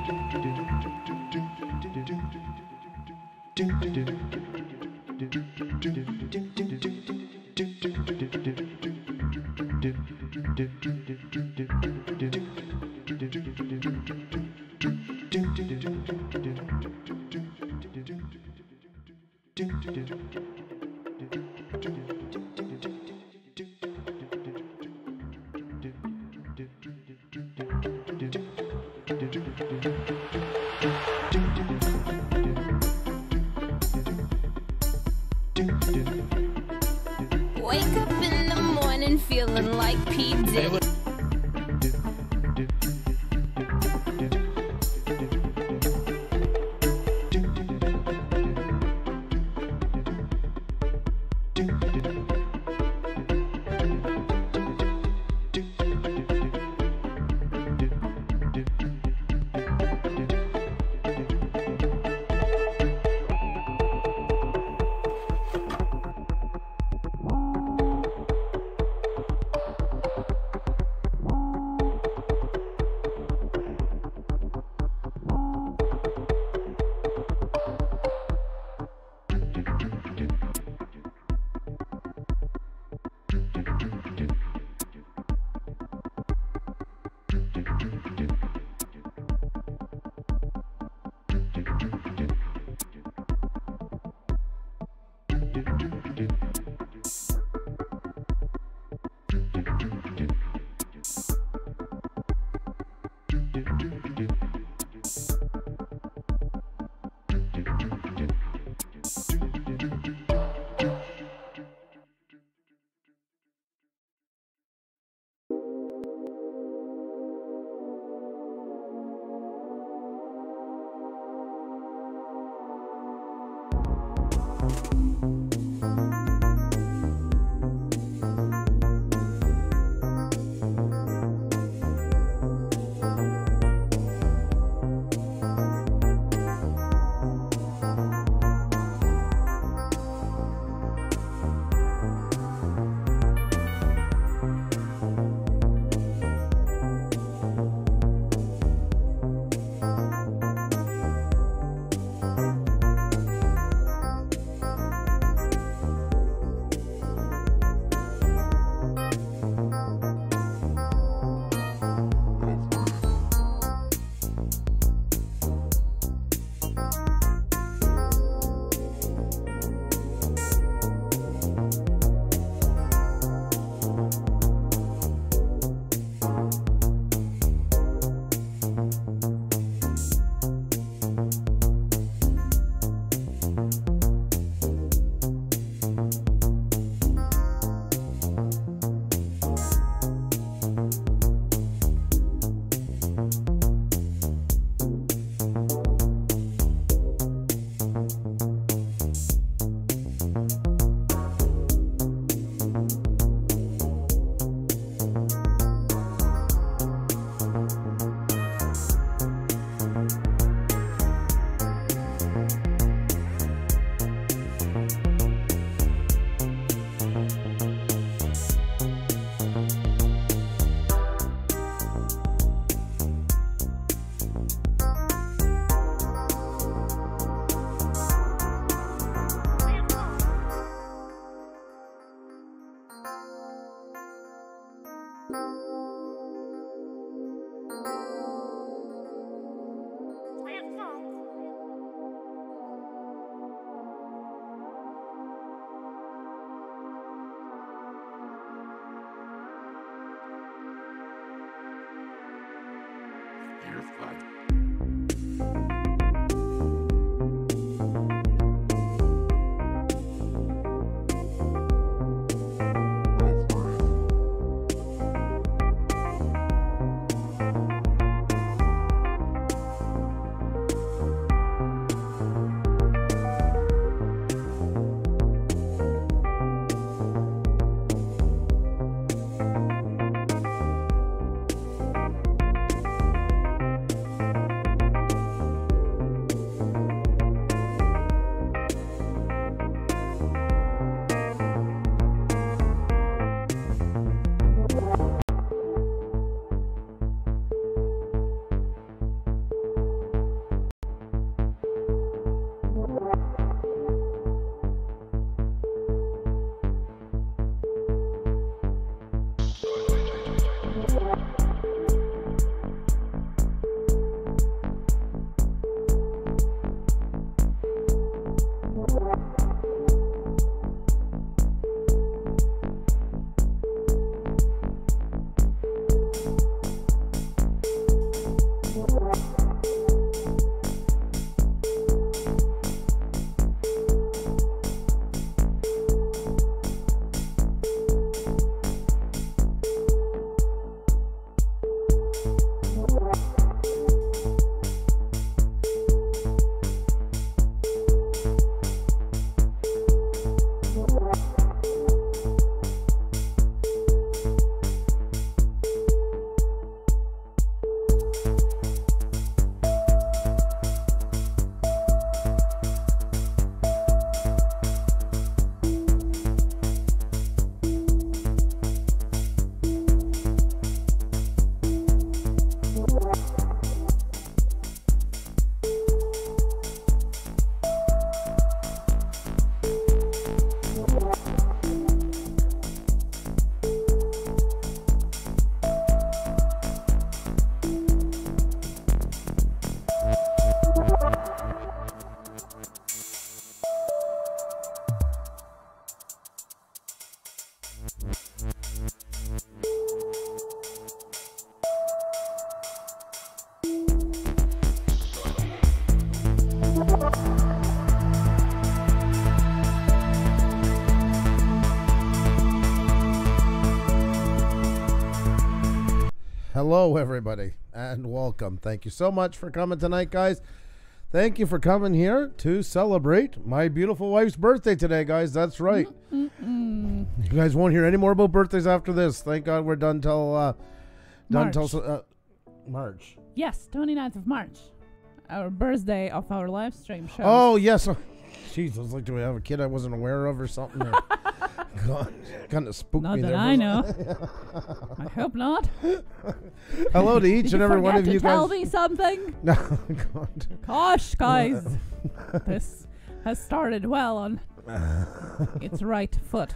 Wake up in the morning feeling like P. Diddy. Hello, everybody, and welcome. Thank you so much for coming tonight, guys. Thank you for coming here to celebrate my beautiful wife's birthday today, guys. That's right. You guys won't hear any more about birthdays after this. Thank God we're done till March. Yes, 29th of March. Our birthday of our live stream show. Oh, yes. Jeez, I was like, do we have a kid I wasn't aware of or something? God, kind of spooked Not me that there. I know. I hope not. Hello to each and every one of you guys. Tell me something. No, God. Gosh, guys. This has started well on its right foot.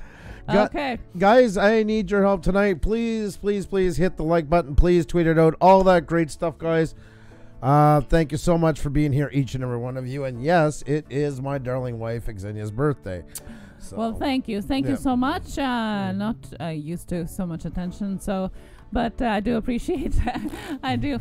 Okay. Guys, I need your help tonight. Please, please, please hit the like button. Please tweet it out. All that great stuff, guys. Thank you so much for being here, each and every one of you. And yes, it is my darling wife, Ksenia's birthday. So, well, thank you. Thank you so much. Not used to so much attention, but I do appreciate I do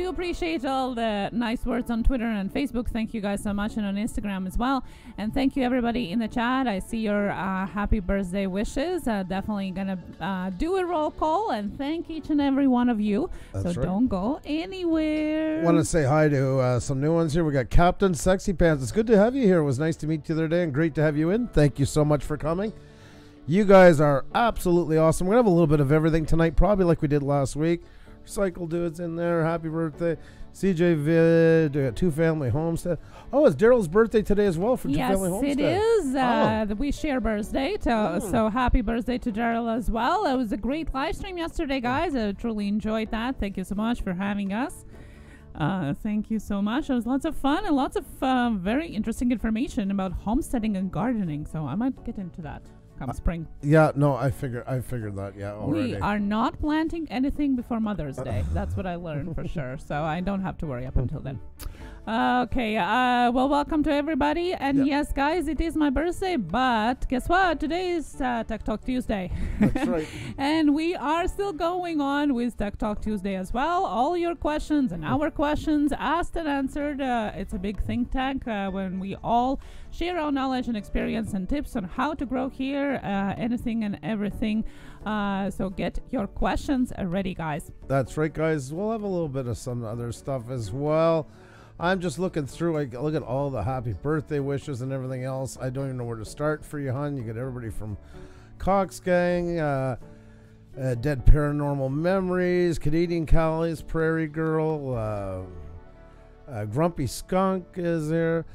appreciate all the nice words on Twitter and Facebook. Thank you guys so much, and on Instagram as well. And thank you everybody in the chat. I see your happy birthday wishes. Definitely gonna do a roll call and thank each and every one of you. That's right. Don't go anywhere. Want to say hi to some new ones here. We got Captain Sexy Pants. It's good to have you here. It was nice to meet you the other day and great to have you in. Thank you so much for coming. You guys are absolutely awesome. We're going to have a little bit of everything tonight, probably like we did last week. Cycle Dude's in there. Happy birthday. CJ Vid, Two Family Homestead. Oh, it's Daryl's birthday today as well for Two Family Homestead. Yes, it is. We share birthday, so happy birthday to Daryl as well. It was a great live stream yesterday, guys. I truly enjoyed that. Thank you so much for having us. Thank you so much. It was lots of fun and lots of very interesting information about homesteading and gardening, so I might get into that. Spring. Yeah, no, I figured that. Yeah, already. We are not planting anything before Mother's Day. That's what I learned for sure. So I don't have to worry up until then. Okay. Well, welcome to everybody. And yes, guys, it is my birthday. But guess what? Today is Tek Talk Tuesday. That's right. And we are still going on with Tek Talk Tuesday as well. All your questions and our questions asked and answered. It's a big think tank when we all share our knowledge and experience and tips on how to grow here, anything and everything. So get your questions ready, guys. That's right, guys. We'll have a little bit of some other stuff as well. I'm just looking through. I look at all the happy birthday wishes and everything else. I don't even know where to start for you, hon. You get everybody from Cox Gang, Dead Paranormal Memories, Canadian Callies, Prairie Girl, Grumpy Skunk is there.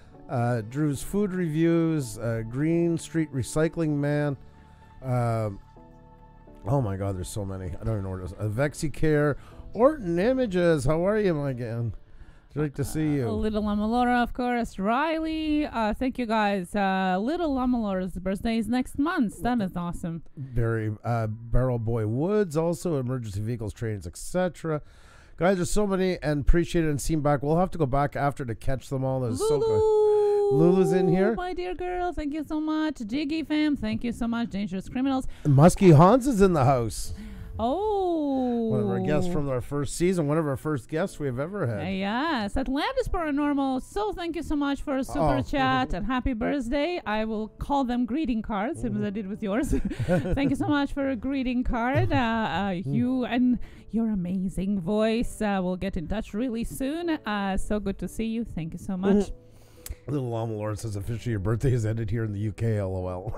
Drew's Food Reviews, Green Street Recycling Man. Oh my God, there's so many. I don't even know where it is. Vexy Care, Orton Images. How are you, my again? Great to see you. Little Lamalora, of course. Riley, thank you guys. Little Lamalora's birthday is next month. That is awesome. Barrel Boy Woods, also emergency vehicles, trains, etc. Guys, there's so many, and appreciate it and see them back. We'll have to go back after to catch them all. There's so good. Lulu's in here. My dear girl, thank you so much. Jiggy fam, thank you so much. Dangerous Criminals. Muskie Hans is in the house. Oh. One of our guests from our first season. One of our first guests we've ever had. Yes. Atlantis Paranormal. So thank you so much for a super chat and happy birthday. I will call them greeting cards as I did with yours. Thank you so much for a greeting card. You and your amazing voice. We'll get in touch really soon. So good to see you. Thank you so much. Little Lamalord says officially your birthday is ended here in the UK, lol.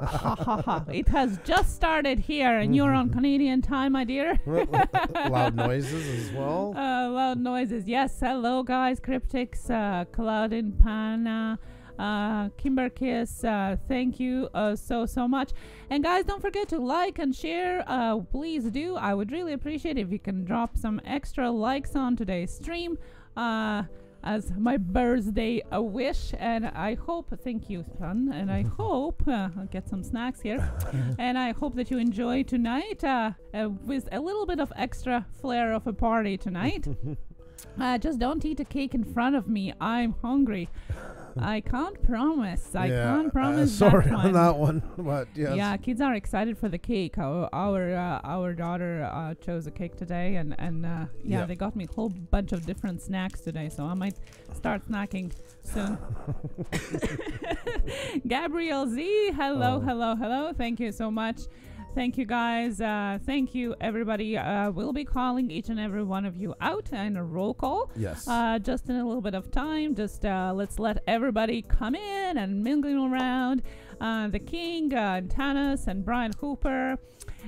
It has just started here and you're on Canadian time, my dear. Loud noises as well. Loud noises, yes. Hello, guys. Cryptics, Cloud in Pana, Kimber Kiss, thank you so much. And guys, don't forget to like and share. Please do. I would really appreciate it if you can drop some extra likes on today's stream. As my birthday a wish, and I hope, thank you, son, and I hope I'll get some snacks here, and I hope that you enjoy tonight with a little bit of extra flair of a party tonight. Just don't eat a cake in front of me. I'm hungry. I can't promise. I can't promise. Sorry on that one, but yes. Yeah, kids are excited for the cake. Our daughter chose a cake today, and they got me a whole bunch of different snacks today, so I might start snacking soon. Gabrielle Z, hello. Thank you so much. Thank you, guys. Thank you, everybody. We'll be calling each and every one of you out in a roll call. Yes. Just in a little bit of time. Just let's let everybody come in and mingling around. The King, Tanis, and Brian Hooper.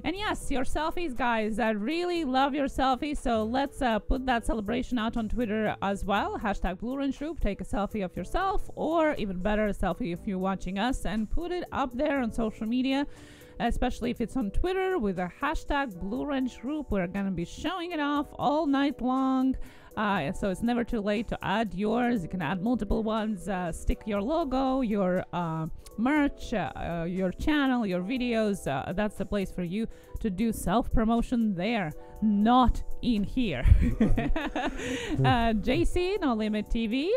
And yes, your selfies, guys. I really love your selfies. So let's put that celebration out on Twitter as well. Hashtag Blue Range Group. Take a selfie of yourself, or even better, a selfie if you're watching us, and put it up there on social media, especially if it's on Twitter with a hashtag Blue Range Group. We're going to be showing it off all night long. So it's never too late to add yours. You can add multiple ones. Stick your logo, your merch, your channel, your videos. That's the place for you to do self-promotion there, not in here. JC, No Limit TV,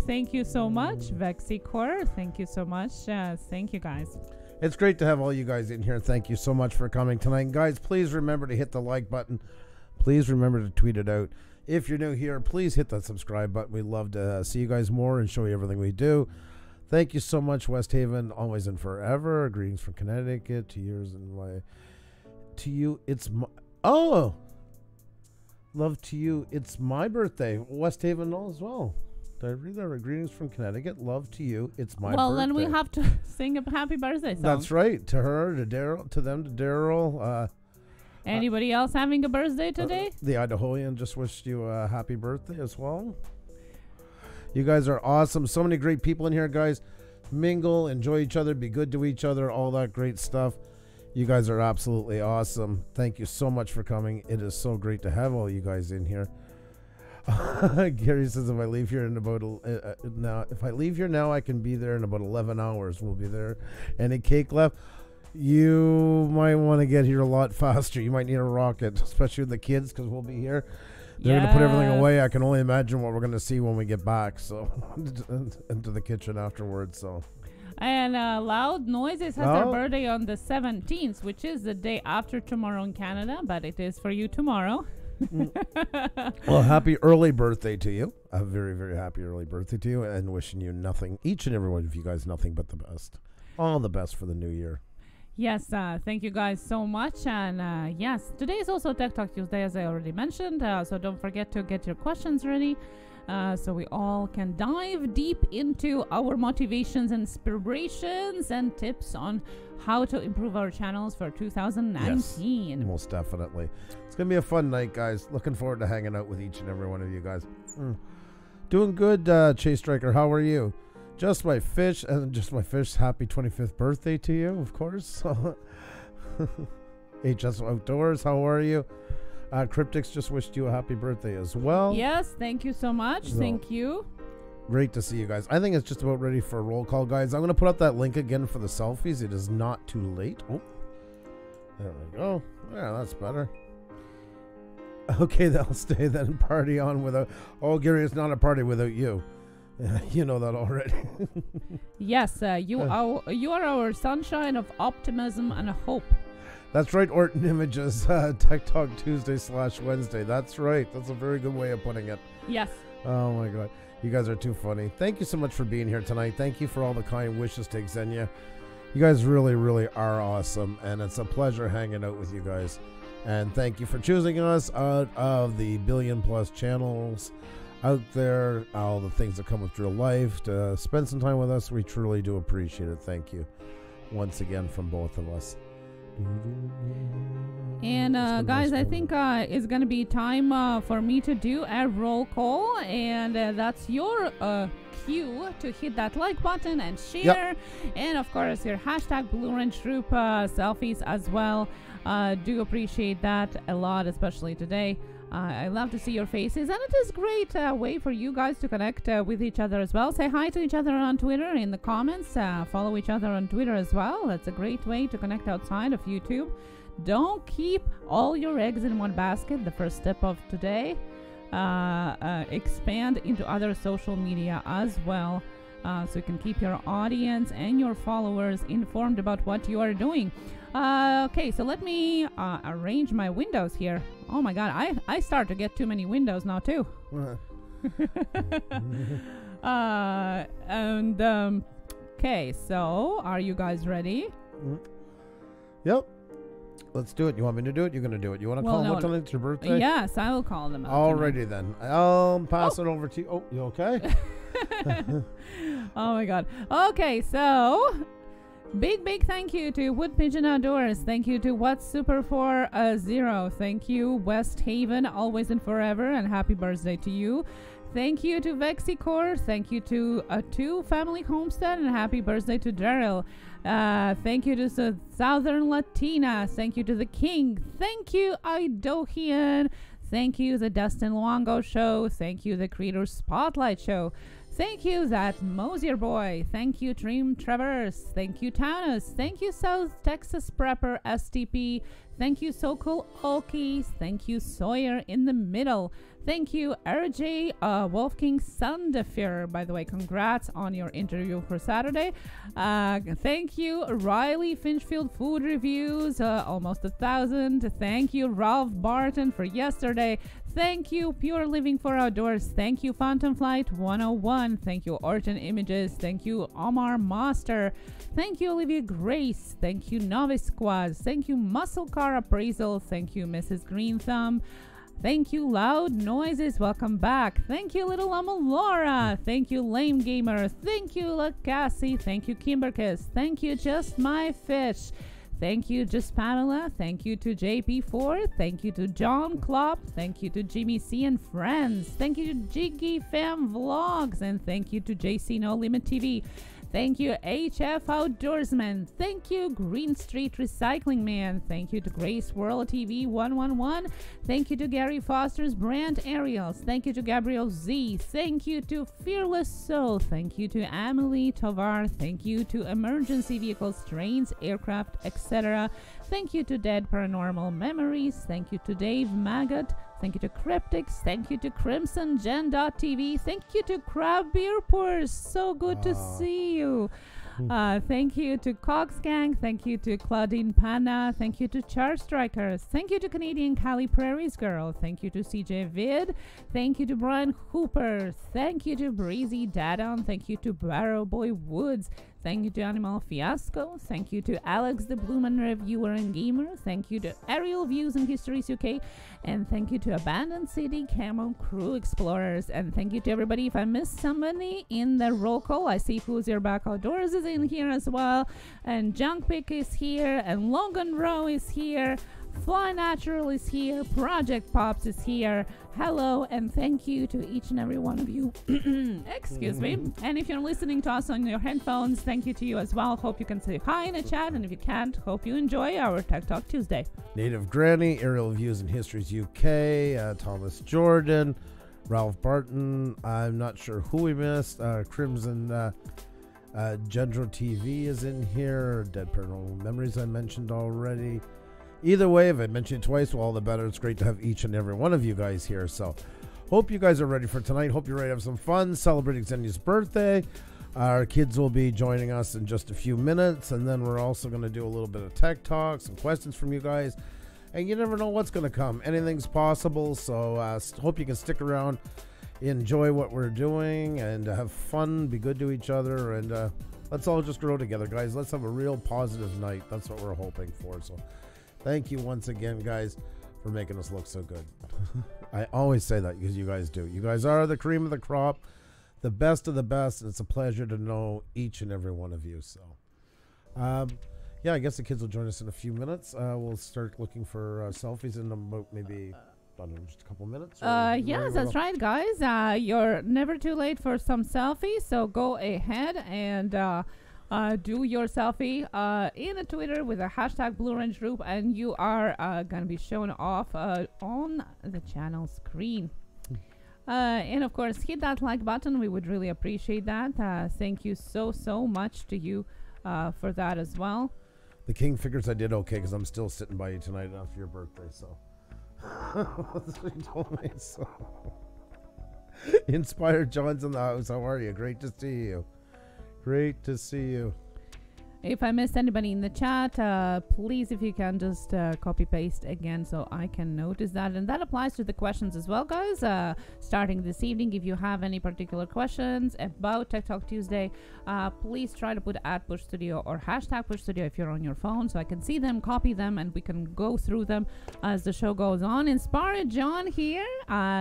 thank you so much. Vexicor, thank you so much. Thank you, guys. It's great to have all you guys in here. Thank you so much for coming tonight. And guys, please remember to hit the like button. Please remember to tweet it out. If you're new here, please hit that subscribe button. We'd love to see you guys more and show you everything we do. Thank you so much, West Haven, always and forever. Greetings from Connecticut to yours and my. To you, it's my. Oh! Love to you. It's my birthday. West Haven as well. Did I read that right? Greetings from Connecticut. Love to you. It's my birthday. Well, then we have to sing a happy birthday song. That's right. To her, to Daryl, to them, to Daryl. Anybody else having a birthday today? The Idahoan just wished you a happy birthday as well. You guys are awesome. So many great people in here, guys. Mingle, enjoy each other, be good to each other, all that great stuff. You guys are absolutely awesome. Thank you so much for coming. It is so great to have all you guys in here. Gary says if I leave here in about now, if I leave here now, I can be there in about 11 hours. We'll be there. Any cake left? You might want to get here a lot faster. You might need a rocket, especially with the kids, because we'll be here. They're going to put everything away. I can only imagine what we're going to see when we get back. So into the kitchen afterwards. So. And Loud Noises has their birthday on the 17th, which is the day after tomorrow in Canada, but it is for you tomorrow. Well, happy early birthday to you. A very, very happy early birthday to you, and wishing you nothing, each and every one of you guys, nothing but the best. All the best for the new year. Yes, thank you guys so much. And yes, today is also Tek Talk Tuesday, as I already mentioned. So don't forget to get your questions ready. So we all can dive deep into our motivations, inspirations, and tips on how to improve our channels for 2019. Yes, most definitely. It's going to be a fun night, guys. Looking forward to hanging out with each and every one of you guys. Doing good, Chase Striker. How are you? Just my fish, and just my fish. Happy 25th birthday to you, of course. HS Outdoors, how are you? Cryptics just wished you a happy birthday as well. Yes, thank you so much. Thank you. Great to see you guys. I think it's just about ready for a roll call, guys. I'm going to put up that link again for the selfies. It is not too late. Oh, there we go. Yeah, that's better. Okay, they'll stay then. Party on without. Oh, Gary, it's not a party without you. You know that already. Yes, you are our sunshine of optimism and hope. That's right, Orton Images, Tek Talk Tuesday /Wednesday. That's right. That's a very good way of putting it. Yes. Oh, my God. You guys are too funny. Thank you so much for being here tonight. Thank you for all the kind wishes to Ksenija. You guys really, really are awesome, and it's a pleasure hanging out with you guys. And thank you for choosing us out of the billion-plus channels out there, all the things that come with real life, to spend some time with us. We truly do appreciate it. Thank you once again from both of us. And guys, I think it's gonna be time for me to do a roll call, and that's your cue to hit that like button and share, and of course your hashtag Blue Range Group selfies as well. Do appreciate that a lot, especially today. I love to see your faces, and it is a great way for you guys to connect with each other as well. Say hi to each other on Twitter in the comments. Follow each other on Twitter as well. That's a great way to connect outside of YouTube. Don't keep all your eggs in one basket. The first step of today. Expand into other social media as well, so you can keep your audience and your followers informed about what you are doing. Okay, so let me arrange my windows here. Oh my God, I start to get too many windows now too. Uh-huh. Okay, so are you guys ready? Yep. let's do it. You want me to do it? You're going to do it. You want to call them what tonight's your birthday? Yes, I will call them out. Alrighty then. I'll pass it over to you. Oh, you okay? Oh my God. Okay, so big thank you to Wood Pigeon Outdoors. Thank you to What's Super 40. Thank you West Haven, always and forever, and happy birthday to you. Thank you to Vexicor. Thank you to Two Family Homestead, and happy birthday to Daryl. Thank you to the Southern Latina. Thank you to the King. Thank you Idohian. Thank you the Dustin Luongo Show. Thank you the Creator Spotlight Show. Thank you, that Mosier Boy. Thank you, Dream Traverse. Thank you, Taunus. Thank you, South Texas Prepper STP. Thank you, So Cool Okies. Thank you, Sawyer in the Middle. Thank you, RJ Wolfgang Sandefur. By the way, congrats on your interview for Saturday. Thank you, Riley Finchfield Food Reviews, almost 1,000. Thank you, Ralph Barton for yesterday. Thank you, Pure Living for Outdoors. Thank you, Phantom Flight 101. Thank you, Origin Images. Thank you, Omar Master. Thank you, Olivia Grace. Thank you, Novice Squad. Thank you, Muscle Car Appraisal. Thank you, Mrs. Green Thumb. Thank you, Loud Noises. Welcome back. Thank you, Little Llama Laura. Thank you, Lame Gamer. Thank you, La Cassie. Thank you, Kimberkiss. Thank you, Just My Fish. Thank you, Just Pamela. Thank you to JP4. Thank you to John Klopp. Thank you to Jimmy C and Friends. Thank you to Jiggy Fam Vlogs. And thank you to JC No Limit TV. Thank you, HF Outdoorsman. Thank you, Green Street Recycling Man. Thank you to Grace World TV 111. Thank you to Gary Foster's Brand Ariels. Thank you to Gabriel Z. Thank you to Fearless Soul. Thank you to Amelie Tovar. Thank you to Emergency Vehicles, Trains, Aircraft, etc. Thank you to Dead Paranormal Memories. Thank you to Dave Maggot. Thank you to Cryptics. Thank you to Crimson Gen.tv. Thank you to Crab Beer Pours. So good to see you. Thank you to Cox Gang. Thank you to Claudine Panna. Thank you to Char Strikers. Thank you to Canadian Cali Prairie's Girl. Thank you to CJ Vid. Thank you to Brian Hooper. Thank you to Breezy Dadon. Thank you to Barrow Boy Woods. Thank you to Animal Fiasco. Thank you to Alex the Bloomin' Reviewer and Gamer. Thank you to Aerial Views and Histories UK. And thank you to Abandoned City Camo Crew Explorers. And thank you to everybody. If I missed somebody in the roll call, I see Who's Your Back Outdoors is in here as well. And Junk Pick is here. And Logan Rowe is here. Fly Natural is here. Project Pops is here. Hello and thank you to each and every one of you. Excuse me. And if you're listening to us on your headphones, thank you to you as well. Hope you can say hi in the chat. And if you can't, hope you enjoy our Tek Talk Tuesday. Native Granny, Aerial Views and Histories UK, Thomas Jordan, Ralph Barton. I'm not sure who we missed. Crimson Gendro TV is in here. Dead Paranormal Memories I mentioned already. Either way, if I mentioned it twice, well, all the better. It's great to have each and every one of you guys here. So, hope you guys are ready for tonight. Hope you're ready to have some fun celebrating Ksenia's birthday. Our kids will be joining us in just a few minutes, and then we're also going to do a little bit of tech talk, some questions from you guys. And you never know what's going to come. Anything's possible, so hope you can stick around, enjoy what we're doing, and have fun, be good to each other, and let's all just grow together, guys. Let's have a real positive night. That's what we're hoping for, so... Thank you once again, guys, for making us look so good. I always say that because you guys do. You guys are the cream of the crop, the best of the best. And it's a pleasure to know each and every one of you. So, yeah, I guess the kids will join us in a few minutes. We'll start looking for selfies in about maybe, I don't know, just a couple minutes. Yes, that's right, guys. You're never too late for some selfies. So go ahead and... do your selfie in a Twitter with a hashtag Blue Range Group, and you are going to be shown off on the channel screen. And of course, hit that like button. We would really appreciate that. Thank you so much to you for that as well. The King figures I did okay because I'm still sitting by you tonight after your birthday. So that's what he told me. So Inspired John's in the house. How are you? Great to see you. Great to see you. If I missed anybody in the chat, please, if you can just copy paste again so I can notice that. And that applies to the questions as well, guys. Starting this evening, if you have any particular questions about Tek Talk Tuesday, please try to put @Push Studio or #Push Studio if you're on your phone, so I can see them, copy them, and we can go through them as the show goes on. Inspired John here,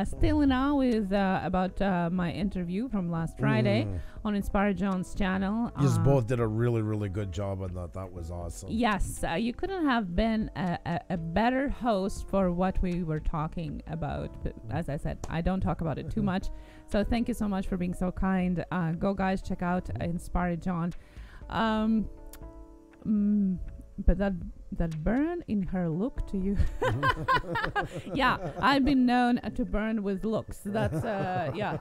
still now with about my interview from last Friday on Inspired John's channel. You just both did a really, really good job on that. That was awesome. Yes, you couldn't have been a better host for what we were talking about. But as I said, I don't talk about it too much. So thank you so much for being so kind. Go, guys, check out Inspired John. But that burn in her look to you. Yeah, I've been known to burn with looks. That's yeah,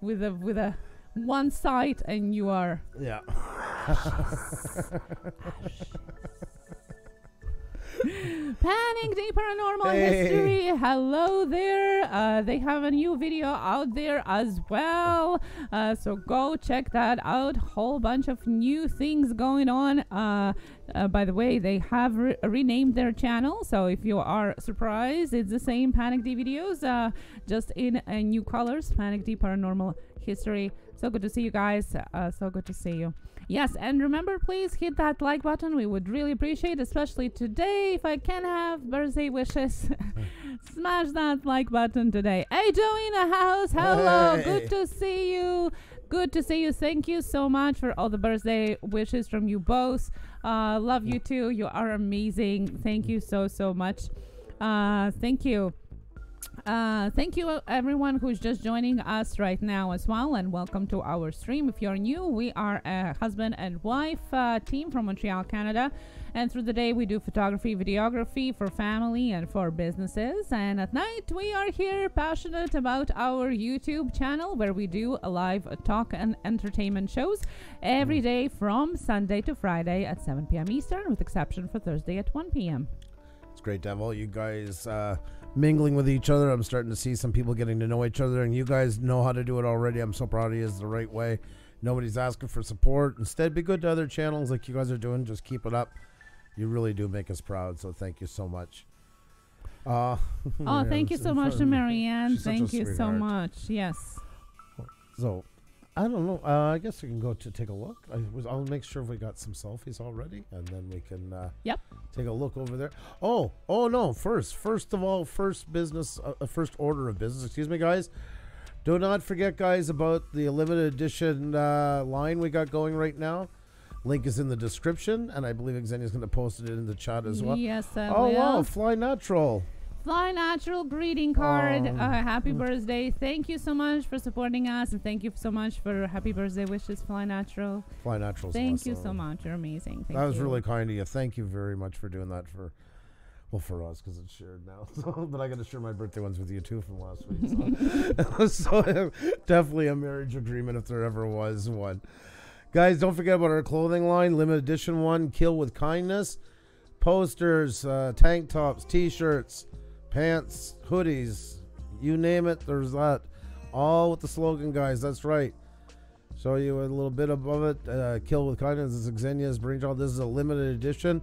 with a one side, and you are yeah. Panic the Paranormal History. Hello there. They have a new video out there as well. So go check that out. Whole bunch of new things going on. By the way, they have renamed their channel. So if you are surprised, it's the same Panic D videos, just in new colors. Panic D Paranormal History. So good to see you guys. So good to see you. Yes, and remember, please hit that like button. We would really appreciate, especially today, if I can have birthday wishes. Smash that like button today. Hey, Joey in the house. Hello. Hey. Good to see you. Good to see you. Thank you so much for all the birthday wishes from you both. Love you too. You are amazing. Thank you so much. Thank you. Thank you everyone who's just joining us right now as well, and welcome to our stream. If you're new, we are a husband and wife team from Montreal, Canada, and through the day we do photography, videography for family and for businesses, and at night we are here passionate about our YouTube channel, where we do a live talk and entertainment shows every day from Sunday to Friday at 7 p.m. Eastern, with exception for Thursday at 1 p.m. It's great to have all you guys mingling with each other. I'm starting to see some people getting to know each other, and you guys know how to do it already. I'm so proud of you. It's the right way. Nobody's asking for support. Instead, be good to other channels like you guys are doing. Just keep it up. You really do make us proud, so thank you so much. Oh, thank you so much to Marianne. She's such a Thank you so sweetheart. much. Yes. So, I don't know. I guess we can go to take a look. I'll make sure we got some selfies already, and then we can Yep. take a look over there. Oh no! First of all, first order of business. Excuse me, guys. Do not forget, guys, about the limited edition line we got going right now. Link is in the description, and I believe Ksenia is going to post it in the chat as well. Yes, I Oh will. wow! Fly Natural. Fly Natural greeting card. Oh. Happy birthday. Thank you so much for supporting us, and thank you so much for happy birthday wishes, Fly Natural. Fly Natural. Thank you so much. You're amazing. Thank That was you. really kind of you. Thank you very much for doing that for us, because it's shared now. So, but I got to share my birthday ones with you too from last week. So definitely a marriage agreement if there ever was one. Guys, don't forget about our clothing line, limited edition one, Kill with Kindness. Posters, tank tops, t-shirts, pants, hoodies, you name it, there's that. All with the slogan, guys. That's right. Show you a little bit above it. Kill with Kindness. This is Ksenia's brainchild. This is a limited edition.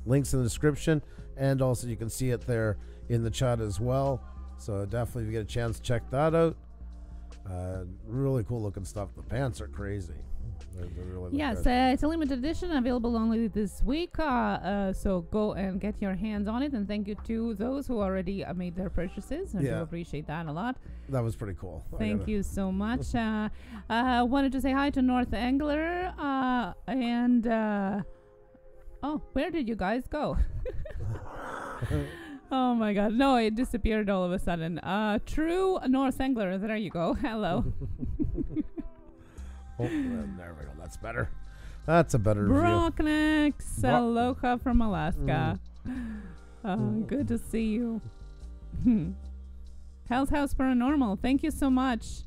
Links in the description. And also you can see it there in the chat as well. So definitely if you get a chance, check that out. Really cool looking stuff. The pants are crazy. They're really Yes, good. it's a limited edition, available only this week. So go and get your hands on it. And thank you to those who already made their purchases. I do appreciate that a lot. That was pretty cool. Thank you so much. Wanted to say hi to North Angler. Oh, where did you guys go? Oh my god. No, it disappeared all of a sudden. True North Angler. There you go. Hello. Oh, there we go. That's better. That's a better view. Brocknex. Aloha from Alaska. Good to see you. Hell's House Paranormal. Thank you so much.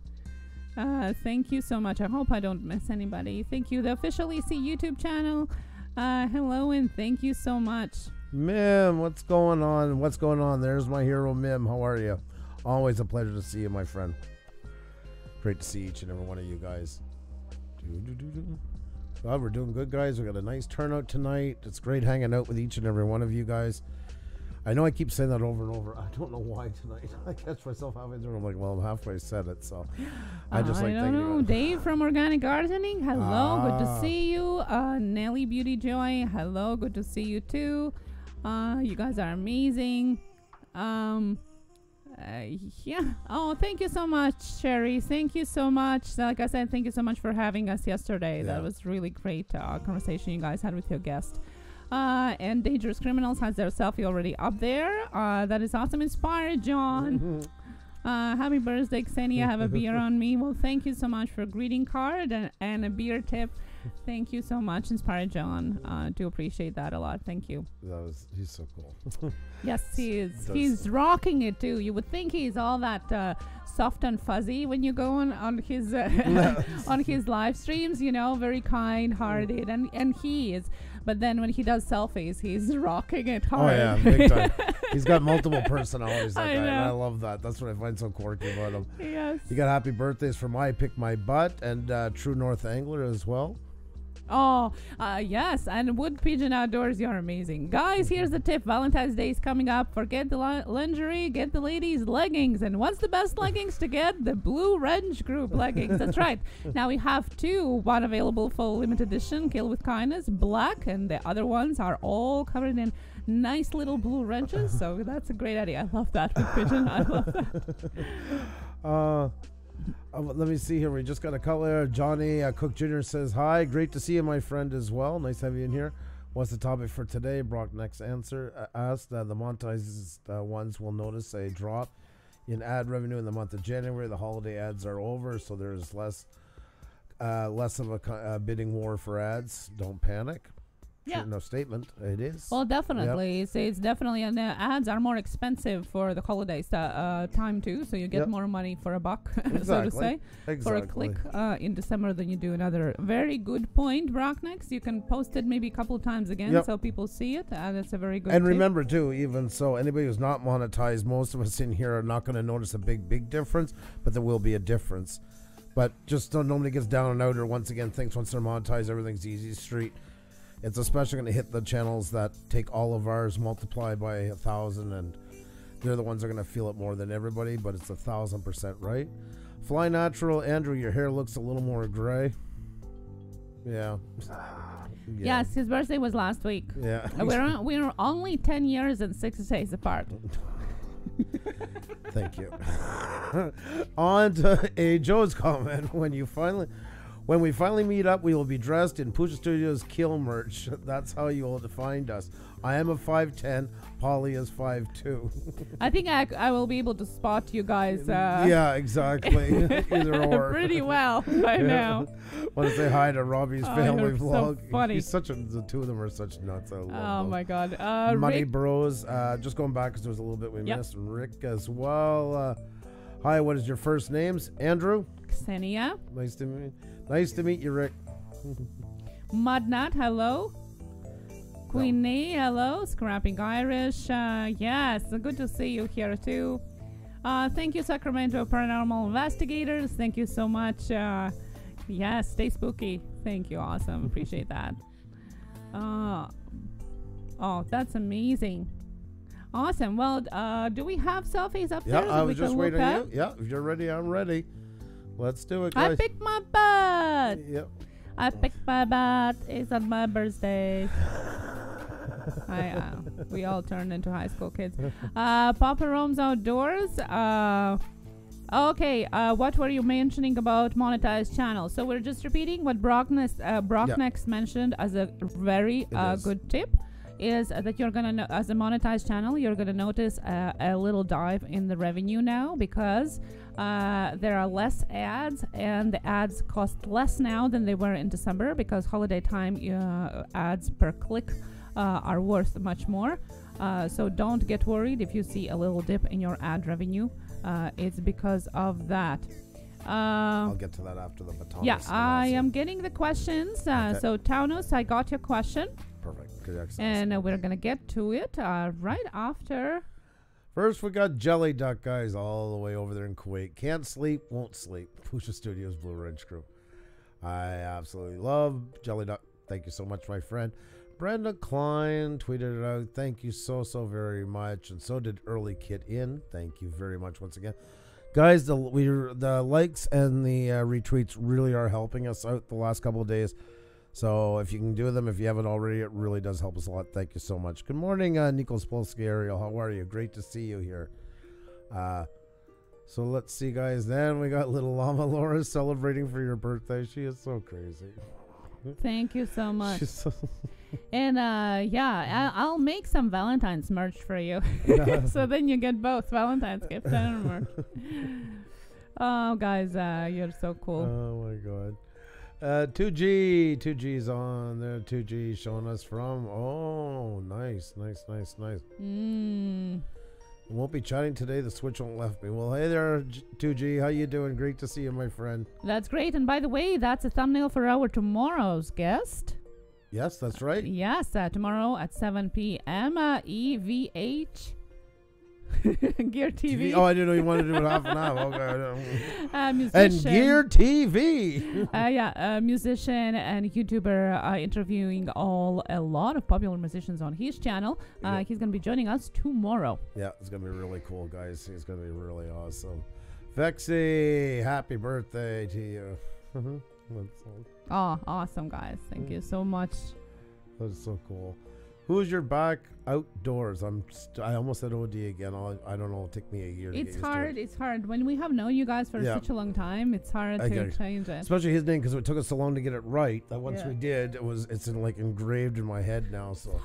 Thank you so much. I hope I don't miss anybody. Thank you. The official EC YouTube channel. Hello and thank you so much. Mim, what's going on? What's going on? There's my hero, Mim. How are you? Always a pleasure to see you, my friend. Great to see each and every one of you guys. God, we're doing good, guys. We got a nice turnout tonight. It's great hanging out with each and every one of you guys. I know I keep saying that over and over. I don't know why tonight. I catch myself halfway through. I'm like, well, I'm halfway said it, so I just like don't know. Dave from Organic Gardening, hello, good to see you. Nelly Beauty Joy, hello, good to see you too. You guys are amazing. Yeah. Oh, thank you so much, Sherry. Thank you so much. Like I said, thank you so much for having us yesterday. That was really great conversation you guys had with your guest. And Dangerous Criminals has their selfie already up there. That is awesome. Inspired John. Happy birthday, Ksenija. Have a beer on me. Well, thank you so much for a greeting card and a beer tip. Thank you so much, Inspired John. Do appreciate that a lot. Thank you. He's so cool. Yes, he is. He's rocking it too. You would think he's all that soft and fuzzy when you go on his on his live streams. You know, very kind-hearted, and he is. But then when he does selfies, he's rocking it hard. Oh, yeah, big time. He's got multiple personalities, that guy, and I love that. That's what I find so quirky about him. Yes. You got happy birthdays from I Pick My Butt and True North Angler as well. Oh, yes, and Wood Pigeon Outdoors, you're amazing. Guys, here's the tip. Valentine's Day is coming up. Forget the lingerie, get the ladies' leggings. And what's the best leggings to get? The Blue Wrench Group leggings. That's right. Now we have one available for limited edition, Kill with Kindness, black, and the other ones are all covered in nice little blue wrenches. So that's a great idea. I love that, Wood Pigeon. I love that. Let me see here. We just got a color. Johnny Cook Jr. says, hi. Great to see you, my friend, as well. Nice to have you in here. What's the topic for today? Brock next answer asked, the monetized ones will notice a drop in ad revenue in the month of January. The holiday ads are over, so there's less of a bidding war for ads. Don't panic. Yeah. No statement. It is. Well, definitely. Yep. It's definitely, and the ads are more expensive for the holidays time too, so you get more money for a buck, so to say, for a click in December than you do another. Very good point, Brocknex. You can post it maybe a couple times again so people see it. That's a very good And tip. remember too, even so, anybody who's not monetized, most of us in here are not going to notice a big difference, but there will be a difference. But just so nobody gets down and out or once again thinks once they're monetized everything's easy street. It's especially going to hit the channels that take all of ours, multiply by 1,000, and they're the ones that are going to feel it more than everybody, but it's 1,000% right. Fly Natural, Andrew, your hair looks a little more gray. Yeah. Yes, his birthday was last week. Yeah. We're only 10 years and 6 days apart. Thank you. On to a Joe's comment. When we finally meet up, we will be dressed in Puša Studios kill merch. That's how you will find us. I am a 5'10". Polly is 5'2". I think I will be able to spot you guys. Yeah, exactly. Either or. Pretty well by now. Want to say hi to Robbie's family vlog. So funny. The two of them are such nuts. I love them. My God. Money Rick, Bros. Just going back because there was a little bit we missed. Rick as well. Hi, what is your first names? Andrew? Ksenija. Nice to meet you, Rick. Mudnut, hello. Queenie, hello. Scrapping Irish, yes, good to see you here too. Thank you, Sacramento Paranormal Investigators. Thank you so much. Yes, stay spooky. Thank you, awesome. Appreciate that. Oh, that's amazing. Awesome. Well, do we have selfies up there? Yeah, I was just waiting on you. Yeah, if you're ready, I'm ready. Let's do it, guys. I picked my butt. Yep. I picked my butt. It's on my birthday. We all turned into high school kids. Papa Rome's Outdoors. Okay, what were you mentioning about monetized channels? So we're just repeating what Brocknex mentioned as a very good tip. Is that you're gonna as a monetized channel, you're gonna notice a little dive in the revenue now because there are less ads, and the ads cost less now than they were in December because holiday time ads per click are worth much more. So don't get worried if you see a little dip in your ad revenue. It's because of that. I'll get to that after the baton. Yeah, I am getting the questions. So Taunus, I got your question. Perfect. And we're going to get to it right after. First, we got Jelly Duck, guys, all the way over there in Kuwait. Can't sleep, won't sleep. Puša Studios Blue Ridge Crew. I absolutely love Jelly Duck. Thank you so much, my friend. Brenda Klein tweeted it out. Thank you so very much. And so did Early Kid In. Thank you very much once again. Guys, the likes and the retweets really are helping us out the last couple of days. So if you can do them, if you haven't already, it really does help us a lot. Thank you so much. Good morning, Nikos Polsky Ariel. How are you? Great to see you here. So let's see, guys. Then we got little Llama Laura celebrating for your birthday. She is so crazy. Thank you so much. She's so And I'll make some Valentine's merch for you. So then you get both Valentine's gift and merch. Oh, guys, you're so cool. Oh, my God. 2G's on there. 2G showing us from. Oh, nice. Won't be chatting today. The switch won't left me. Well, hey there, 2G. How you doing? Great to see you, my friend. That's great. And by the way, that's a thumbnail for our tomorrow's guest. Yes, that's right. Yes, tomorrow at 7 p.m. EVH Gear TV. Oh, I didn't know you wanted to do it half an hour. Okay. Musician. And Gear TV. Musician and YouTuber interviewing a lot of popular musicians on his channel. He's going to be joining us tomorrow. Yeah, it's going to be really cool, guys. He's going to be really awesome. Vexy, happy birthday to you. Oh, awesome, guys. Thank you so much. That's so cool. Who's your back outdoors? I almost said OD again. I don't know. It'll take me a year to get used to it. It's hard. When we have known you guys for such a long time, it's hard to change it. Especially his name, because it took us so long to get it right. That once we did, it's engraved in my head now. So, sorry.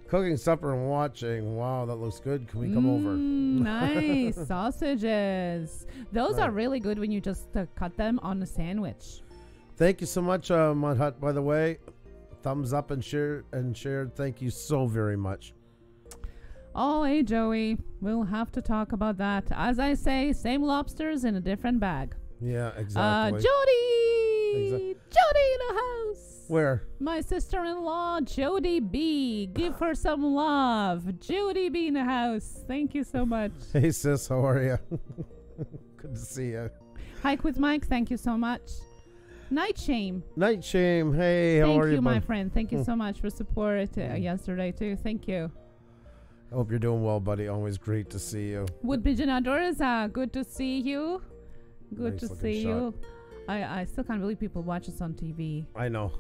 Cooking supper and watching. Wow, that looks good. Can we come over? Nice. Sausages. Those are really good when you just cut them on a sandwich. Thank you so much, Mud Hut, by the way. Thumbs up and shared. Thank you so very much. Oh, hey, Joey. We'll have to talk about that. As I say, same lobsters in a different bag. Yeah, exactly. Jody! Jody in the house. Where? My sister-in-law, Jody B. Give her some love. Jody B in the house. Thank you so much. Hey, sis. How are you? Good to see you. Hike with Mike. Thank you so much. Night Shame. Hey, how are you, my friend. Thank you so much for support yesterday, too. Thank you. I hope you're doing well, buddy. Always great to see you. Wood Pigeon Outdoors, good to see you. Good Nice to see shot. you. I still can't believe people watch us on TV. I know.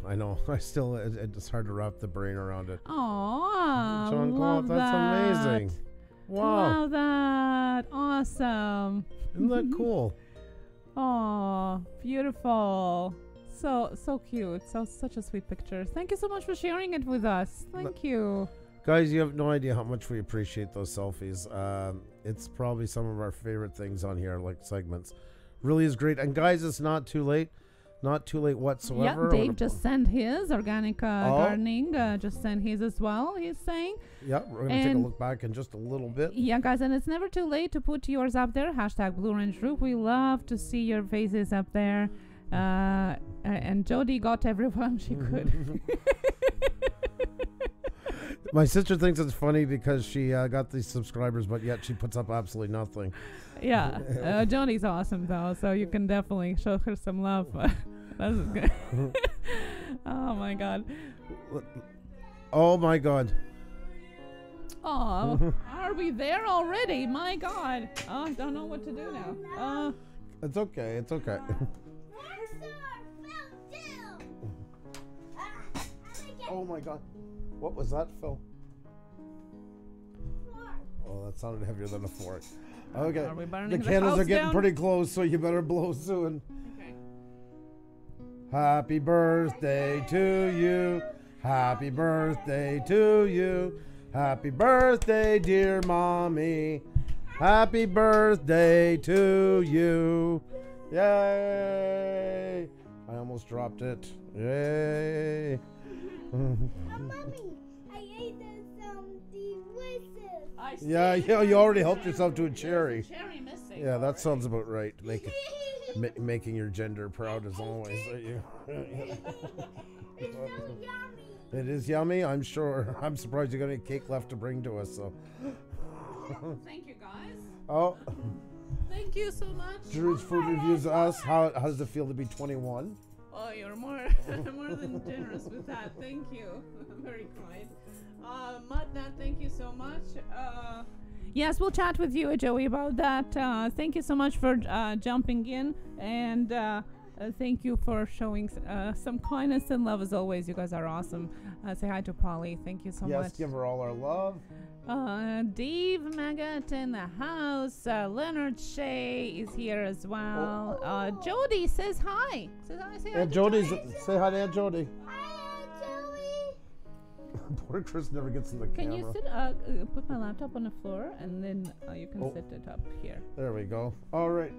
It's hard to wrap the brain around it. Oh, John love Claude, that's that. amazing. Wow. Love that. Awesome. Isn't that cool? Oh, beautiful. So cute. Such a sweet picture. Thank you so much for sharing it with us. Thank you. Guys, you have no idea how much we appreciate those selfies. It's probably some of our favorite things on here, like segments. Really is great. And guys, it's not too late. Not too late whatsoever. Yeah, Dave just sent his organic gardening. Just sent his as well, he's saying. Yeah, we're going to take a look back in just a little bit. Yeah, guys, and it's never too late to put yours up there. Hashtag Blue Range Group. We love to see your faces up there. And Jody got everyone she could. My sister thinks it's funny because she got these subscribers, but yet she puts up absolutely nothing. Yeah, Jody's awesome though, so you can definitely show her some love. That's good. Oh my god. Oh my god. Oh, are we there already? My god. Oh, I don't know what to do now. It's okay. It's okay. Oh my god. What was that, Phil? Oh, that sounded heavier than a fork. Okay. Are we burning the the candles house are getting down? pretty close, so you better blow soon. Okay. Happy birthday to you. Happy birthday to you. Happy birthday, dear mommy. Happy birthday to you. Yay. I almost dropped it. Yay. Mommy, I ate the wishes. Yeah, you already helped yourself to a cherry. Cherry missing. Yeah, that sounds about right. Making your gender proud as always. It's so yummy. It is yummy, I'm sure. I'm surprised you got any cake left to bring to us. So. Thank you, guys. Oh, Thank you so much. Drew's food reviews us. How does it feel to be 21? Oh, you're more more than generous with that. Thank you. Very kind. Matna, thank you so much. Yes, we'll chat with you, Joey, about that. Thank you so much for jumping in, and thank you for showing some kindness and love as always. You guys are awesome. Say hi to Polly. Thank you so much. Yes, give her all our love. Dave Maggot in the house. Leonard Shea is here as well. Jody says hi. Says hi. Say hi. Aunt Jody's. Say hi to Aunt Jody. Hi, Joey. Poor Chris never gets in the Can camera. you sit? Put my laptop on the floor, and then you can sit it up here. There we go. All right.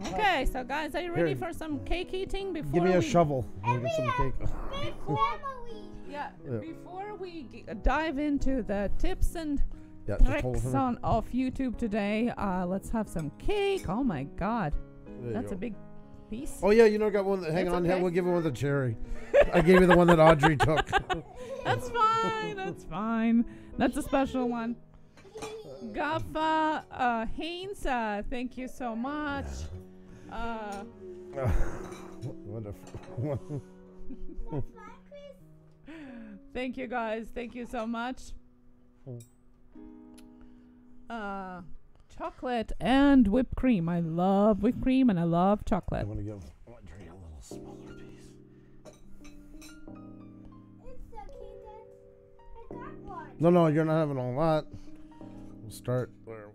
Okay, so guys, are you ready Here. for some cake eating? Before Give me a we shovel. We'll get some cake. Big family. Yeah. Yeah. Before we dive into the tips and Yeah, just hold tricks her. on of YouTube today, let's have some cake. Oh my God, There you that's go. a big piece. Oh yeah, you know I got one. Hang That's on, okay. we'll give one with a cherry. I gave you the one that Audrey took. That's fine. That's fine. That's a special one. Gaffa Haynes, thank you so much. Wonderful. Thank you guys. Thank you so much. Chocolate and whipped cream. I love whipped cream and I love I chocolate. want to give Audrey a little smaller piece. It's okay, Dad. I got one. No, you're not having a lot. We'll start where.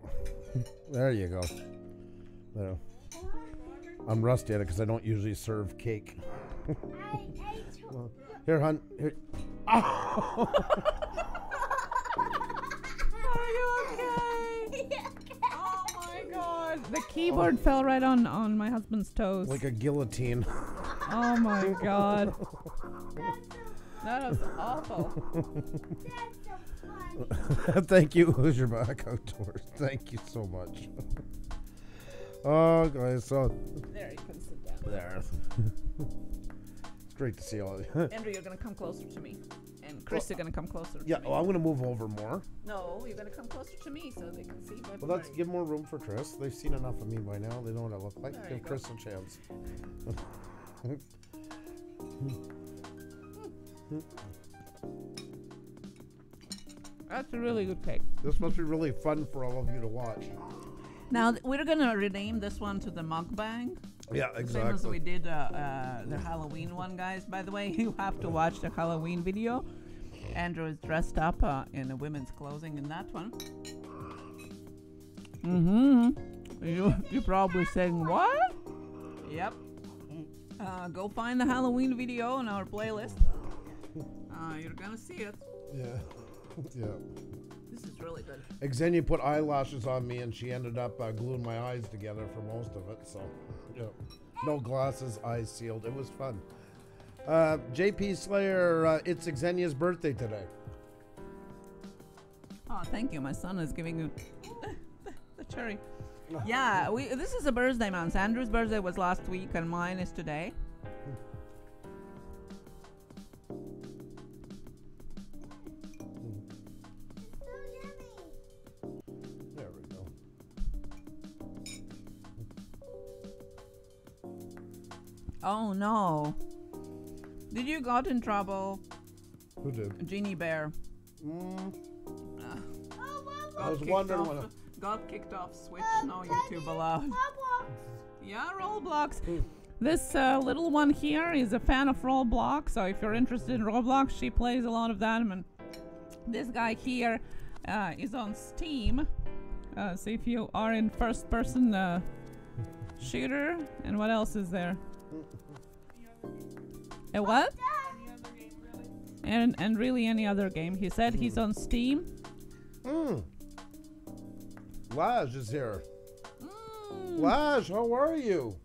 There you go. There. I'm rusty at it because I don't usually serve cake. Here, hon. Here. Oh. Are you okay? Oh my God. The keyboard fell right on my husband's toes. Like a guillotine. Oh my God. That was awful. That's so funny. Thank you. Who's your back outdoors? Thank you so much. Oh, guys, so There, you can sit down. there. It's great to see all of you. Andrew, you're gonna come closer to me. And Chris, you're gonna come closer to Yeah, me. well, I'm going to move over more. No, you're gonna come closer to me so they can see my Well, let's give more room for Chris. They've seen enough of me by now. They know what I look like. There you Give go. Chris a chance. That's a really good cake. This must be really fun for all of you to watch. Now, we're gonna rename this one to the mukbang. Yeah, Same as we did the Halloween one, guys. By the way, you have to watch the Halloween video. Andrew is dressed up in a women's clothing in that one. You're probably saying, what? Yep. Go find the Halloween video on our playlist. You're gonna see it. Yeah. Yeah. This is really good. Ksenija put eyelashes on me and she ended up gluing my eyes together for most of it. So, yeah. No glasses, eyes sealed. It was fun. JP Slayer, it's Ksenija's birthday today. Oh, thank you. My son is giving you the cherry. Yeah, this is a birthday month. Andrew's birthday was last week and mine is today. There we go. Oh no. Did you got in trouble? Who did? Genie Bear. I was wondering when. Got kicked off Switch, no YouTube allowed. Yeah, Roblox. This little one here is a fan of Roblox, so if you're interested in Roblox, she plays a lot of that. And this guy here is on Steam. So if you are in first-person shooter, and what else is there? A what? And really any other game. He said he's on Steam. Laj is here. Laj, how are you?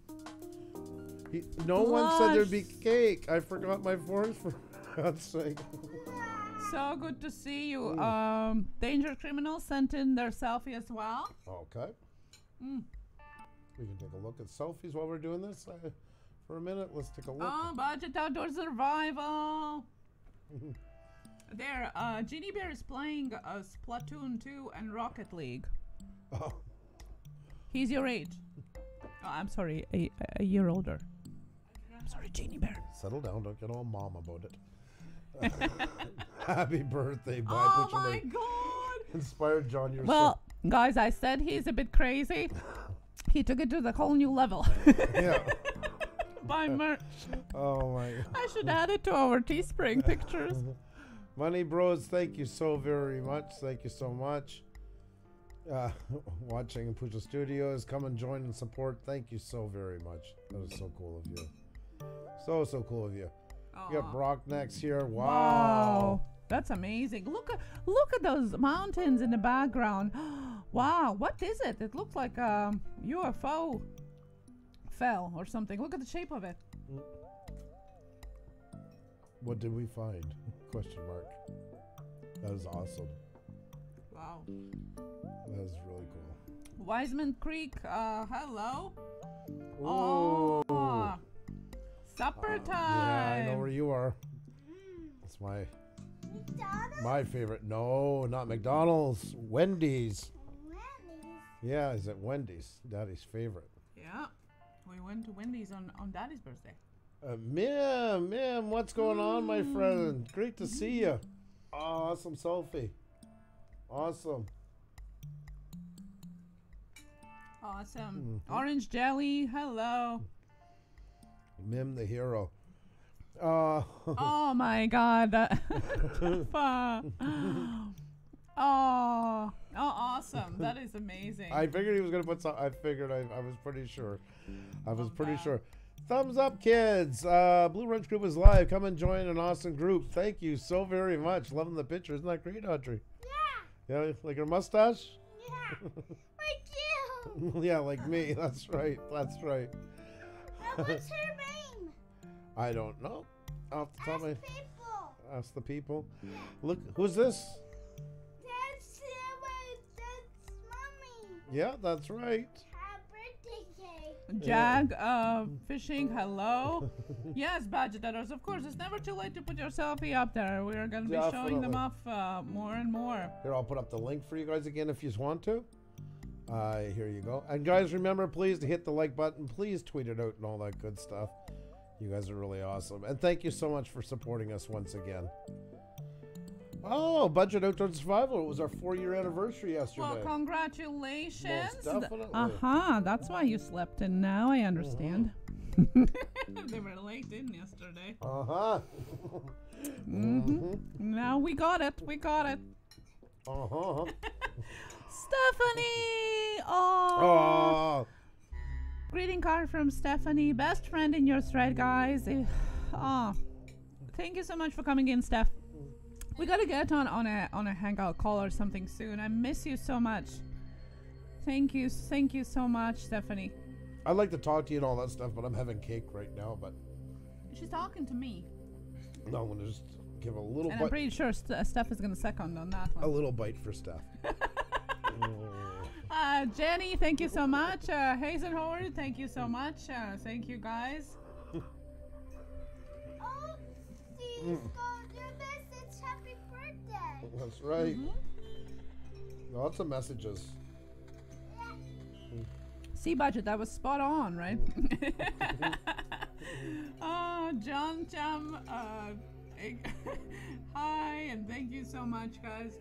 No one said there'd be cake. I forgot my forms for God's sake. So good to see you. Danger Criminals sent in their selfie as well. Okay. We can take a look at selfies while we're doing this for a minute. Let's take a look. Oh, Budget Outdoor Survival. There, Genie Bear is playing Splatoon 2 and Rocket League. Oh. He's your age. Oh, I'm sorry, a year older. I'm sorry, Genie Bear. Settle down. Don't get all mom about it. Happy birthday, bye. Oh Pucha my Bear. God. Inspired John, you're Well, guys, I said he's a bit crazy. He took it to the whole new level. yeah. Buy merch. Oh my. I should add it to our Teespring pictures. Money Bros, thank you so very much. Thank you so much. Watching Puša Studios, come and join and support. Thank you so very much. That is so cool of you. So cool of you. You got Brock next here. Wow. That's amazing. Look at those mountains in the background. Wow, what is it? It looks like a UFO fell or something. Look at the shape of it. What did we find? Question mark. That is awesome. Wow. That is really cool. Wiseman Creek, hello. Ooh. Oh, supper time. Yeah, I know where you are. That's McDonald's? my favorite. No, not McDonald's. Wendy's. Wendy's. Yeah, is it Wendy's? Daddy's favorite. Yeah, we went to Wendy's on Daddy's birthday. Mim, what's going on, my friend? Great to see you. Awesome selfie. Awesome. Awesome. Orange jelly, hello. Mim the hero. Oh my God. Oh, awesome. That is amazing. I figured he was going to put some. I figured I was pretty sure. I was Love pretty that. sure. Thumbs up, kids. Blue Wrench Group is live. Come and join an awesome group. Thank you so very much. Loving the picture. Isn't that great, Audrey? Yeah. Yeah, like her mustache? Yeah. Like you. Yeah, like me. That's right. That's right. What's her name? I don't know. Off the top of my People. ask the people. Look, who's this? That's mommy. Yeah, that's right. Happy birthday cake. Jag fishing, hello. Yes, budgeters, of course. It's never too late to put your selfie up there. We're going to be showing them Definitely. off more and more. Here, I'll put up the link for you guys again if you want to. Here you go. And guys, remember, please, to hit the like button. Please tweet it out and all that good stuff. You guys are really awesome. And thank you so much for supporting us once again. Oh, Budget Outdoor Survival. It was our 4-year anniversary yesterday. Well, congratulations. Most definitely. That's why you slept in now. I understand. They were late in yesterday. Uh-huh. Now we got it. We got it. Uh-huh. Stephanie! Oh. Oh. Greeting card from Stephanie. Best friend in your thread, guys. Thank you so much for coming in, Steph. We gotta get on a hangout call or something soon. I miss you so much. Thank you so much, Stephanie. I'd like to talk to you and all that stuff, but I'm having cake right now. But She's talking to me, no, I'm gonna just give a little and I'm bite. pretty sure Steph is gonna second on that A one. little bite for Steph. Jenny, thank you so much. Hazen Howard, thank you so much. Thank you, guys. Oh, Steve's gonna do this. It's happy birthday. That's right. Lots of messages. See, budget, that was spot on, right? John Chum, hi, and thank you so much, guys.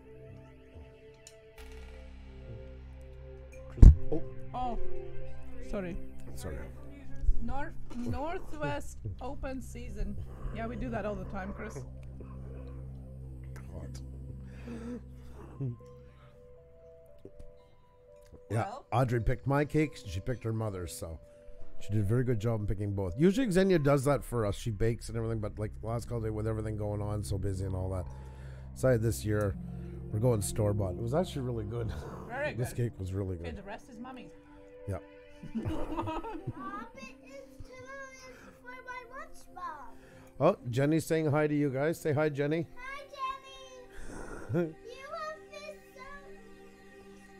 Oh, sorry. Sorry. Northwest open season. Yeah, we do that all the time, Chris. Hot. Yeah, Well. Audrey picked my cakes. She picked her mother's, so she did a very good job in picking both. Usually Xenia does that for us. She bakes and everything, but like last couple day with everything going on, so busy and all that. Decided this year we're going store-bought. It was actually really good. Very This good. cake was really Okay, good. the rest is mommy's. Yeah. Pop it is for my lunchbox. Oh, Jenny's saying hi to you guys. Say hi, Jenny. Hi, Jenny. You have this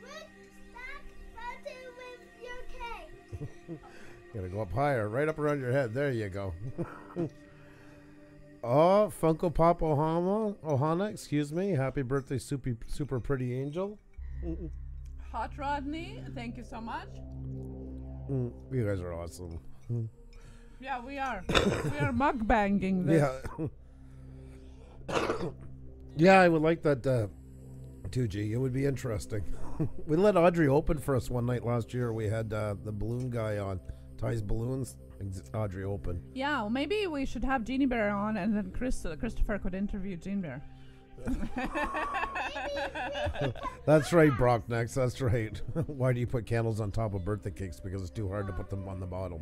good snack fountain with your cake. Gotta go up higher, right up around your head. There you go. Oh, Funko Pop Ohana, excuse me. Happy birthday, super pretty angel. Hot Rodney, thank you so much. You guys are awesome. Yeah, we are. We are mukbanging this. Yeah. Yeah, I would like that 2G. It would be interesting. We let Audrey open for us one night last year. We had the balloon guy on. Ties balloons. Audrey open. Yeah, well, maybe we should have Jeannie Bear on, and then Christopher could interview Jean Bear. That's right, Brock. Next, that's right. Why do you put candles on top of birthday cakes? Because it's too hard to put them on the bottom.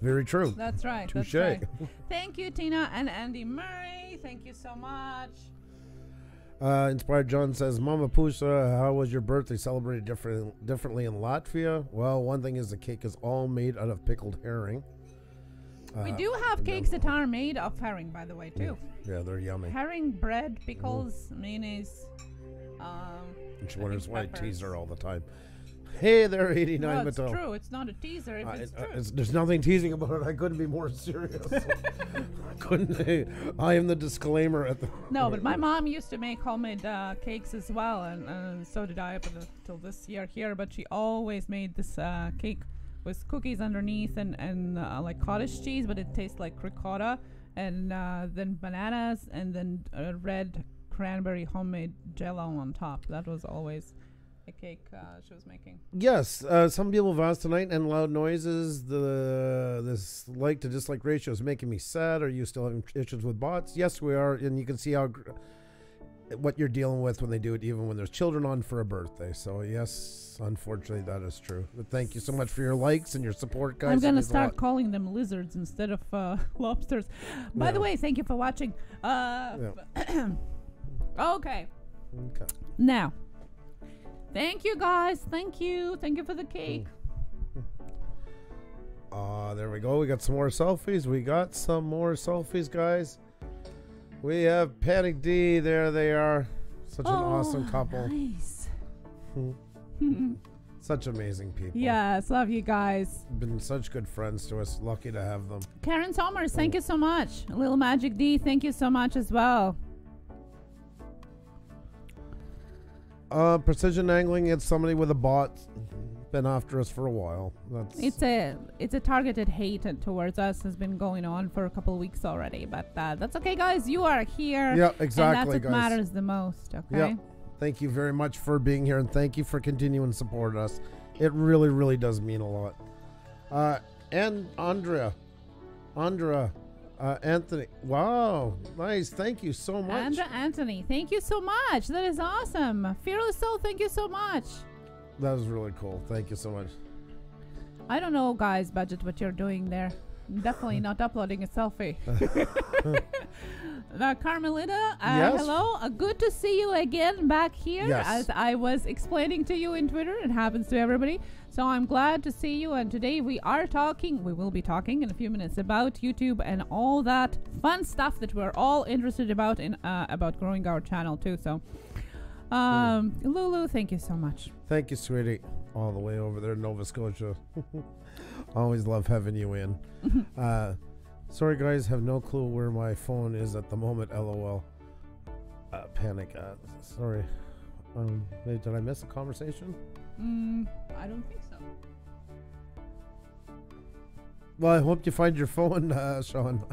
Very true. That's right. Touche. That's right. Thank you, Tina and Andy Murray. Thank you so much. Inspired John says, Mama Puša, how was your birthday celebrated differently in Latvia? Well, one thing is the cake is all made out of pickled herring. We do have cakes that are made of herring, by the way, too. Yeah, they're yummy. Herring, bread, pickles, mayonnaise. And she wonders why I tease her all the time. Hey there, 89 No, it's Mattel. true. It's not a teaser. If it's true. There's nothing teasing about it. I couldn't be more serious. I am the disclaimer at the. No, but my mom used to make homemade cakes as well, and so did I up until this year here. But she always made this cake with cookies underneath and like cottage cheese, but it tastes like ricotta, and then bananas, and then red cranberry homemade jello on top. That was always a cake she was making. Yes, some people have asked tonight, and loud noises, this like to dislike ratio is making me sad. Are you still having issues with bots? Yes, we are, and you can see how what you're dealing with when they do it, even when there's children on for a birthday. So yes, unfortunately, that is true. But thank you so much for your likes and your support, guys. I'm gonna start calling them lizards instead of lobsters. By the way, thank you for watching. Okay. Now, thank you guys. Thank you for the cake. There we go. We got some more selfies. Guys. We have Panic D. There they are. Such an awesome couple. Nice. Such amazing people. Yes, love you guys. Been such good friends to us. Lucky to have them. Karen Somers, thank you so much. Little Magic D, thank you so much as well. Precision angling. It's somebody with a bot. Been after us for a while. It's a targeted hate towards us has been going on for a couple of weeks already, but that's okay, guys. You are here. Yeah, exactly, and that's what guys. matters the most. Okay. Yeah. Thank you very much for being here, and thank you for continuing to support us. It really, really does mean a lot. And Andrea, Anthony. Wow, nice. Thank you so much. Anthony, thank you so much. That is awesome. Fearless Soul, thank you so much. That was really cool. Thank you so much. I don't know, guys, Budget, what you're doing there. Definitely not uploading a selfie. Carmelita, yes. Hello. Good to see you again back here. Yes. As I was explaining to you in Twitter. It happens to everybody. So I'm glad to see you. And today we will be talking in a few minutes about YouTube and all that fun stuff that we're all interested about about growing our channel too. So Lulu, thank you so much. Thank you, sweetie. All the way over there in Nova Scotia. Always love having you in. Sorry, guys, have no clue where my phone is at the moment. LOL. Panic. Sorry. Did I miss a conversation? I don't think so. Well, I hope you find your phone, Sean.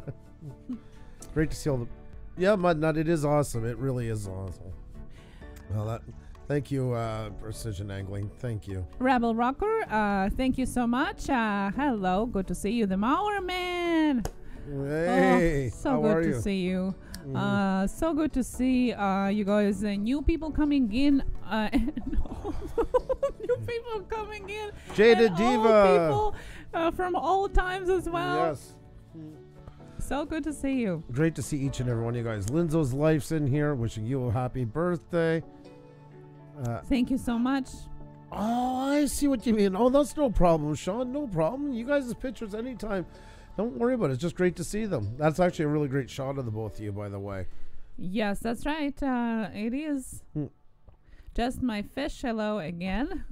Great to see all the... Yeah, Mudnut, it is awesome. It really is awesome. Well, thank you, Precision Angling. Thank you. Rebel Rocker, thank you so much. Hello, good to see you, the Mauer Man. Hey, so how good are to you? see you. So good to see you guys. New people coming in. New people coming in. Jada and Diva. Old people from old times as well. Yes. So good to see you. Great to see each and every one of you guys. Linzo's Life's in here, wishing you a happy birthday. Thank you so much. Oh, I see what you mean. Oh, that's no problem, Sean. No problem. You guys' pictures anytime. Don't worry about it. It's just great to see them. That's actually a really great shot of the both of you, by the way. Yes, that's right. It is. Just my fish. Hello again.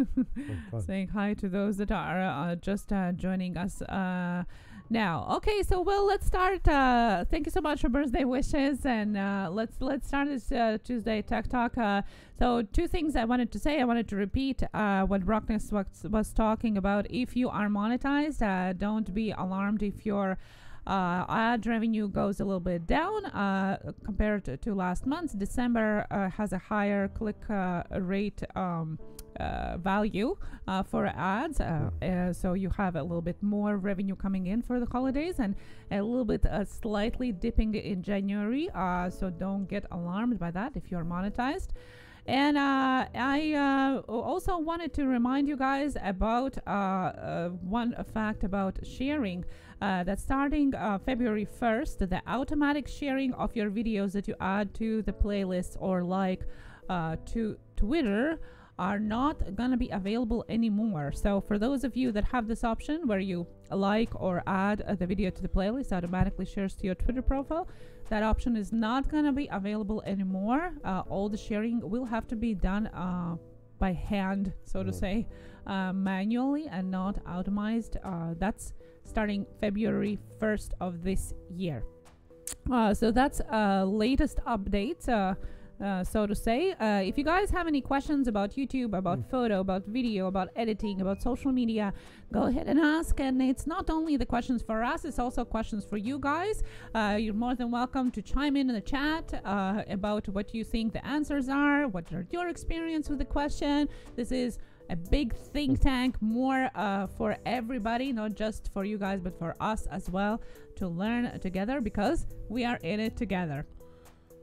Saying hi to those that are just joining us. Now, okay, so let's start. Thank you so much for birthday wishes, and let's start this Tuesday Tech Talk. So, two things I wanted to say. I wanted to repeat what Brockness was talking about. If you are monetized, don't be alarmed if your ad revenue goes a little bit down compared to last month. December has a higher click rate value for ads, so you have a little bit more revenue coming in for the holidays, and a little bit slightly dipping in January, so don't get alarmed by that if you're monetized. And I also wanted to remind you guys about one fact about sharing, that starting February 1st, the automatic sharing of your videos that you add to the playlist or to Twitter are not going to be available anymore. So for those of you that have this option where you like or add the video to the playlist, automatically shares to your Twitter profile, that option is not going to be available anymore. All the sharing will have to be done by hand, so to say, manually, and not automated. That's starting February 1st of this year. So that's latest updates, so to say. If you guys have any questions about YouTube, about photo, about video, about editing, about social media, go ahead and ask. And it's not only the questions for us, it's also questions for you guys. You're more than welcome to chime in the chat about what you think the answers are, what are your experience with the question. This is a big think tank, more for everybody, not just for you guys, but for us as well, to learn together, because we are in it together.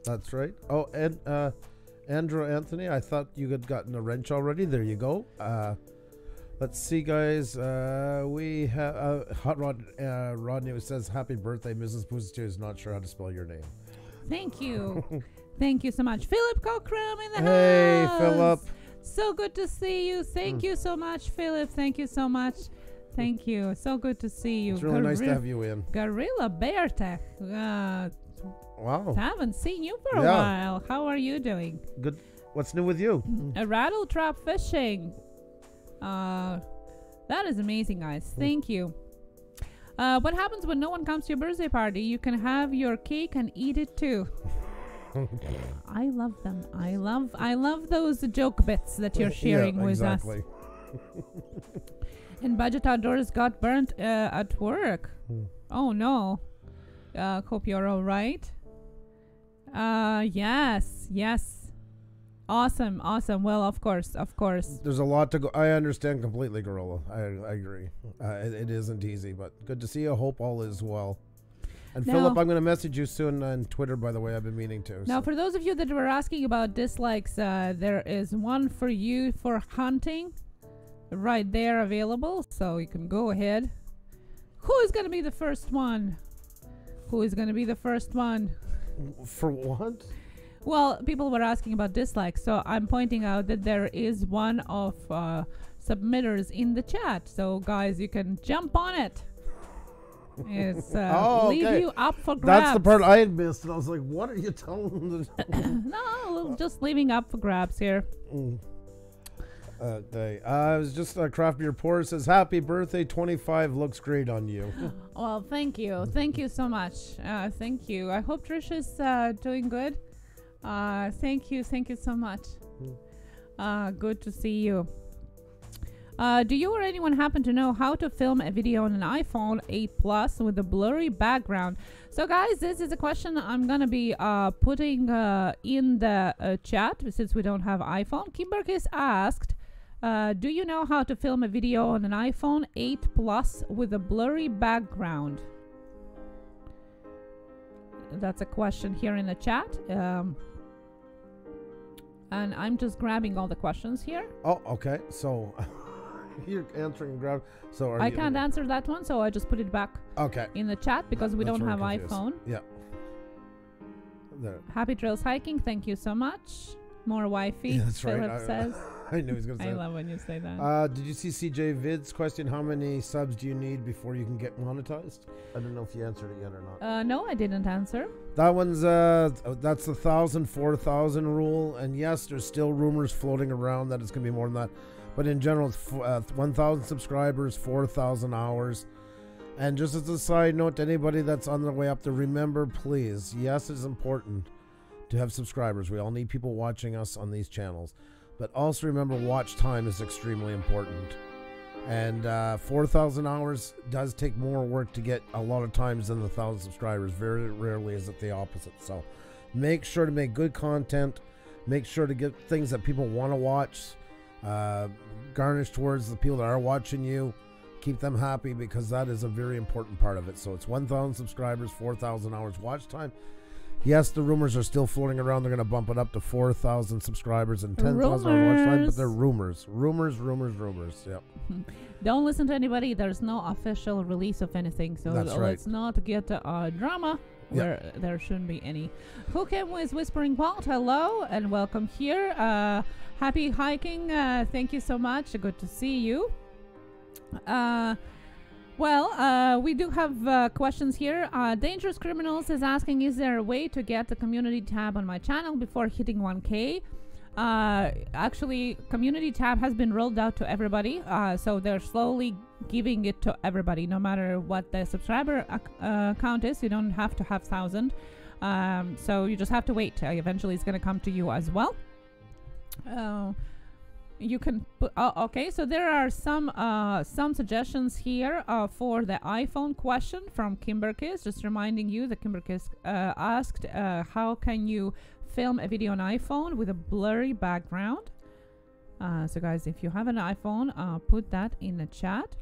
That's right. Oh, and Andrew Anthony, I thought you had gotten a wrench already. There you go. Let's see, guys. We have Hot Rod Rodney, who says, "Happy birthday, Mrs. Puša Studios." Not sure how to spell your name. Thank you. Thank you so much. Philip Cockrum in the house. Hey, Philip. So good to see you. Thank you so much, Philip. Thank you so much. Thank you. So good to see you. It's really nice to have you in. Gorilla Bear Tech. Wow. Haven't seen you for a while. How are you doing? Good. What's new with you? A rattle trap fishing. That is amazing, guys. Thank you. What happens when no one comes to your birthday party? You can have your cake and eat it too. I love them. I love those joke bits that you're sharing with us. And Budget Outdoors got burnt at work. Oh no. Hope you're all right. Yes. Awesome. Well, of course. There's a lot to go. I understand completely, Gorilla. I agree. It isn't easy, but good to see you. Hope all is well. And now, Philip, I'm going to message you soon on Twitter, by the way. I've been meaning to. Now, for those of you that were asking about dislikes, there is one for you for hunting right there available. So you can go ahead. Who is going to be the first one? For what? Well, people were asking about dislikes, so I'm pointing out that there is one of submitters in the chat. So, guys, you can jump on it. It's leave you up for grabs. That's the part I had missed, and I was like, what are you telling them? No, just leaving up for grabs here. Okay. I was just Craft Beer Pour says, "Happy birthday, 25 looks great on you." Well, thank you so much. Thank you. I hope Trish is doing good. Thank you so much. Good to see you. Do you or anyone happen to know how to film a video on an iPhone 8 Plus with a blurry background? So, guys, this is a question I'm going to be putting in the chat since we don't have iPhone. Kimberkis asked, do you know how to film a video on an iPhone 8 Plus with a blurry background? That's a question here in the chat. And I'm just grabbing all the questions here. Oh, okay. So you're answering grab. So I can't answer that one, so I just put it back in the chat because we don't have iPhone. Yeah. There. Happy trails hiking. Thank you so much. More wifey. Yeah, that's Philip right. says. I knew he was going to say I that. love when you say that. Did you see CJ Vid's question? How many subs do you need before you can get monetized? I don't know if you answered it yet or not. No, I didn't answer. That one's that's the 4,000 rule, and yes, there's still rumors floating around that it's going to be more than that. But in general, it's 1,000 subscribers, 4,000 hours. And just as a side note to anybody that's on their way up there, remember, please, yes, it's important to have subscribers. We all need people watching us on these channels. But also remember, watch time is extremely important. And 4,000 hours does take more work to get a lot of times than the 1,000 subscribers. Very rarely is it the opposite. So make sure to make good content. Make sure to get things that people want to watch. Garnish towards the people that are watching you. Keep them happy, because that is a very important part of it. So it's 1,000 subscribers, 4,000 hours watch time. Yes, the rumors are still floating around. They're going to bump it up to 4,000 subscribers and 10,000 hours watch time, but they're rumors. Rumors. Yep. Don't listen to anybody. There's no official release of anything. So let's not get drama where there shouldn't be any. Who came with Whispering Vault? Hello and welcome here. Happy hiking. Thank you so much. Good to see you. We do have questions here. Dangerous Criminals is asking, is there a way to get the community tab on my channel before hitting 1K? Actually, community tab has been rolled out to everybody, so they're slowly giving it to everybody, no matter what the subscriber count is. You don't have to have 1,000, so you just have to wait. Eventually it's going to come to you as well. You can put okay, so there are some suggestions here for the iPhone question from Kimberkis. Just reminding you that Kimberkis asked how can you film a video on iPhone with a blurry background. So guys, if you have an iPhone, put that in the chat.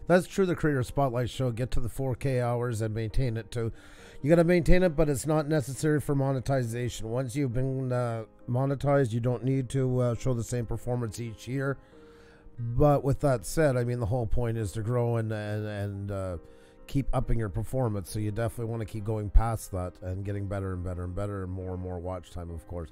That's true. The Creator Spotlight Show, get to the 4K hours and maintain it too. You got to maintain it, but it's not necessary for monetization. Once you've been monetized, you don't need to show the same performance each year. But with that said, I mean, the whole point is to grow and keep upping your performance. So you definitely want to keep going past that and getting better and better and better, and more watch time, of course.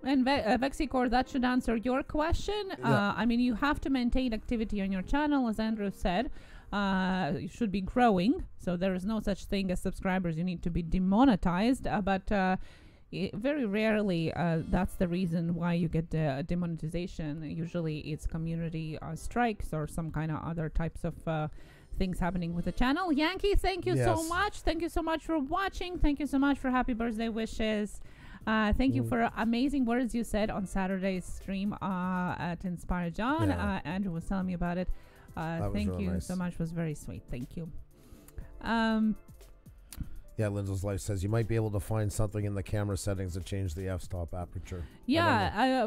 And Vexicor, that should answer your question. I mean, you have to maintain activity on your channel, as Andrew said. You should be growing, so there is no such thing as subscribers. You need to be demonetized, but very rarely that's the reason why you get demonetization. Usually it's community strikes or some kind of other types of things happening with the channel. Yankee, thank you so much. Thank you so much for watching. Thank you so much for happy birthday wishes. Thank you for amazing words you said on Saturday's stream at Inspire John. Andrew was telling me about it. Thank you so much. It was very sweet. Thank you. Linda's Life says you might be able to find something in the camera settings to change the f-stop aperture.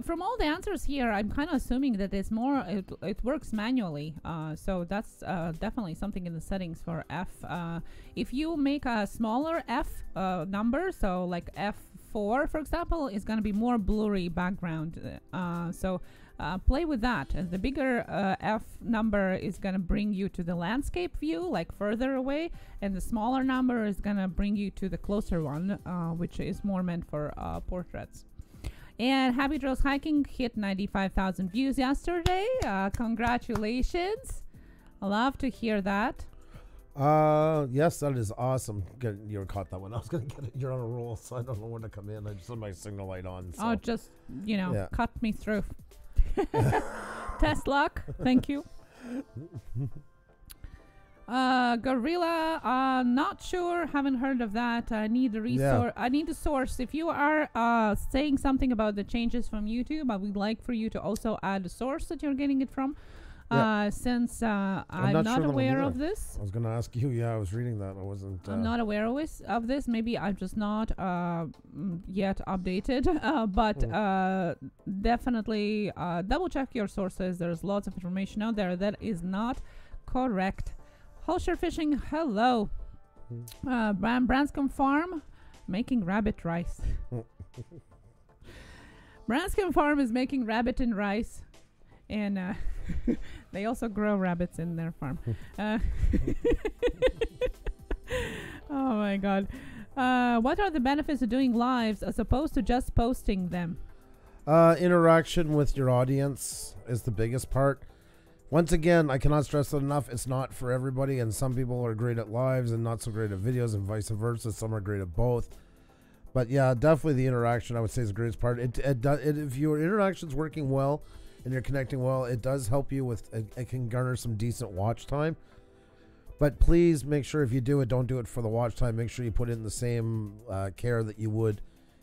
From all the answers here, I'm kind of assuming that it's more it works manually. So that's definitely something in the settings for f. If you make a smaller f number, so like f4 for example, is going to be more blurry background. Play with that. The bigger F number is going to bring you to the landscape view, like further away, and the smaller number is going to bring you to the closer one, which is more meant for portraits. And Happy Joe's Hiking hit 95,000 views yesterday. Congratulations. I love to hear that. Yes, that is awesome. You caught that one. I was going to get it. You're on a roll, so I don't know where to come in. I just had my signal light on. So. Oh, just, cut me through. Test luck. Thank you. Gorilla, not sure. Haven't heard of that. I need the resource. I need the source. If you are saying something about the changes from YouTube, I would like for you to also add the source that you're getting it from. Since I'm not aware of this. I was going to ask you. Yeah, I was reading that. I wasn't. I'm not aware of this. Maybe I'm just not yet updated. But definitely double check your sources. There's lots of information out there that is not correct. Holsher Fishing, hello. Branscombe Farm, making rabbit rice. Branscombe Farm is making rabbit and rice. And they also grow rabbits in their farm. Oh my god. What are the benefits of doing lives as opposed to just posting them? Interaction with your audience is the biggest part. Once again, I cannot stress that enough. It's not for everybody, and some people are great at lives and not so great at videos, and vice versa. Some are great at both. But yeah, definitely the interaction, I would say, is the greatest part. If your interaction's working well and you're connecting well, it does help you with, it can garner some decent watch time. But please make sure if you do it, don't do it for the watch time. Make sure you put in the same care that you would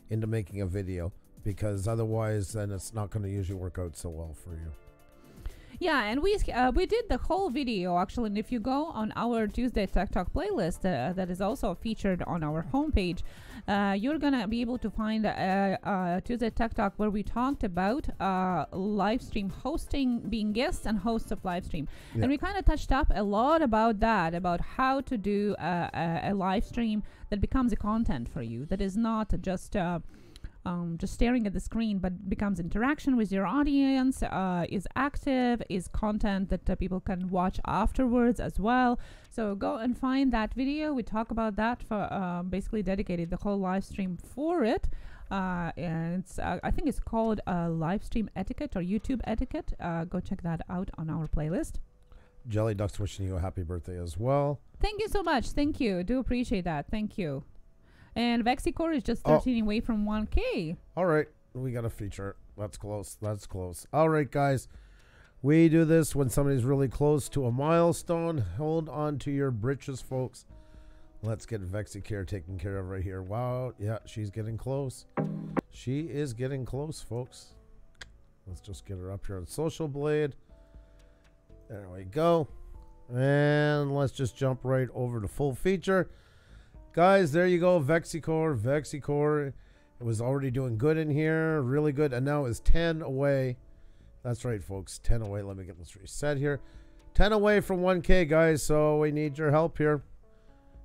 into making a video, because otherwise then it's not going to usually work out so well for you. Yeah, and we did the whole video actually, and if you go on our Tuesday Tech Talk playlist that is also featured on our homepage, you're gonna be able to find Tuesday Tech Talk where we talked about live stream hosting, being guests and hosts of live stream, and we kind of touched up a lot about that, about how to do a live stream that becomes a content for you, that is not just staring at the screen, but becomes interaction with your audience, is active, is content that people can watch afterwards as well. So go and find that video. We talk about that for basically dedicated the whole live stream for it. And it's I think it's called live stream etiquette or YouTube etiquette. Go check that out on our playlist. Jelly Duck's wishing you a happy birthday as well. Thank you so much. Thank you. Do appreciate that. Thank you. And Vexicore is just 13 away from 1K. All right. We got a feature. That's close. That's close. All right, guys. We do this when somebody's really close to a milestone. Hold on to your britches, folks. Let's get Vexicare taken care of right here. Wow. Yeah, she's getting close. She is getting close, folks. Let's just get her up here on Social Blade. There we go. And let's just jump right over to full feature. Guys, there you go. Vexicore. Vexicore. It was already doing good in here. Really good. And now it's 10 away. That's right, folks. 10 away. Let me get this reset here. 10 away from 1K, guys. So we need your help here.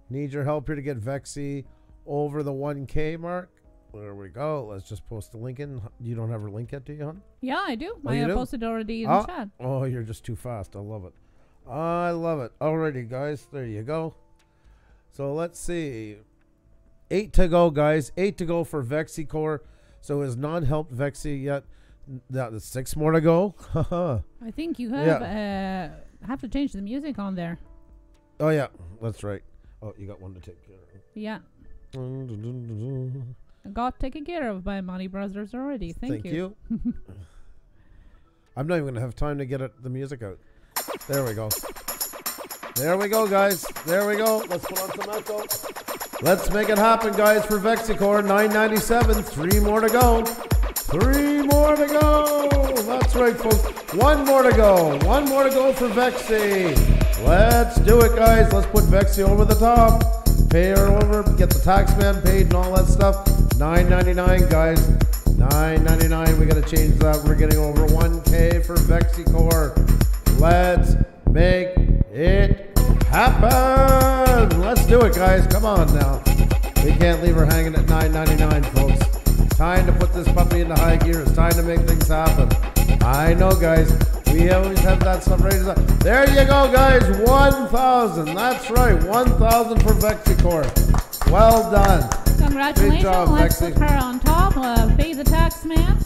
Need your help here to get Vexi over the 1K mark. There we go. Let's just post the link in. You don't have her link yet, do you, hon? Yeah, I do. Oh, I posted already in the chat. Oh, you're just too fast. I love it. I love it. Alrighty, guys. There you go. So let's see. 8 to go, guys. 8 to go for Vexicore. So has not helped Vexi yet. That's 6 more to go. I think you have to change the music on there. Oh, yeah. That's right. Oh, you got one to take care of. Yeah. Got taken care of by Money Brothers already. Thank you. I'm not even going to have time to get the music out. There we go. There we go, guys. There we go. Let's put on some echo. Let's make it happen, guys, for Vexicore. 997. 3 more to go. 3 more to go. That's right, folks. 1 more to go. 1 more to go for Vexi. Let's do it, guys. Let's put Vexi over the top. Pay her over. Get the tax man paid and all that stuff. $9.99, guys. $9.99. We got to change that. We're getting over 1K for Vexicore. Let's make it happen. Let's do it, guys. Come on now. We can't leave her hanging at $9.99, folks. Time to put this puppy into high gear. It's time to make things happen. I know, guys. We always have that stuff ready. There you go, guys. 1,000. That's right. 1,000 for Vexicore. Well done. Congratulations. Job, Let's Vexi. put her on top. Pay the tax man.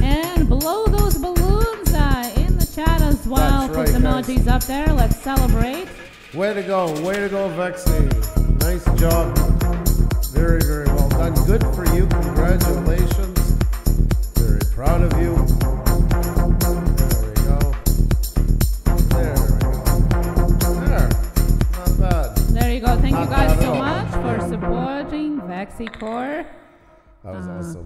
And blow those balloons in the chat as well. That's Put right, emojis up there. Let's celebrate. Way to go. Way to go, Vexi. Nice job. Very, very well done. Good for you. Congratulations. Very proud of you. There we go. There we go. There. Not bad. There you go. Thank you Not guys bad so at all. much for supporting Vexicore. That was awesome.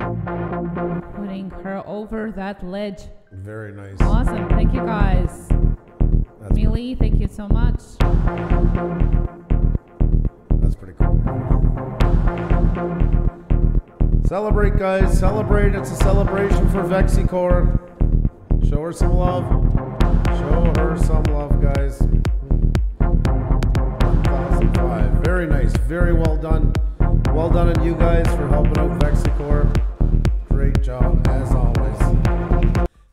Putting her over that ledge. Very nice. Awesome. Thank you guys. That's, Millie, thank you so much. that's pretty cool. Celebrate, guys. Celebrate. It's a celebration for Vexicore. Show her some love. Show her some love, guys. 1,005. Very nice. Very well done. Well done on you guys for helping out Vexicore. Great job, as always.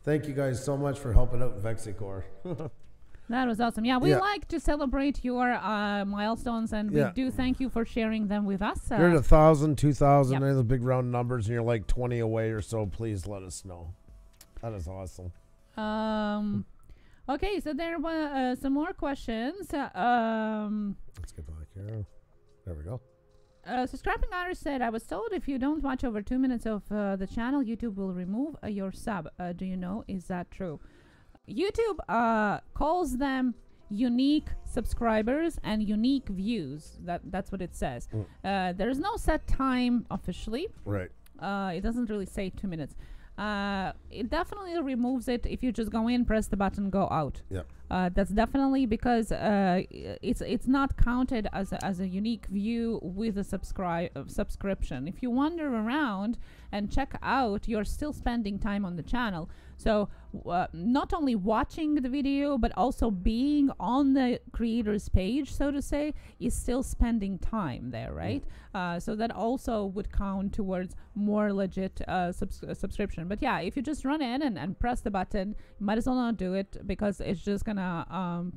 Thank you guys so much for helping out Vexicore. That was awesome. Yeah, we Yeah. like to celebrate your milestones, and we Yeah. do thank you for sharing them with us. You're at 1,000, 2,000, Yep. and the big round numbers, and you're like 20 away or so. Please let us know. That is awesome. Okay, so there were some more questions. Let's get back here. There we go. So Scrapping Irish said, I was told if you don't watch over 2 minutes of the channel, YouTube will remove your sub. Do you know? Is that true? YouTube calls them unique subscribers and unique views. That's what it says. There is no set time officially. Right. It doesn't really say 2 minutes. It definitely removes it if you just go in, press the button, go out. Yeah. That's definitely because it's not counted as a unique view with a subscription. If you wander around and check out, you're still spending time on the channel. So not only watching the video, but also being on the creator's page, so to say, is still spending time there, right? So that also would count towards more legit subscription. But yeah, if you just run in and press the button, you might as well not do it because it's just gonna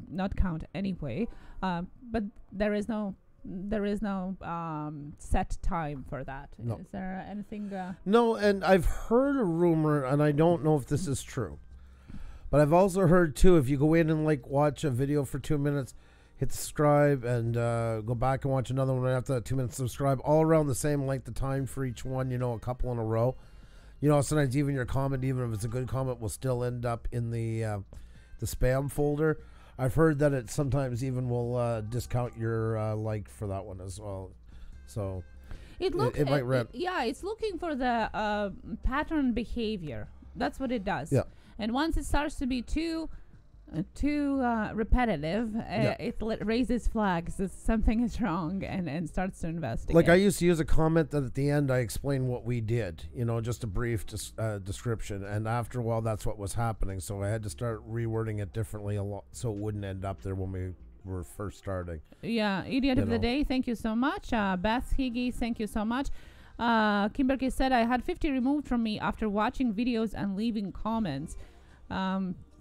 not count anyway. But there is no set time for that. No. Is there anything? No, and I've heard a rumor, and I don't know if this is true, but I've also heard too, if you go in and like watch a video for 2 minutes, hit subscribe, and go back and watch another one right after that 2 minutes, subscribe, all around the same length of time for each one, you know, a couple in a row. You know, sometimes even your comment, even if it's a good comment, will still end up in the spam folder. I've heard that it sometimes even will discount your like for that one as well. So it might it's looking for the pattern behavior. That's what it does. Yeah. And once it starts to be too repetitive, it raises flags that something is wrong and starts to investigate. Like I used to use a comment that at the end I explained what we did, you know, just a brief description, and after a while that's what was happening, so I had to start rewording it differently a lot so it wouldn't end up there when we were first starting. Yeah, idiot of the day, thank you so much. Beth Higgy, thank you so much. Kimberly said, I had 50 removed from me after watching videos and leaving comments.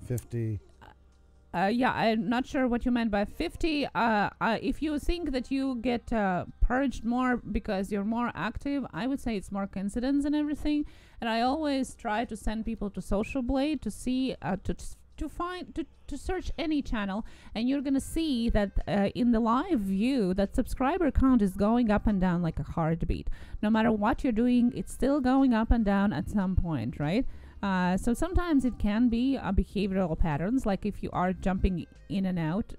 50. Yeah, I'm not sure what you meant by 50. If you think that you get purged more because you're more active, I would say it's more coincidence and everything. And I always try to send people to Social Blade to see, to search any channel, and you're gonna see that in the live view, that subscriber count is going up and down like a heartbeat. No matter what you're doing, it's still going up and down at some point, right? So sometimes it can be behavioral patterns, like if you are jumping in and out,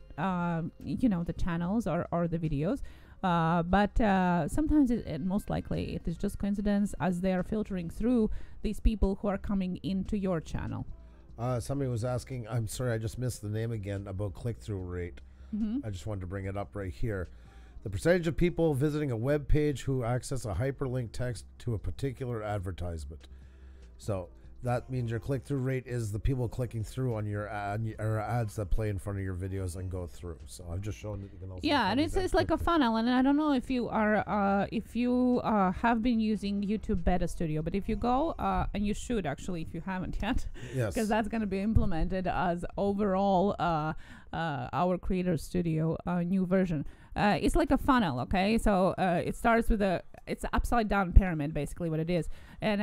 you know, the channels or the videos. But sometimes most likely it is just coincidence as they are filtering through these people who are coming into your channel. Somebody was asking, I'm sorry, I just missed the name again, about click-through rate. I just wanted to bring it up right here. The percentage of people visiting a web page who access a hyperlink text to a particular advertisement. So that means your click-through rate is the people clicking through on your ad, or ads that play in front of your videos and go through. So I've just shown that you can also. Yeah, and it's like a funnel, and I don't know if you are have been using YouTube Beta Studio, but if you go and you should actually, if you haven't yet, yes, because that's going to be implemented as overall our Creator Studio new version. It's like a funnel, okay? So it starts with it's an upside down pyramid, basically what it is. And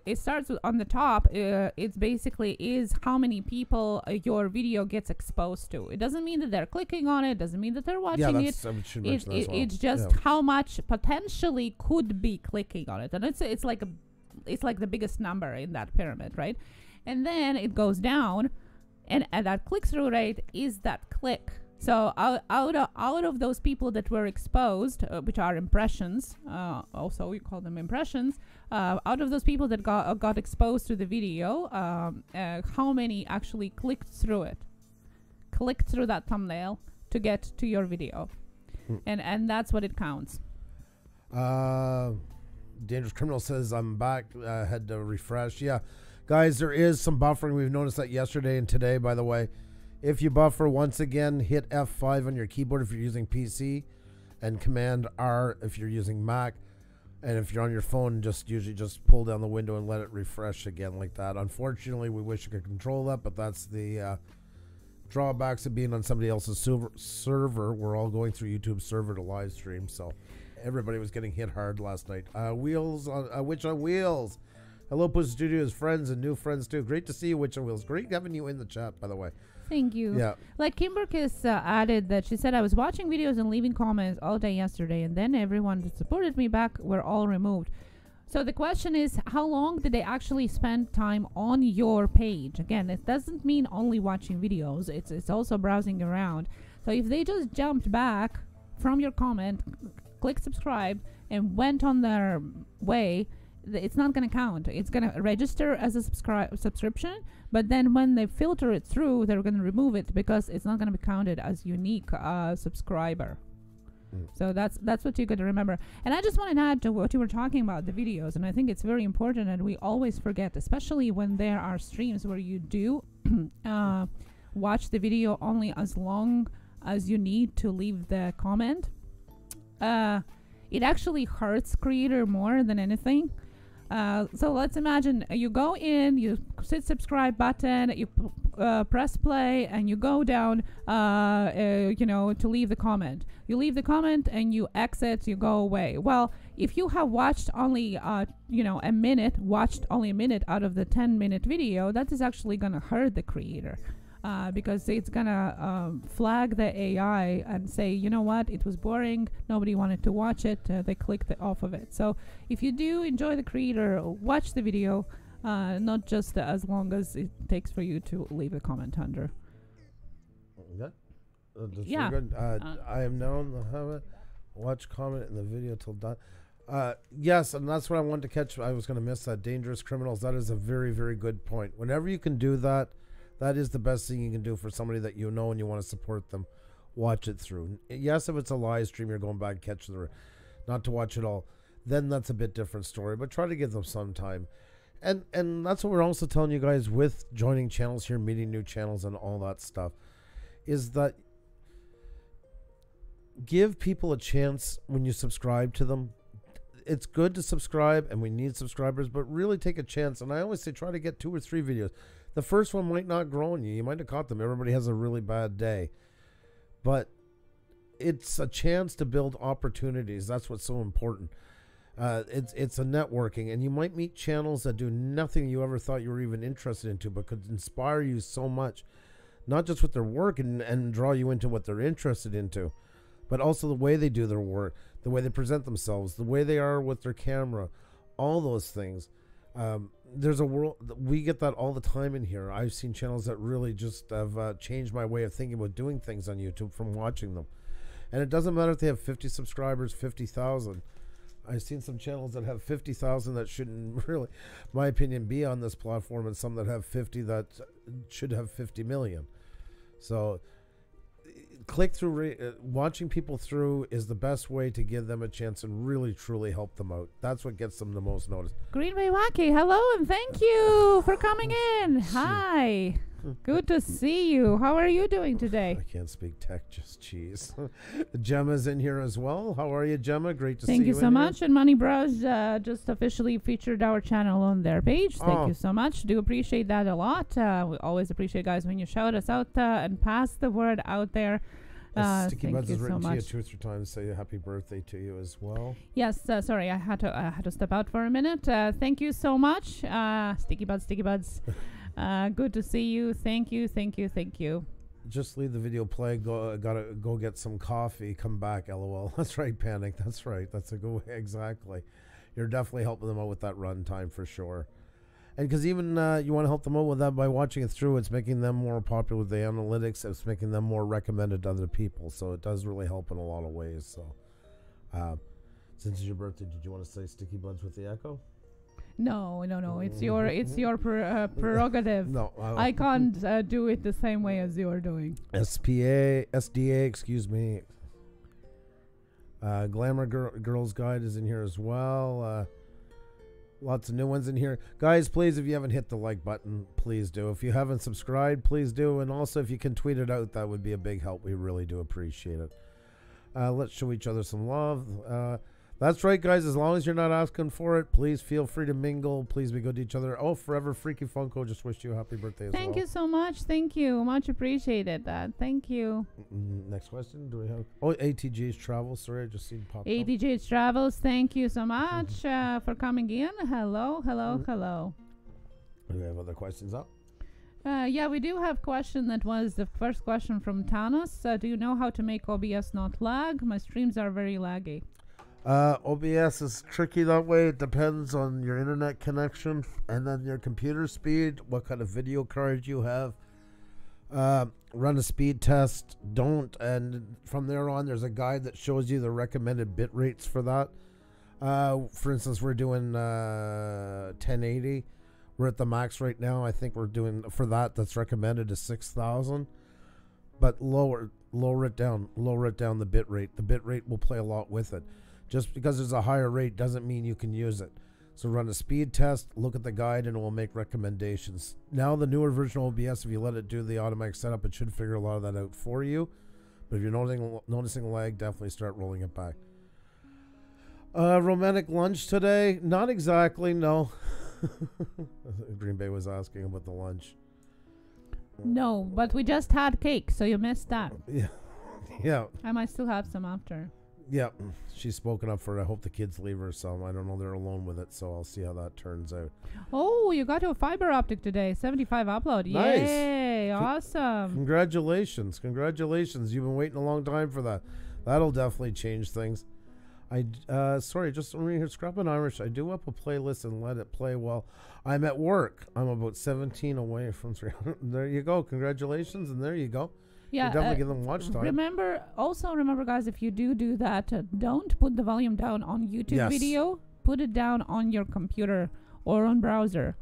it starts with, on the top, it's basically is how many people your video gets exposed to. It doesn't mean that they're clicking on it, doesn't mean that they're watching it. It's just how much potentially could be clicking on it. And it's like the biggest number in that pyramid, right? And then it goes down, and that click-through rate is that click. So out of those people that were exposed, which are impressions, also we call them impressions, out of those people that got exposed to the video, how many actually clicked through that thumbnail to get to your video, and that's what it counts. Dangerous Criminal says, I'm back, had to refresh. Yeah, guys, there is some buffering. We've noticed that yesterday and today, by the way. If you buffer, once again, hit F5 on your keyboard if you're using PC, and Command R if you're using Mac. And if you're on your phone, usually just pull down the window and let it refresh again like that. Unfortunately, we wish you could control that, but that's the drawbacks of being on somebody else's server. We're all going through YouTube's server to live stream, so everybody was getting hit hard last night. Witch on Wheels. Hello, Puša Studios friends and new friends too. Great to see you, Witch on Wheels. Great having you in the chat, by the way. Thank you. Yeah. Like Kimberkis added that she said, I was watching videos and leaving comments all day yesterday, and then everyone that supported me back were all removed. So the question is, how long did they actually spend time on your page? Again, it doesn't mean only watching videos. It's also browsing around. So if they just jumped back from your comment, clicked subscribe, and went on their way, it's not going to count. It's going to register as a subscription, but then when they filter it through, they're going to remove it because it's not going to be counted as unique subscriber. So that's what you got to remember. And I just want to add to what you were talking about, the videos, and I think it's very important, and we always forget, especially when there are streams where you do watch the video only as long as you need to leave the comment. It actually hurts creator more than anything. So let's imagine you go in, you hit subscribe button, you press play, and you go down, to leave the comment. You leave the comment and you exit, you go away. Well, if you have watched only, a minute, watched only a minute out of the 10-minute video, that is actually going to hurt the creator. Because it's gonna flag the AI and say, you know what, it was boring, nobody wanted to watch it, they clicked off of it. So if you do enjoy the creator, watch the video, not just as long as it takes for you to leave a comment under. Yeah. Good. I am now in the habit. Watch comment in the video till done. Yes, and that's what I wanted to catch. I was going to miss that. Dangerous criminals. That is a very, very good point. Whenever you can do that, that is the best thing you can do for somebody that you know and you want to support them. Watch it through. Yes, if it's a live stream, you're going back, catch the, not to watch it all. Then that's a bit different story. But try to give them some time. And that's what we're also telling you guys with joining channels here, meeting new channels and all that stuff, is that give people a chance when you subscribe to them. It's good to subscribe, and we need subscribers, but really take a chance. And I always say try to get 2 or 3 videos. The first one might not grow on you. You might have caught them. Everybody has a really bad day. But it's a chance to build opportunities. That's what's so important. It's a networking, and you might meet channels that do nothing you ever thought you were even interested into, but could inspire you so much, not just with their work and draw you into what they're interested into, but also the way they do their work, the way they present themselves, the way they are with their camera, all those things. There's a world, we get that all the time in here. I've seen channels that really just have changed my way of thinking about doing things on YouTube from watching them. And it doesn't matter if they have 50 subscribers, 50,000. I've seen some channels that have 50,000 that shouldn't really, my opinion, be on this platform, and some that have 50 that should have 50 million. So click through, watching people through is the best way to give them a chance and really truly help them out. That's what gets them the most notice. Green Bay Wacky, hello and thank you for coming in. Hi. Good to see you. How are you doing today? I can't speak tech, just cheese. Gemma's in here as well. How are you, Gemma? Great to see you. Thank you so much. And Money Bros just officially featured our channel on their page. Thank you so much. Do appreciate that a lot. We always appreciate, guys, when you shout us out and pass the word out there. Sticky Buds has written to you 2 or 3 times. Say happy birthday to you as well. Yes, sorry, I had to step out for a minute. Thank you so much, Sticky Buds. Good to see you. Thank you. Just leave the video play. Gotta go get some coffee. Come back. LOL. That's right, Panic. That's right. That's a go. Exactly. You're definitely helping them out with that run time for sure. And because even you want to help them out with that by watching it through, it's making them more popular with the analytics. It's making them more recommended to other people. So it does really help in a lot of ways. So since it's your birthday, did you want to say Sticky Buds with the echo? No. It's your prerogative. No, I can't do it the same way as you're doing. SDA, excuse me. Glamour Girls Guide is in here as well. Lots of new ones in here. Guys, please, if you haven't hit the like button, please do. If you haven't subscribed, please do. And also, if you can tweet it out, that would be a big help. We really do appreciate it. Let's show each other some love. That's right, guys. As long as you're not asking for it, please feel free to mingle. Please be good to each other. Oh, Forever Freaky Funko just wished you a happy birthday as well. Thank you so much. Thank you. Much appreciated that. Thank you. Next question. Do we have... Oh, ATG's Travel. Sorry, I just seen pop up. ATG's Travels. Thank you so much for coming in. Hello. Do we have other questions up? Yeah, we do have question. That was the first question from Thanos. Do you know how to make OBS not lag? My streams are very laggy. OBS is tricky that way. It depends on your internet connection and then your computer speed, what kind of video card you have. Run a speed test. Don't. And from there on, there's a guide that shows you the recommended bit rates for that. For instance, we're doing 1080. We're at the max right now. I think we're doing for that's recommended to 6,000. But lower it down the bit rate. The bit rate will play a lot with it. Just because there's a higher rate doesn't mean you can use it. So run a speed test, look at the guide, and it will make recommendations. Now the newer version of OBS, if you let it do the automatic setup, it should figure a lot of that out for you. But if you're noticing lag, definitely start rolling it back. Romantic lunch today? Not exactly, no. Green Bay was asking about the lunch. No, but we just had cake, so you missed that. Yeah. Yeah. I might still have some after. Yeah. She's spoken up for it. I hope the kids leave her some. I don't know. They're alone with it, so I'll see how that turns out. Oh, you got your fiber optic today. 75 upload. Nice. Yay. Awesome. Congratulations. Congratulations. You've been waiting a long time for that. That'll definitely change things. Sorry, just when you're scrapping Irish, I do up a playlist and let it play while I'm at work. I'm about 17 away from 300. There you go. Congratulations, and there you go. Yeah, you definitely give them watch time. Remember, guys, if you do that, don't put the volume down on YouTube video. Put it down on your computer or on browser,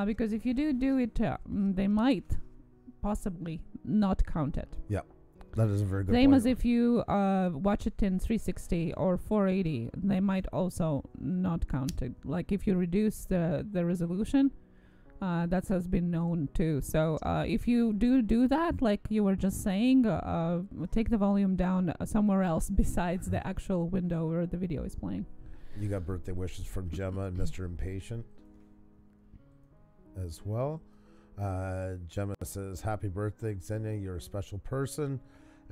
because if you do it, they might possibly not count it. Yeah. That is a very good Same point. as if you watch it in 360 or 480, they might also not count it. Like if you reduce the resolution, that has been known too. So if you do that, like you were just saying, take the volume down somewhere else besides the actual window where the video is playing. You got birthday wishes from Gemma and Mr. Impatient as well. Gemma says, happy birthday, Ksenija, you're a special person.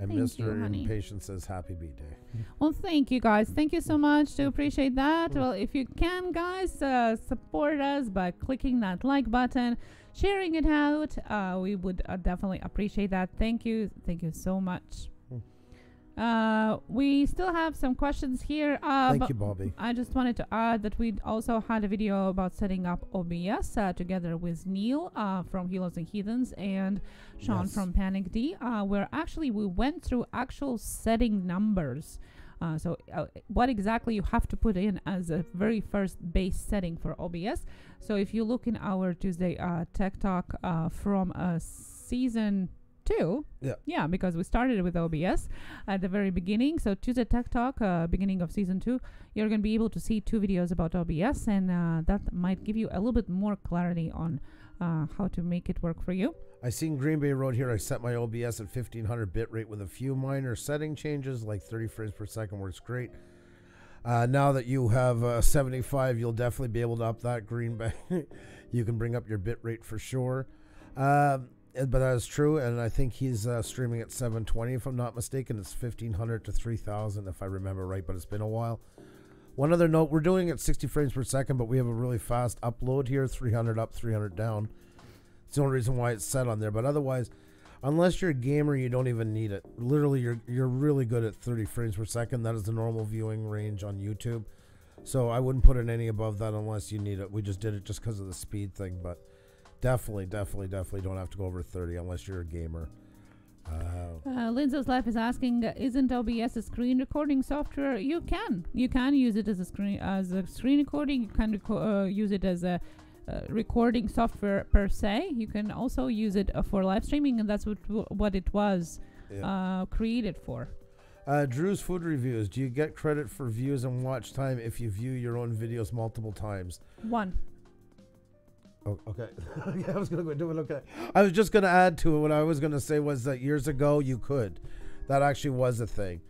And Thank Mr. you, honey. Impatient says, happy B-Day. Well, thank you, guys. Thank you so much. To appreciate that. Well, if you can, guys, support us by clicking that like button, sharing it out. We would definitely appreciate that. Thank you. Thank you so much. We still have some questions here. Thank you, Bobby. I just wanted to add that we also had a video about setting up OBS together with Neil from Heroes and Heathens and Sean from Panic D, where actually we went through actual setting numbers. So what exactly you have to put in as a very first base setting for OBS. So if you look in our Tuesday Tech Talk from season 2, yeah, because we started with OBS at the very beginning. So Tuesday Tech Talk, beginning of season 2, you're going to be able to see 2 videos about OBS, and that might give you a little bit more clarity on how to make it work for you. I seen Green Bay Road here. I set my OBS at 1500 bitrate with a few minor setting changes, like 30 frames per second works great. Now that you have 75, you'll definitely be able to up that, Green Bay. You can bring up your bitrate for sure. But that is true, and I think he's streaming at 720, if I'm not mistaken. It's 1500 to 3000, if I remember right, but it's been a while. One other note, we're doing it at 60 frames per second, but we have a really fast upload here, 300 up, 300 down. It's the only reason why it's set on there, but otherwise, unless you're a gamer, you don't even need it. Literally, you're really good at 30 frames per second. That is the normal viewing range on YouTube. So I wouldn't put it any above that unless you need it. We just did it just because of the speed thing, but definitely don't have to go over 30 unless you're a gamer. Lindsay's Life is asking, isn't OBS a screen recording software? You can use it as a screen recording. You can use it as a recording software per se. You can also use it for live streaming, and that's what it was created for. Drew's Food Reviews. Do you get credit for views and watch time if you view your own videos multiple times? 1. Oh, okay. Yeah, I was going to go do it. Okay. I was just going to add to it. What I was going to say was that years ago you could. That actually was a thing.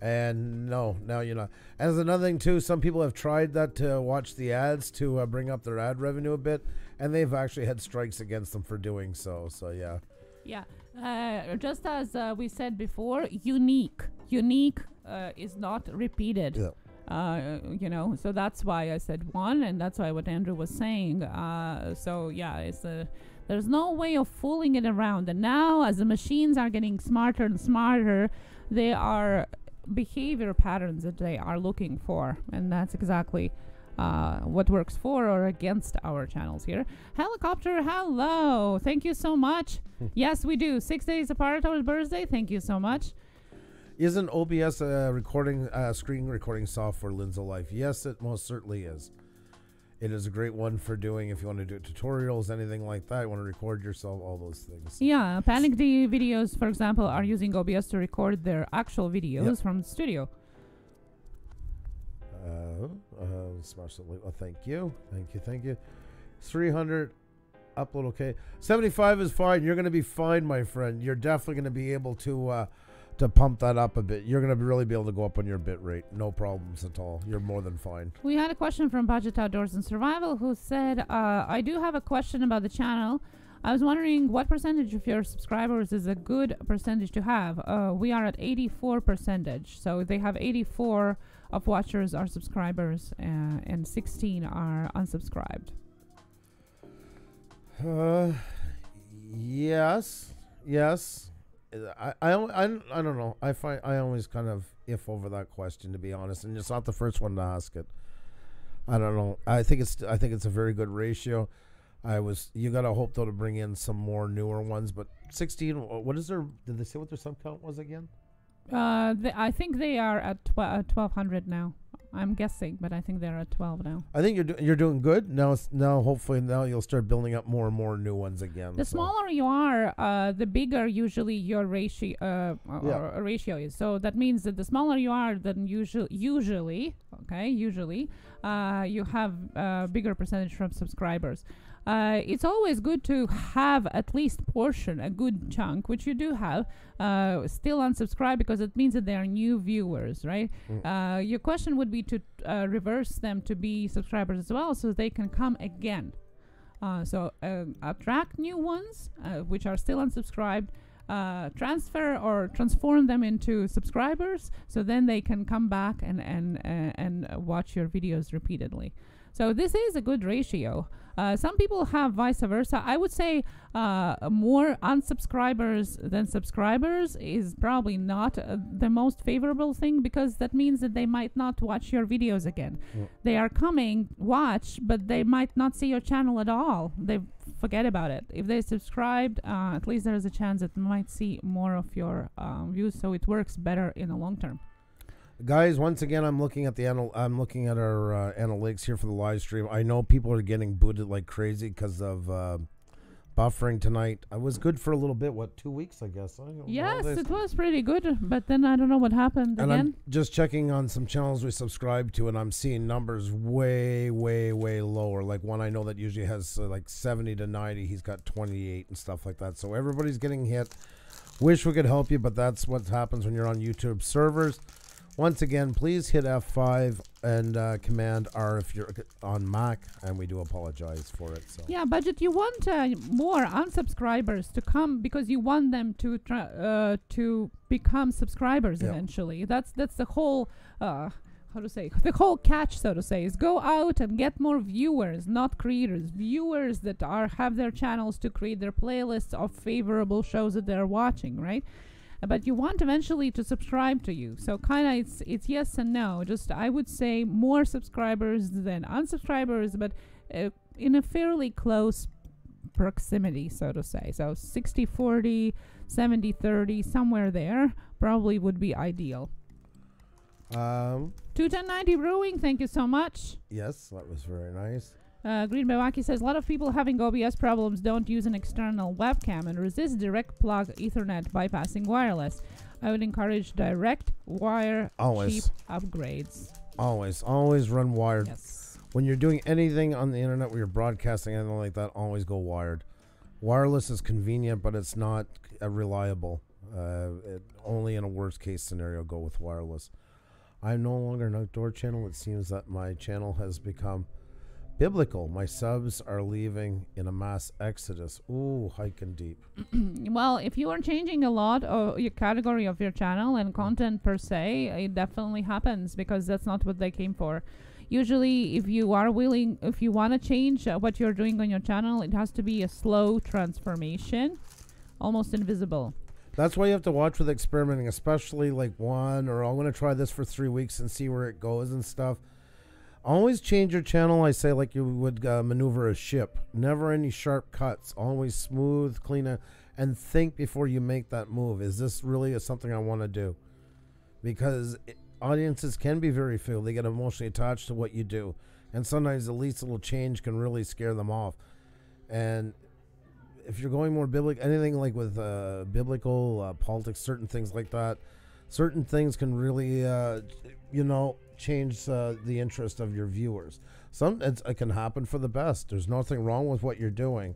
And no, now you're not. And there's another thing too. Some people have tried that to watch the ads to bring up their ad revenue a bit, and they've actually had strikes against them for doing so. So yeah. Yeah. Just as we said before, unique is not repeated. Yeah. So that's why I said 1, and that's why what Andrew was saying. So yeah, there's no way of fooling it around. And now, as the machines are getting smarter and smarter, they are behavior patterns that they are looking for, and that's exactly what works for or against our channels here. Helicopter, hello. Thank you so much. Yes, we do. 6 days apart our birthday. Thank you so much. Isn't OBS a screen recording software, Linzo Life? Yes, it most certainly is. It is a great one for doing if you want to do tutorials, anything like that. You want to record yourself, all those things. Yeah, Panic D videos, for example, are using OBS to record their actual videos from the studio. Thank you. 300 upload, okay. 75 is fine. You're going to be fine, my friend. You're definitely going to be able to pump that up a bit. You're going to really be able to go up on your bit rate. No problems at all. You're more than fine. We had a question from Budget Outdoors and Survival who said, I do have a question about the channel. I was wondering what percentage of your subscribers is a good percentage to have. We are at 84%. So they have 84 of watchers are subscribers and 16 are unsubscribed. Yes. I don't know. I always kind of if over that question, to be honest, and it's not the first one to ask it. I don't know. I think it's a very good ratio. You gotta hope though to bring in some more newer ones, but 16. What is their? Did they say what their sub count was again? I think they are at 1,200 now. I'm guessing, but I think they're at 12 now. I think you're doing good now. Hopefully now you'll start building up more and more new ones again. The smaller you are, the bigger usually your ratio ratio is. So that means that the smaller you are, then usually you have a bigger percentage from subscribers. It's always good to have at least a good chunk, which you do have, still unsubscribe, because it means that they are new viewers, right? Your question would be to reverse them to be subscribers as well, so they can come again. So attract new ones, which are still unsubscribed, transfer or transform them into subscribers, so then they can come back and watch your videos repeatedly. So this is a good ratio. Some people have vice versa. I would say more unsubscribers than subscribers is probably not the most favorable thing, because that means that they might not watch your videos again. They are watch, but they might not see your channel at all. They forget about it. If they subscribed, at least there's a chance that they might see more of your views, so it works better in the long term. Guys, once again, I'm looking at our analytics here for the live stream. I know people are getting booted like crazy because of buffering tonight. I was good for a little bit. 2 weeks, I guess. Yes, it was pretty good, but then I don't know what happened and again. I'm just checking on some channels we subscribe to, and I'm seeing numbers way, way, way lower. Like one I know that usually has like 70 to 90. He's got 28 and stuff like that. So everybody's getting hit. Wish we could help you, but that's what happens when you're on YouTube servers. Once again, please hit F5 and Command R if you're on Mac, and we do apologize for it. So. Yeah, Budget, you want more unsubscribers to come because you want them to become subscribers eventually. That's the whole the whole catch, so to say, is go out and get more viewers, not creators. Viewers that have their channels to create their playlists of favorable shows that they're watching, right? But you want eventually to subscribe to you. So kind of it's yes and no. Just I would say more subscribers than unsubscribers, but in a fairly close proximity, so to say. So 60-40, 70-30, somewhere there probably would be ideal. 21090 Brewing, thank you so much. Yes, that was very nice. Green Bewaki says, a lot of people having OBS problems don't use an external webcam and resist direct plug Ethernet bypassing wireless. I would encourage direct wire cheap upgrades. Always run wired. Yes. When you're doing anything on the internet where you're broadcasting, anything like that, always go wired. Wireless is convenient, but it's not reliable. Only in a worst case scenario go with wireless. I'm no longer an outdoor channel. It seems that my channel has become biblical. My subs are leaving in a mass exodus. Ooh, hiking deep. Well, if you are changing a lot of your category of your channel and content per se, it definitely happens, because that's not what they came for. Usually, if you want to change what you're doing on your channel, it has to be a slow transformation, almost invisible. That's why you have to watch with experimenting, especially like one, or I'm going to try this for 3 weeks and see where it goes and stuff. Always change your channel, I say, like you would maneuver a ship. Never any sharp cuts. Always smooth, clean, and think before you make that move. Is this really something I want to do? Because audiences can be very fickle. They get emotionally attached to what you do. And sometimes the least little change can really scare them off. And if you're going more biblical, anything like with biblical politics, certain things like that, certain things can really, change the interest of your viewers. It can happen for the best. There's nothing wrong with what you're doing.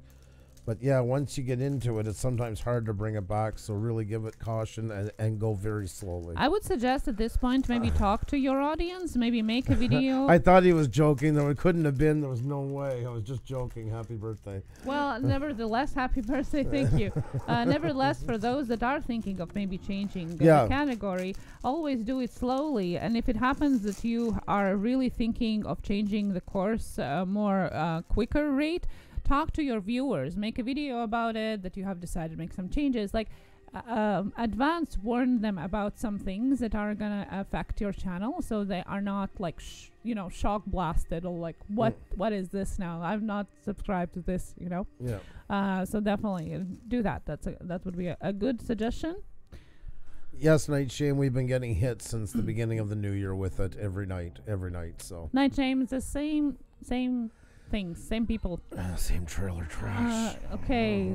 But yeah, once you get into it, it's sometimes hard to bring it back. So really give it caution and go very slowly. I would suggest at this point maybe talk to your audience, maybe make a video. I thought he was joking, though it couldn't have been. There was no way. I was just joking. Happy birthday. Well, nevertheless, happy birthday. Thank you. Nevertheless, for those that are thinking of maybe changing the category, always do it slowly. And if it happens that you are really thinking of changing the course more quicker rate, talk to your viewers, make a video about it, that you have decided to make some changes. Like advance warn them about some things that are gonna affect your channel, so they are not like shock blasted or like what is this now? I've not subscribed to this, Yeah. So definitely do that. That would be a good suggestion. Yes, Night Shame, we've been getting hits since the beginning of the new year with it every night. So Night Shame is the same things, same people, same trailer trash. Okay.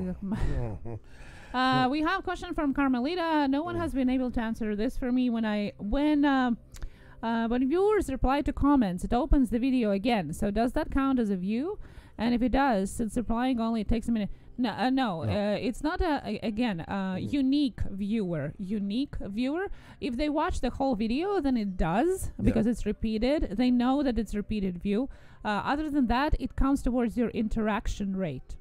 We have a question from Carmelita. No one has been able to answer this for me. When viewers reply to comments, it opens the video again. So does that count as a view? And if it does, since replying only takes a minute. No. It's not unique viewer. If they watch the whole video, then it does, because it's repeated. They know that it's repeated view. Other than that, it counts towards your interaction rate.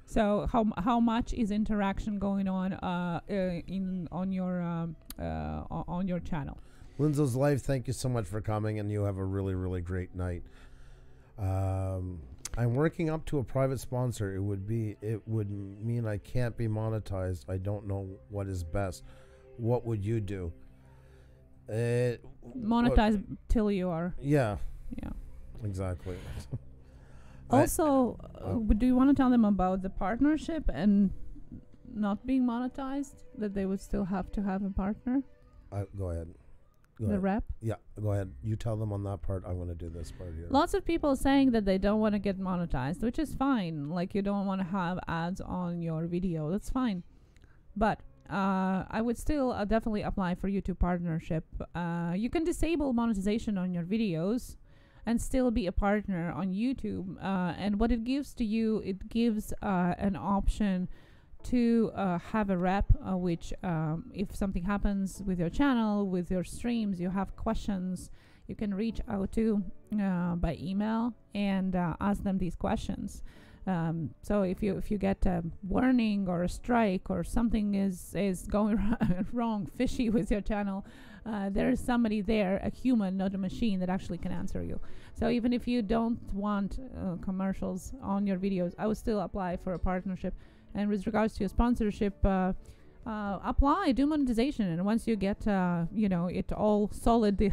So how much is interaction going on on your channel? Linzo's Life, thank you so much for coming, and you have a really, really great night. I'm working up to a private sponsor. It would mean I can't be monetized. I don't know what is best. What would you do? Monetize till you are. Yeah. Yeah. Exactly. Also, do you want to tell them about the partnership and not being monetized? That they would still have to have a partner? Go ahead. Rep? Yeah, go ahead. You tell them on that part. I want to do this part here. Lots of people saying that they don't want to get monetized, which is fine. Like, you don't want to have ads on your video. That's fine. But I would still definitely apply for YouTube partnership. You can disable monetization on your videos and still be a partner on YouTube. And what it gives to you, it gives an option to have a rep, which if something happens with your channel, with your streams, you have questions, you can reach out to by email and ask them these questions. So if you get a warning or a strike or something is going wrong, fishy with your channel, there is somebody there, a human, not a machine, that actually can answer you. So even if you don't want commercials on your videos, I would still apply for a partnership. And with regards to your sponsorship, apply, do monetization, and once you get it all solid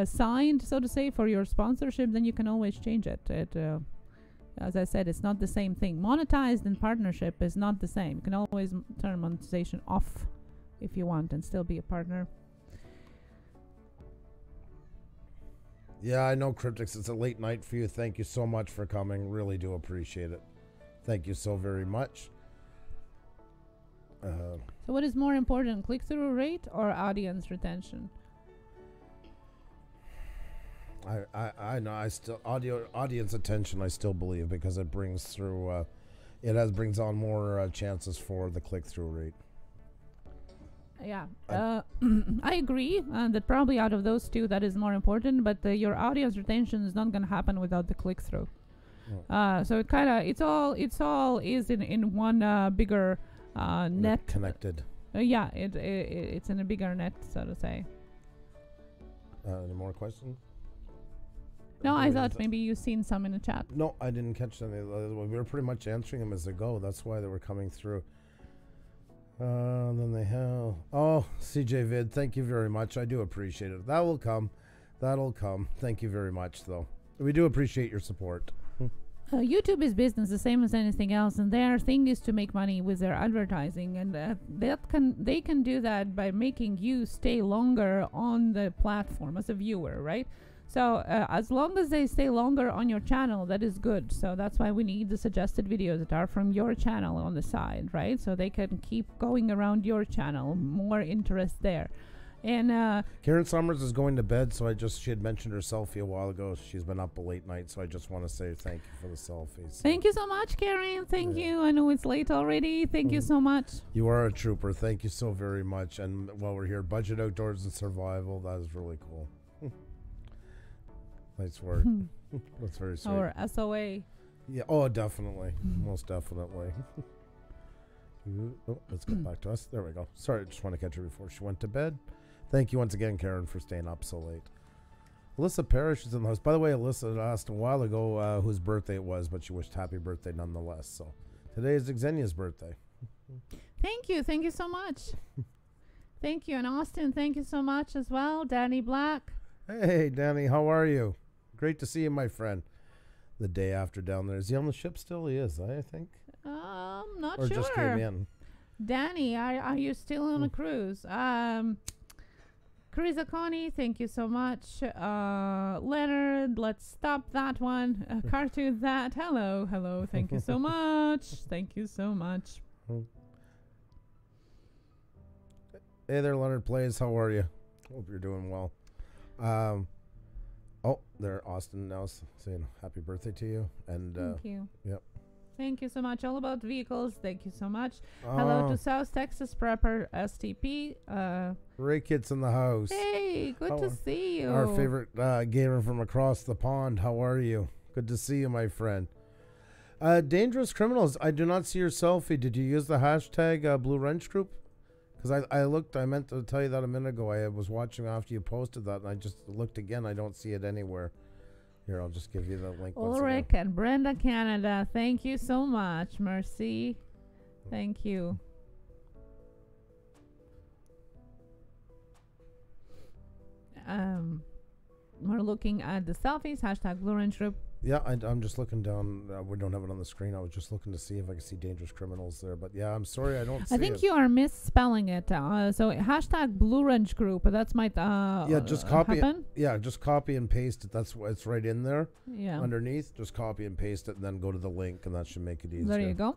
signed, so to say, for your sponsorship, then you can always change it. As I said, it's not the same thing. Monetized and partnership is not the same. You can always turn monetization off if you want and still be a partner. Yeah, I know, Cryptics, it's a late night for you. Thank you so much for coming. Really do appreciate it. Thank you so very much. So what is more important, click-through rate or audience retention? I know, I still audience attention, I still believe, because it brings through brings on more chances for the click-through rate. Yeah, I agree that probably out of those two, that is more important, but your audience retention is not going to happen without the click-through. So it's all is in one bigger net connected. Yeah, it's in a bigger net, so to say. Any more questions? No, I thought maybe you've seen some in the chat. No, I didn't catch any. We were pretty much answering them as they go. That's why they were coming through. Then they have, oh, CJ Vid, thank you very much. I do appreciate it. That will come. That'll come. Thank you very much, though. We do appreciate your support. YouTube is business, the same as anything else, and their thing is to make money with their advertising, and they can do that by making you stay longer on the platform as a viewer, right? So as long as they stay longer on your channel, that is good. So that's why we need the suggested videos that are from your channel on the side, right? So they can keep going around your channel, more interest there. And Karen Summers is going to bed, so she had mentioned her selfie a while ago. She's been up a late night, so I just want to say thank you for the selfies. Thank you so much, Karen. Thank you. I know it's late already. Thank you so much. You are a trooper. Thank you so very much. And while we're here, Budget Outdoors and Survival, that is really cool. Nice work. That's very sweet. Or SOA. Yeah. Oh, definitely. Most definitely. Let's get back to us. There we go. Sorry, I just want to catch her before she went to bed. Thank you once again, Karen, for staying up so late. Alyssa Parrish is in the house. By the way, Alyssa asked a while ago whose birthday it was, but she wished happy birthday nonetheless. So today is Ksenia's birthday. Thank you. Thank you so much. Thank you. And Austin, thank you so much as well. Danny Black. Hey, Danny, how are you? Great to see you, my friend. The day after down there. Is he on the ship still? He is, I think. Not or sure. Just came in. Danny, are you still on a cruise? Chris Connie, thank you so much. Leonard, let's stop that one. Cartoon that. Hello. Thank you so much. Thank you so much. Hey there, Leonard Plays. How are you? Hope you're doing well. Oh, there, Austin now saying happy birthday to you. And thank you. Yep. Thank you so much. All about vehicles. Thank you so much. Hello to South Texas Prepper STP. Ray Kit's in the house. Hey, good to see you. Our favorite gamer from across the pond. How are you? Good to see you, my friend. Dangerous Criminals. I do not see your selfie. Did you use the hashtag Blue Wrench Group? Because I meant to tell you that a minute ago. I was watching after you posted that, and I just looked again. I don't see it anywhere. Here, I'll just give you the link. Ulrich and Brenda Canada, thank you so much. Mercy, thank you. We're looking at the selfies. Hashtag Blue Wrench Group. Yeah, I'm just looking down. We don't have it on the screen. I was just looking to see if I could see Dangerous Criminals there. But yeah, I'm sorry, I don't see it. I think you are misspelling it. So hashtag Blue Wrench Group. That's might yeah, just copy happen. it. Yeah, just copy and paste it. That's why it's right in there. Yeah. Underneath, just copy and paste it, and then go to the link, and that should make it easier. There you go.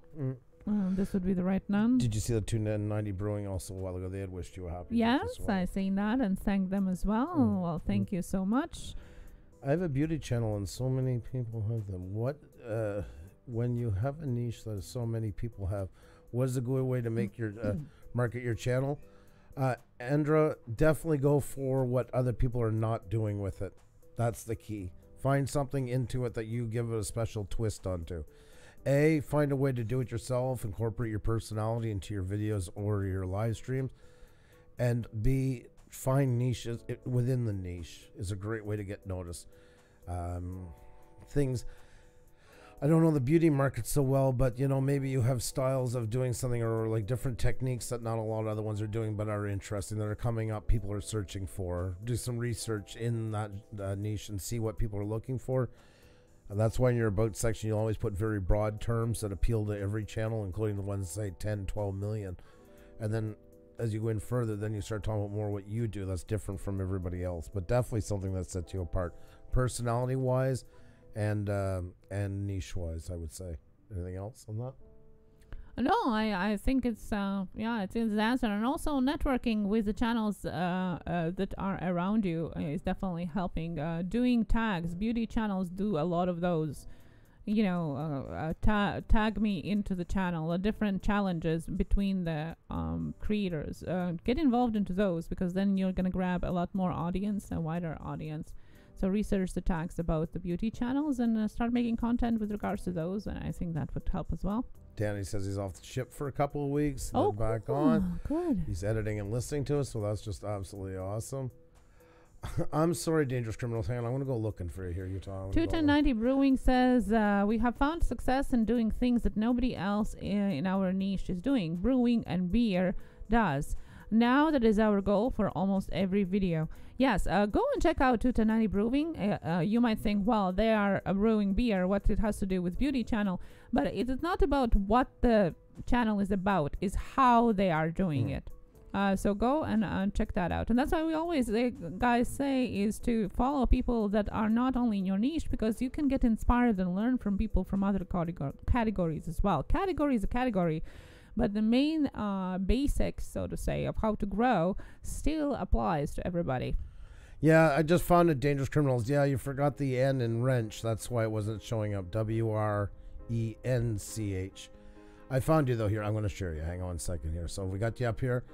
This would be the right name. Did you see the 290 Brewing also a while ago? They had wished you a happy birthday. Yes, I seen that and thanked them as well. Well, thank you so much. I have a beauty channel and so many people have them. What, when you have a niche that so many people have, what is a good way to make your, market your channel? Andra, definitely go for what other people are not doing with it. That's the key. Find something into it that you give it a special twist onto. A, find a way to do it yourself, incorporate your personality into your videos or your live streams. And B, find niches within the niche is a great way to get noticed. Things, I don't know the beauty market so well, but you know, maybe you have styles of doing something or like different techniques that not a lot of other ones are doing but are interesting, that are coming up, people are searching for. Do some research in that niche and see what people are looking for. And that's why in your about section you'll always put very broad terms that appeal to every channel, including the ones that say 10, 12 million. And then as you go in further, then you start talking about more what you do that's different from everybody else, but definitely something that sets you apart personality wise and niche wise, I would say. Anything else on that? No, I think it's it's the answer. And also networking with the channels that are around you is definitely helping. Doing tags, beauty channels do a lot of those. You know, tag me into the channel, different challenges between the creators. Get involved into those, because then you're going to grab a lot more audience, a wider audience. So research the tags about the beauty channels and start making content with regards to those, and I think that would help as well. Danny says he's off the ship for a couple of weeks, then back cool. on. Good. He's editing and listening to us, so that's just absolutely awesome. I'm sorry, Dangerous Criminals. Hang on, I'm going to go looking for you here, Utah. 21090 Brewing says, we have found success in doing things that nobody else in our niche is doing. Brewing and beer does. Now that is our goal for almost every video. Yes, go and check out 21090 Brewing. You might think, well, they are brewing beer. What it has to do with beauty channel. But it is not about what the channel is about. It's how they are doing it. So go and check that out. And that's why we always, guys, say is to follow people that are not only in your niche, because you can get inspired and learn from people from other categories as well. Category is a category, but the main basics, so to say, of how to grow still applies to everybody. Yeah, I just found it, Dangerous Criminals. Yeah, you forgot the N in wrench. That's why it wasn't showing up. WRENCH. I found you, though, here. I'm going to share you. Hang on a second here. So we got you up here.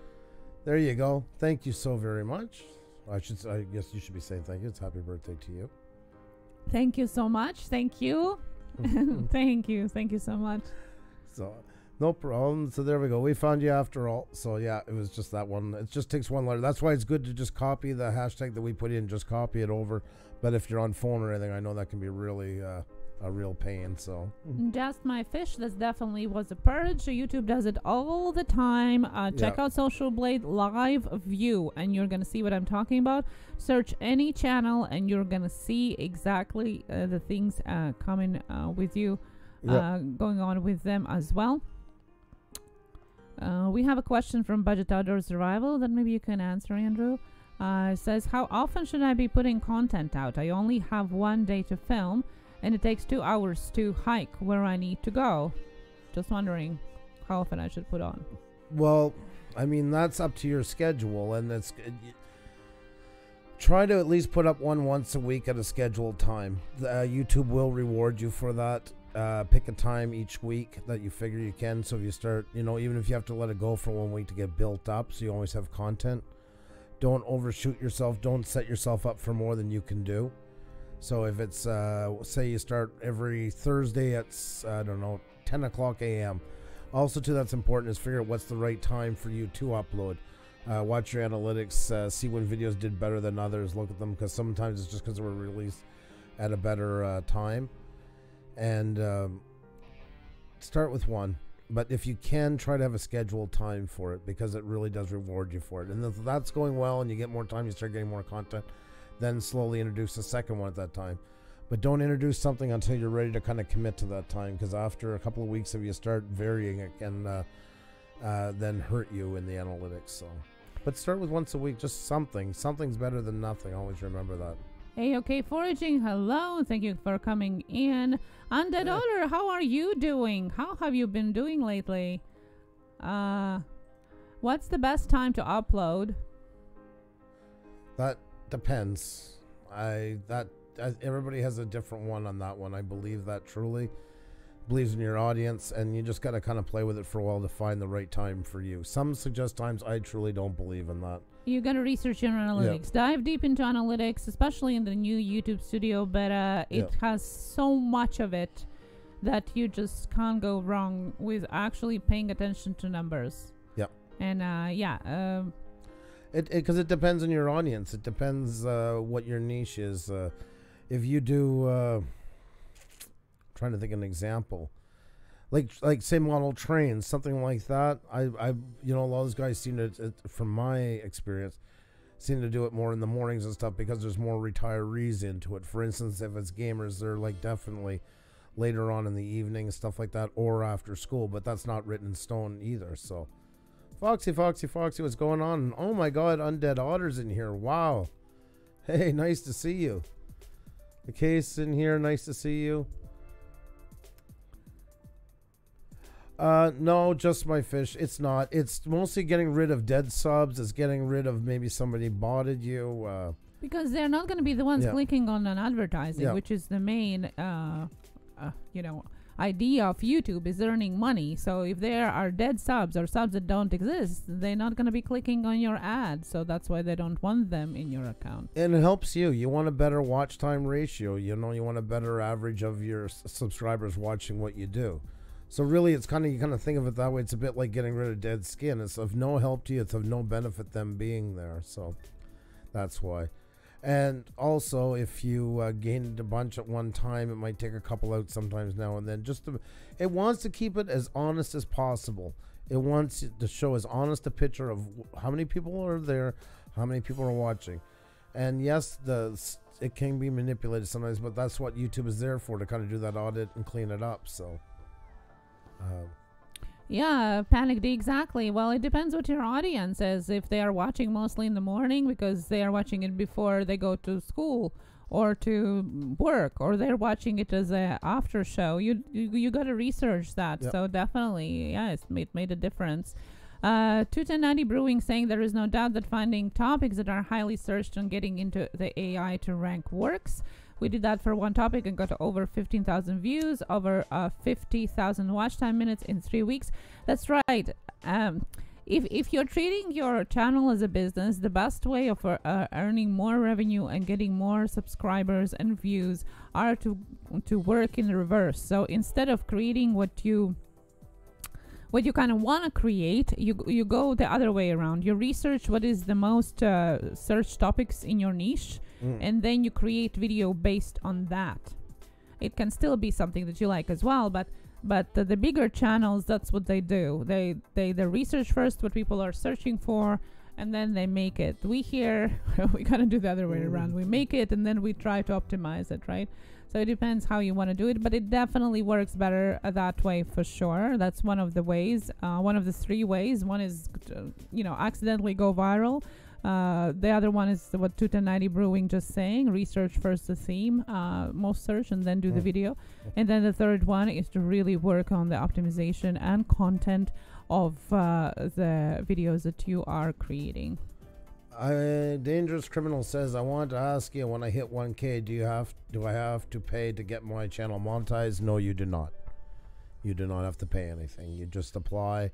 There you go. Thank you so very much. I guess you should be saying thank you. It's happy birthday to you. Thank you so much. Thank you. Thank you. Thank you so much. So, no problem. So there we go. We found you after all. So yeah, it was just that one. It just takes one letter. That's why it's good to just copy the hashtag that we put in. Just copy it over. But if you're on phone or anything, I know that can be really a real pain. So Just My Fish, that definitely was a purge. YouTube does it all the time. Check out Social Blade live view and you're gonna see what I'm talking about. Search any channel and you're gonna see exactly the things coming with you, going on with them as well. We have a question from Budget Outdoor Survival that maybe you can answer, Andrew. It says, how often should I be putting content out? I only have one day to film and it takes 2 hours to hike where I need to go. Just wondering how often I should put on. Well, I mean, that's up to your schedule, and it's try to at least put up one once a week at a scheduled time. YouTube will reward you for that. Pick a time each week that you figure you can. So if you start, even if you have to let it go for 1 week to get built up, so you always have content. Don't overshoot yourself. Don't set yourself up for more than you can do. So if it's, say you start every Thursday at, 10 o'clock a.m. Also, too, that's important is figure out what's the right time for you to upload. Watch your analytics, see when videos did better than others. Look at them, because sometimes it's just because they were released at a better time. And start with one. But if you can, try to have a scheduled time for it, because it really does reward you for it. And if that's going well and you get more time, you start getting more content, then slowly introduce a second one at that time. But don't introduce something until you're ready to kind of commit to that time, because after a couple of weeks, if you start varying, it can then hurt you in the analytics. So, but start with once a week, just something. Something's better than nothing. Always remember that. Hey, okay, Foraging, hello. Thank you for coming in. Undead Otter, how are you doing? How have you been doing lately? What's the best time to upload? That depends. Everybody has a different one on that one. I believe that truly. Believes in your audience, and you just got to kind of play with it for a while to find the right time for you. Some suggest times. I truly don't believe in that. You got to research your analytics. Yep. Dive deep into analytics, especially in the new YouTube Studio beta. It has so much of it that you just can't go wrong with actually paying attention to numbers. Yep. And because it depends on your audience. It depends what your niche is. If you do, trying to think of an example, like say model trains, something like that. I a lot of those guys seem to, from my experience, seem to do it more in the mornings and stuff, because there's more retirees into it. For instance, if it's gamers, they're like definitely later on in the evening and stuff like that, or after school. But that's not written in stone either. So. Foxy, what's going on? Oh my God, Undead Otter's in here. Wow. Hey, nice to see you. The case in here, nice to see you. No, Just My Fish. It's not. It's mostly getting rid of dead subs. It's getting rid of maybe somebody botted you. Because they're not going to be the ones clicking on an advertising, which is the main, idea of YouTube is earning money. So if there are dead subs or subs that don't exist, they're not going to be clicking on your ad. So that's why they don't want them in your account. And it helps you. You want a better watch time ratio. You want a better average of your subscribers watching what you do. So really, it's you kind of think of it that way. It's a bit like getting rid of dead skin. It's of no help to you. It's of no benefit them being there. So that's why. And also, if you gained a bunch at one time, it might take a couple out sometimes now and then. It wants to keep it as honest as possible. It wants to show as honest a picture of how many people are there, how many people are watching. And yes, it can be manipulated sometimes, but that's what YouTube is there for, to kind of do that audit and clean it up. So, yeah, Panic D, exactly. Well, it depends what your audience is. If they are watching mostly in the morning because they are watching it before they go to school or to work, or they're watching it as a after show, you got to research that. Yep. So definitely, yes, it made a difference. 21090 Brewing saying there is no doubt that finding topics that are highly searched and getting into the AI to rank works. We did that for one topic and got over 15,000 views, over 50,000 watch time minutes in 3 weeks. That's right. If you're treating your channel as a business, the best way of earning more revenue and getting more subscribers and views are to work in reverse. So instead of creating what you kind of want to create, you go the other way around. You research what is the most searched topics in your niche, and then you create video based on that. It can still be something that you like as well, but the bigger channels, that's what they do. They research first what people are searching for, and then they make it. We here, we kind of do the other way around. We make it, and then we try to optimize it, right? So it depends how you want to do it, but it definitely works better that way for sure. That's one of the ways, one of the 3 ways. One is, accidentally go viral. The other one is what 21090 Brewing just saying, research first the theme, most search, and then do the video. And then the third one is to really work on the optimization and content of the videos that you are creating. Dangerous Criminal says, I want to ask you, when I hit 1K, do I have to pay to get my channel monetized? No, you do not. You do not have to pay anything. You just apply.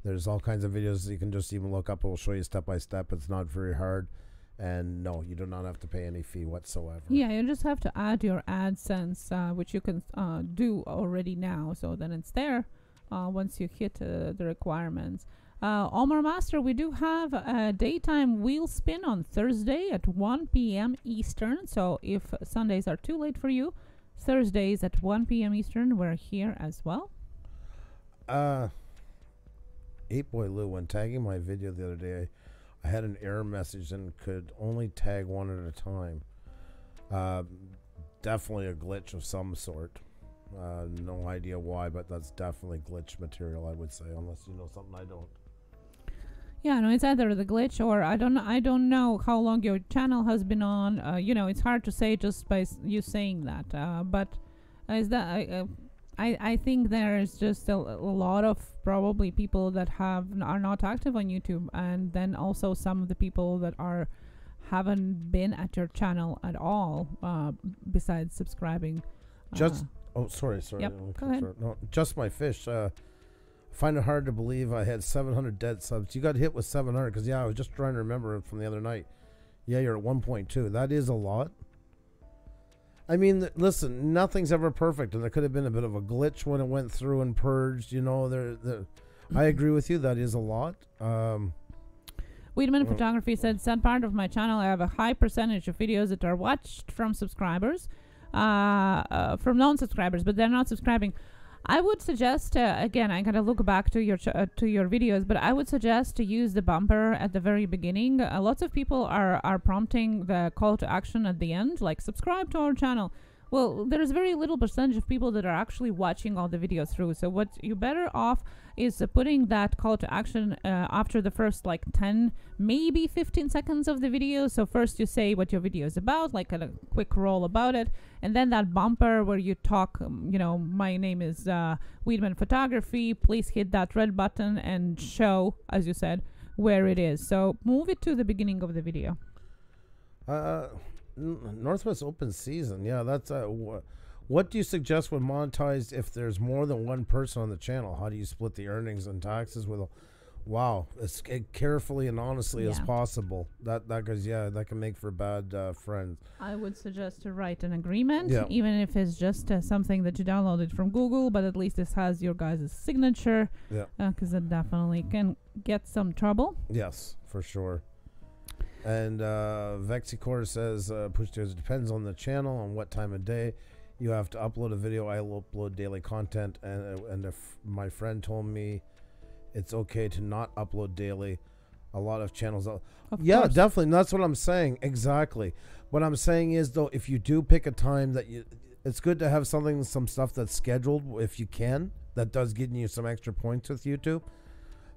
There's all kinds of videos that you can just even look up. It will show you step by step. It's not very hard. And no, you do not have to pay any fee whatsoever. Yeah, you just have to add your AdSense, which you can do already now. So then it's there once you hit the requirements. Omar Master, we do have a daytime wheel spin on Thursday at 1 p.m. Eastern. So if Sundays are too late for you, Thursdays at 1 p.m. Eastern, we're here as well. 8Boy Lou, when tagging my video the other day, I had an error message and could only tag one at a time. Definitely a glitch of some sort. No idea why, but that's definitely glitch material, I would say, unless you know something I don't. Yeah, no, it's either the glitch or I don't know how long your channel has been on. It's hard to say just by you saying that. But is that I think there is just a lot of probably people that are not active on YouTube, and then also some of the people that haven't been at your channel at all, besides subscribing. Sorry. Yep, go ahead. No, just my fish. Find it hard to believe I had 700 dead subs. You got hit with 700 because I was just trying to remember from the other night. Yeah, you're at 1.2. That is a lot. I mean, listen, nothing's ever perfect, and there could have been a bit of a glitch when it went through and purged. I agree with you. That is a lot. Weedman Photography said, "Sad part of my channel, I have a high percentage of videos that are watched from subscribers, from non-subscribers, but they're not subscribing." I would suggest, again, I gotta look back to your videos, but I would suggest to use the bumper at the very beginning. Lots of people are prompting the call to action at the end, like subscribe to our channel. Well, there's very little percentage of people that are actually watching all the videos through. So what you're better off is putting that call to action after the first 10, maybe 15 seconds of the video. So first you say what your video is about, like a quick roll about it. And then that bumper where you talk, my name is Weedman Photography. Please hit that red button and show, as you said, where it is. So move it to the beginning of the video. Northwest Open Season. Yeah, that's what do you suggest when monetized if there's more than one person on the channel? How do you split the earnings and taxes with as carefully and honestly as possible? That can make for bad friends. I would suggest to write an agreement, Yeah. even if it's just something that you downloaded from Google, but at least this has your guys' signature. Yeah. Because it definitely can get some trouble. Yes, for sure. And Vexicor says, Push Studios, depends on the channel, on what time of day you have to upload a video. I upload daily content, and if my friend told me it's okay to not upload daily, a lot of channels. Yeah, course. definitely. And that's what I'm saying. Exactly. What I'm saying is, though, if you do pick a time that it's good to have some stuff that's scheduled if you can. That does give you some extra points with YouTube.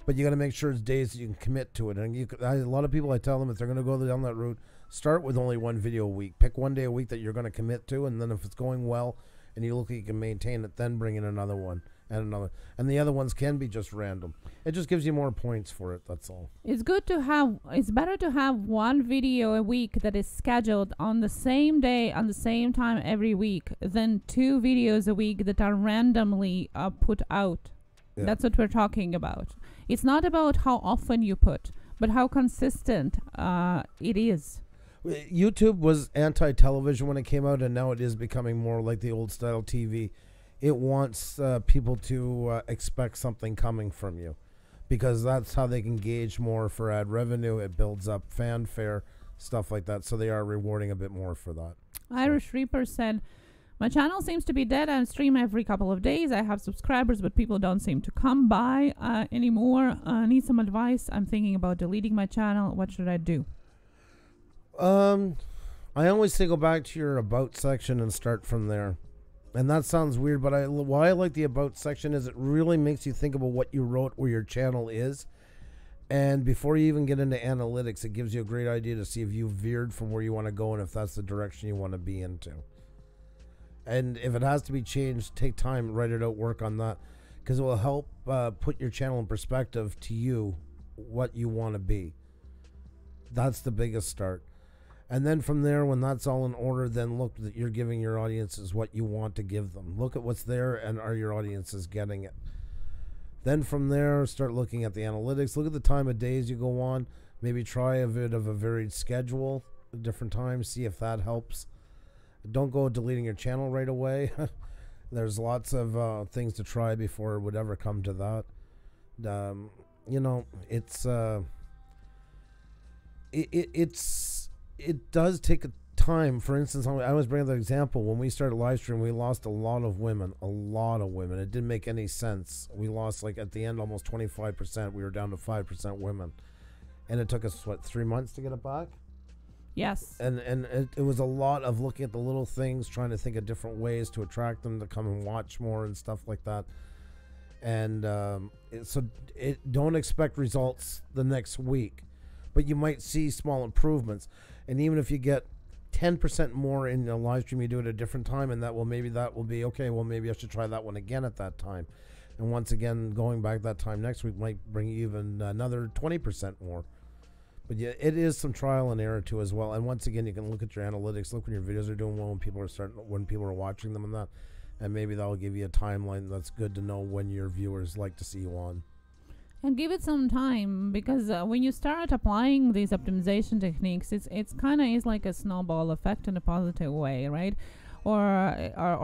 But you got to make sure it's days that you can commit to it. And a lot of people, I tell them, if they're going to go down that route, start with only one video a week. Pick one day a week that you're going to commit to, and then if it's going well and you look like you can maintain it, then bring in another one and another. And the other ones can be just random. It just gives you more points for it, that's all. It's better to have one video a week that is scheduled on the same day, on the same time every week, than 2 videos a week that are randomly put out. Yeah. That's what we're talking about. It's not about how often you put, but how consistent it is. YouTube was anti-television when it came out, and now it is becoming more like the old style TV. It wants people to expect something coming from you, because that's how they can gauge more for ad revenue. It builds up fanfare, stuff like that. So they are rewarding a bit more for that. Irish Reaper said, my channel seems to be dead. I stream every couple of days. I have subscribers, but people don't seem to come by anymore. Need some advice. I'm thinking about deleting my channel. What should I do? I always say go back to your about section and start from there. And that sounds weird, but why I like the about section is it really makes you think about what you wrote, where your channel is. And before you even get into analytics, it gives you a great idea to see if you veered from where you want to go and if that's the direction you want to be into. And if it has to be changed, take time, write it out, work on that, because it will help put your channel in perspective to you, what you want to be. That's the biggest start. And then from there, when that's all in order, then look that you're giving your audiences what you want to give them. Look at what's there, and are your audiences getting it? Then from there, start looking at the analytics. Look at the time of days you go on. Maybe try a bit of a varied schedule at different times. See if that helps. Don't go deleting your channel right away. There's lots of things to try before it would ever come to that. It does take a time. For instance, I was bringing that example. When we started live stream, we lost a lot of women. It didn't make any sense. We lost, like, at the end, almost 25%. We were down to 5% women. And it took us, 3 months to get it back? Yes. And it was a lot of looking at the little things, trying to think of different ways to attract them to come and watch more and stuff like that. And don't expect results the next week, but you might see small improvements. And even if you get 10% more in a live stream, you do it at a different time, and that will be okay. Well, maybe I should try that one again at that time. And once again, going back that time next week might bring you even another 20% more. But yeah, it is some trial and error too as well. And once again, you can look at your analytics, look when your videos are doing well, when people are watching them and that, and maybe that'll give you a timeline that's good to know when your viewers like to see you on. And give it some time, because when you start applying these optimization techniques, it's kind of is like a snowball effect in a positive way, right? Or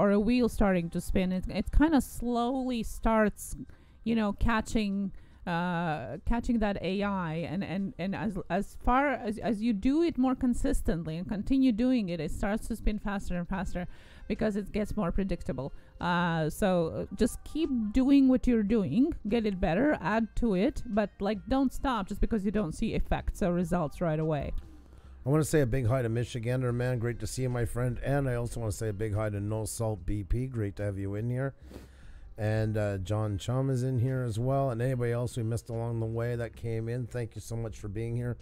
a wheel starting to spin. It kind of slowly starts, catching that AI, and as far as you do it more consistently and continue doing it, it starts to spin faster and faster because it gets more predictable. So just keep doing what you're doing, get it better, add to it, but don't stop just because you don't see effects or results right away. I want to say a big hi to Michigander, man. Great to see you, my friend. And I also want to say a big hi to No Salt BP. Great to have you in here. And John Chum is in here as well. And anybody else we missed along the way that came in, thank you so much for being here.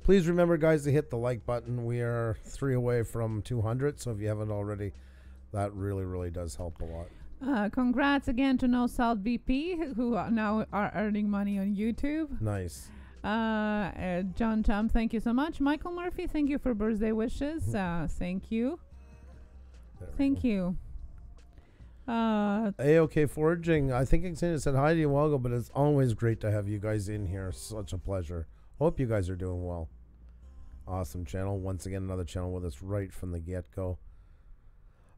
Please remember, guys, to hit the like button. We are 3 away from 200, so if you haven't already, that really, really does help a lot. Congrats again to No Salt BP, who now are earning money on YouTube. Nice. John Chum, thank you so much. Michael Murphy, thank you for birthday wishes. Thank you. Thank you. A-OK Foraging. I think Ksenija said hi to you a while ago, but it's always great to have you guys in here. Such a pleasure. Hope you guys are doing well. Awesome channel. Once again, another channel with us right from the get-go.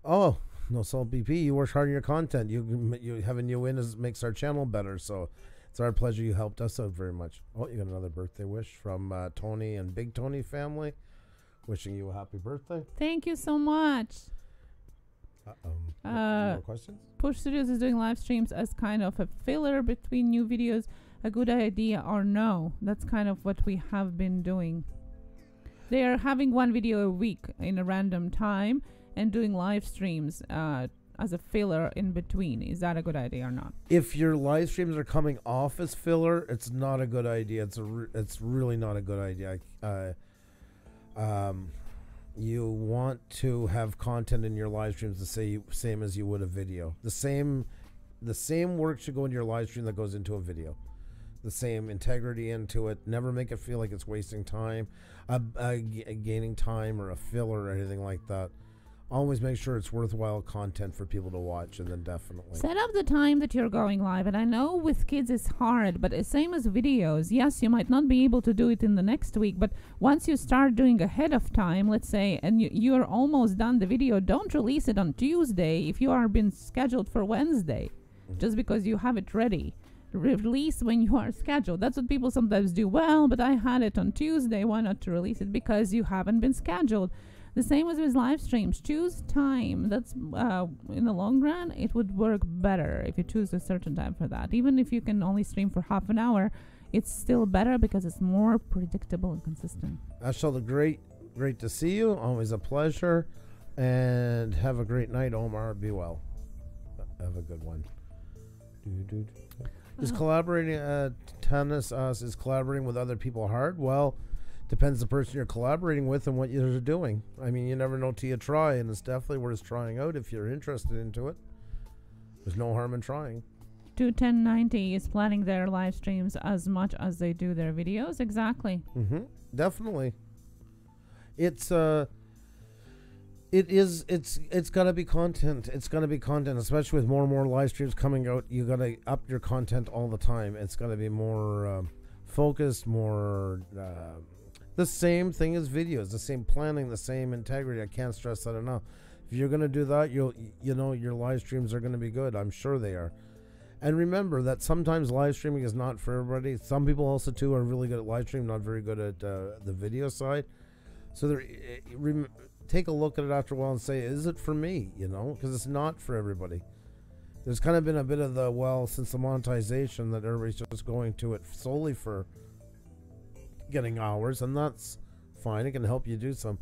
Oh, No Salt BP, you work hard on your content. You having you in makes our channel better. So It's our pleasure. You helped us out very much. Oh, you got another birthday wish from Tony and Big Tony family. Wishing you a happy birthday. Thank you so much. More questions? Puša Studios is doing live streams as kind of a filler between new videos. A good idea or no? That's kind of what we have been doing. They are having one video a week in a random time and doing live streams as a filler in between. Is that a good idea or not? If your live streams are coming off as filler, it's not a good idea. It's really not a good idea. You want to have content in your live streams the same as you would a video. The same work should go into your live stream that goes into a video. The same integrity into it. Never make it feel like it's wasting time, gaining time, or a filler or anything like that. Always make sure it's worthwhile content for people to watch, and then definitely set up the time that you're going live. And I know with kids it's hard, but it's same as videos. Yes, you might not be able to do it in the next week, but once you start doing ahead of time, let's say, and you're almost done the video, don't release it on Tuesday if you are been scheduled for Wednesday, just because you have it ready. Release when you are scheduled. That's what people sometimes do. Well, but I had it on Tuesday. Why not to release it? Because you haven't been scheduled. The same as with live streams. Choose time. That's in the long run, it would work better if you choose a certain time for that. Even if you can only stream for half an hour, it's still better because it's more predictable and consistent. Ashel, great to see you. Always a pleasure. And have a great night, Omar. Be well. Have a good one. Is collaborating tennis is collaborating with other people hard? Well, depends the person you're collaborating with and what you're doing. I mean, you never know till you try, and it's definitely worth trying out if you're interested into it. There's no harm in trying. 21090 is planning their live streams as much as they do their videos. Exactly. Definitely. It's gotta be content. It's gotta be content, especially with more and more live streams coming out. You gotta up your content all the time. It's gotta be more focused, more the same thing as videos, the same planning, the same integrity. I can't stress that enough. If you're gonna do that, you know your live streams are gonna be good. I'm sure they are. And remember that sometimes live streaming is not for everybody. Some people also too are really good at live streaming, not very good at the video side. So take a look at it after a while and say, is it for me? Because it's not for everybody. There's kind of been a bit of since the monetization, that everybody's just going to it solely for getting hours, and that's fine. It can help you do some,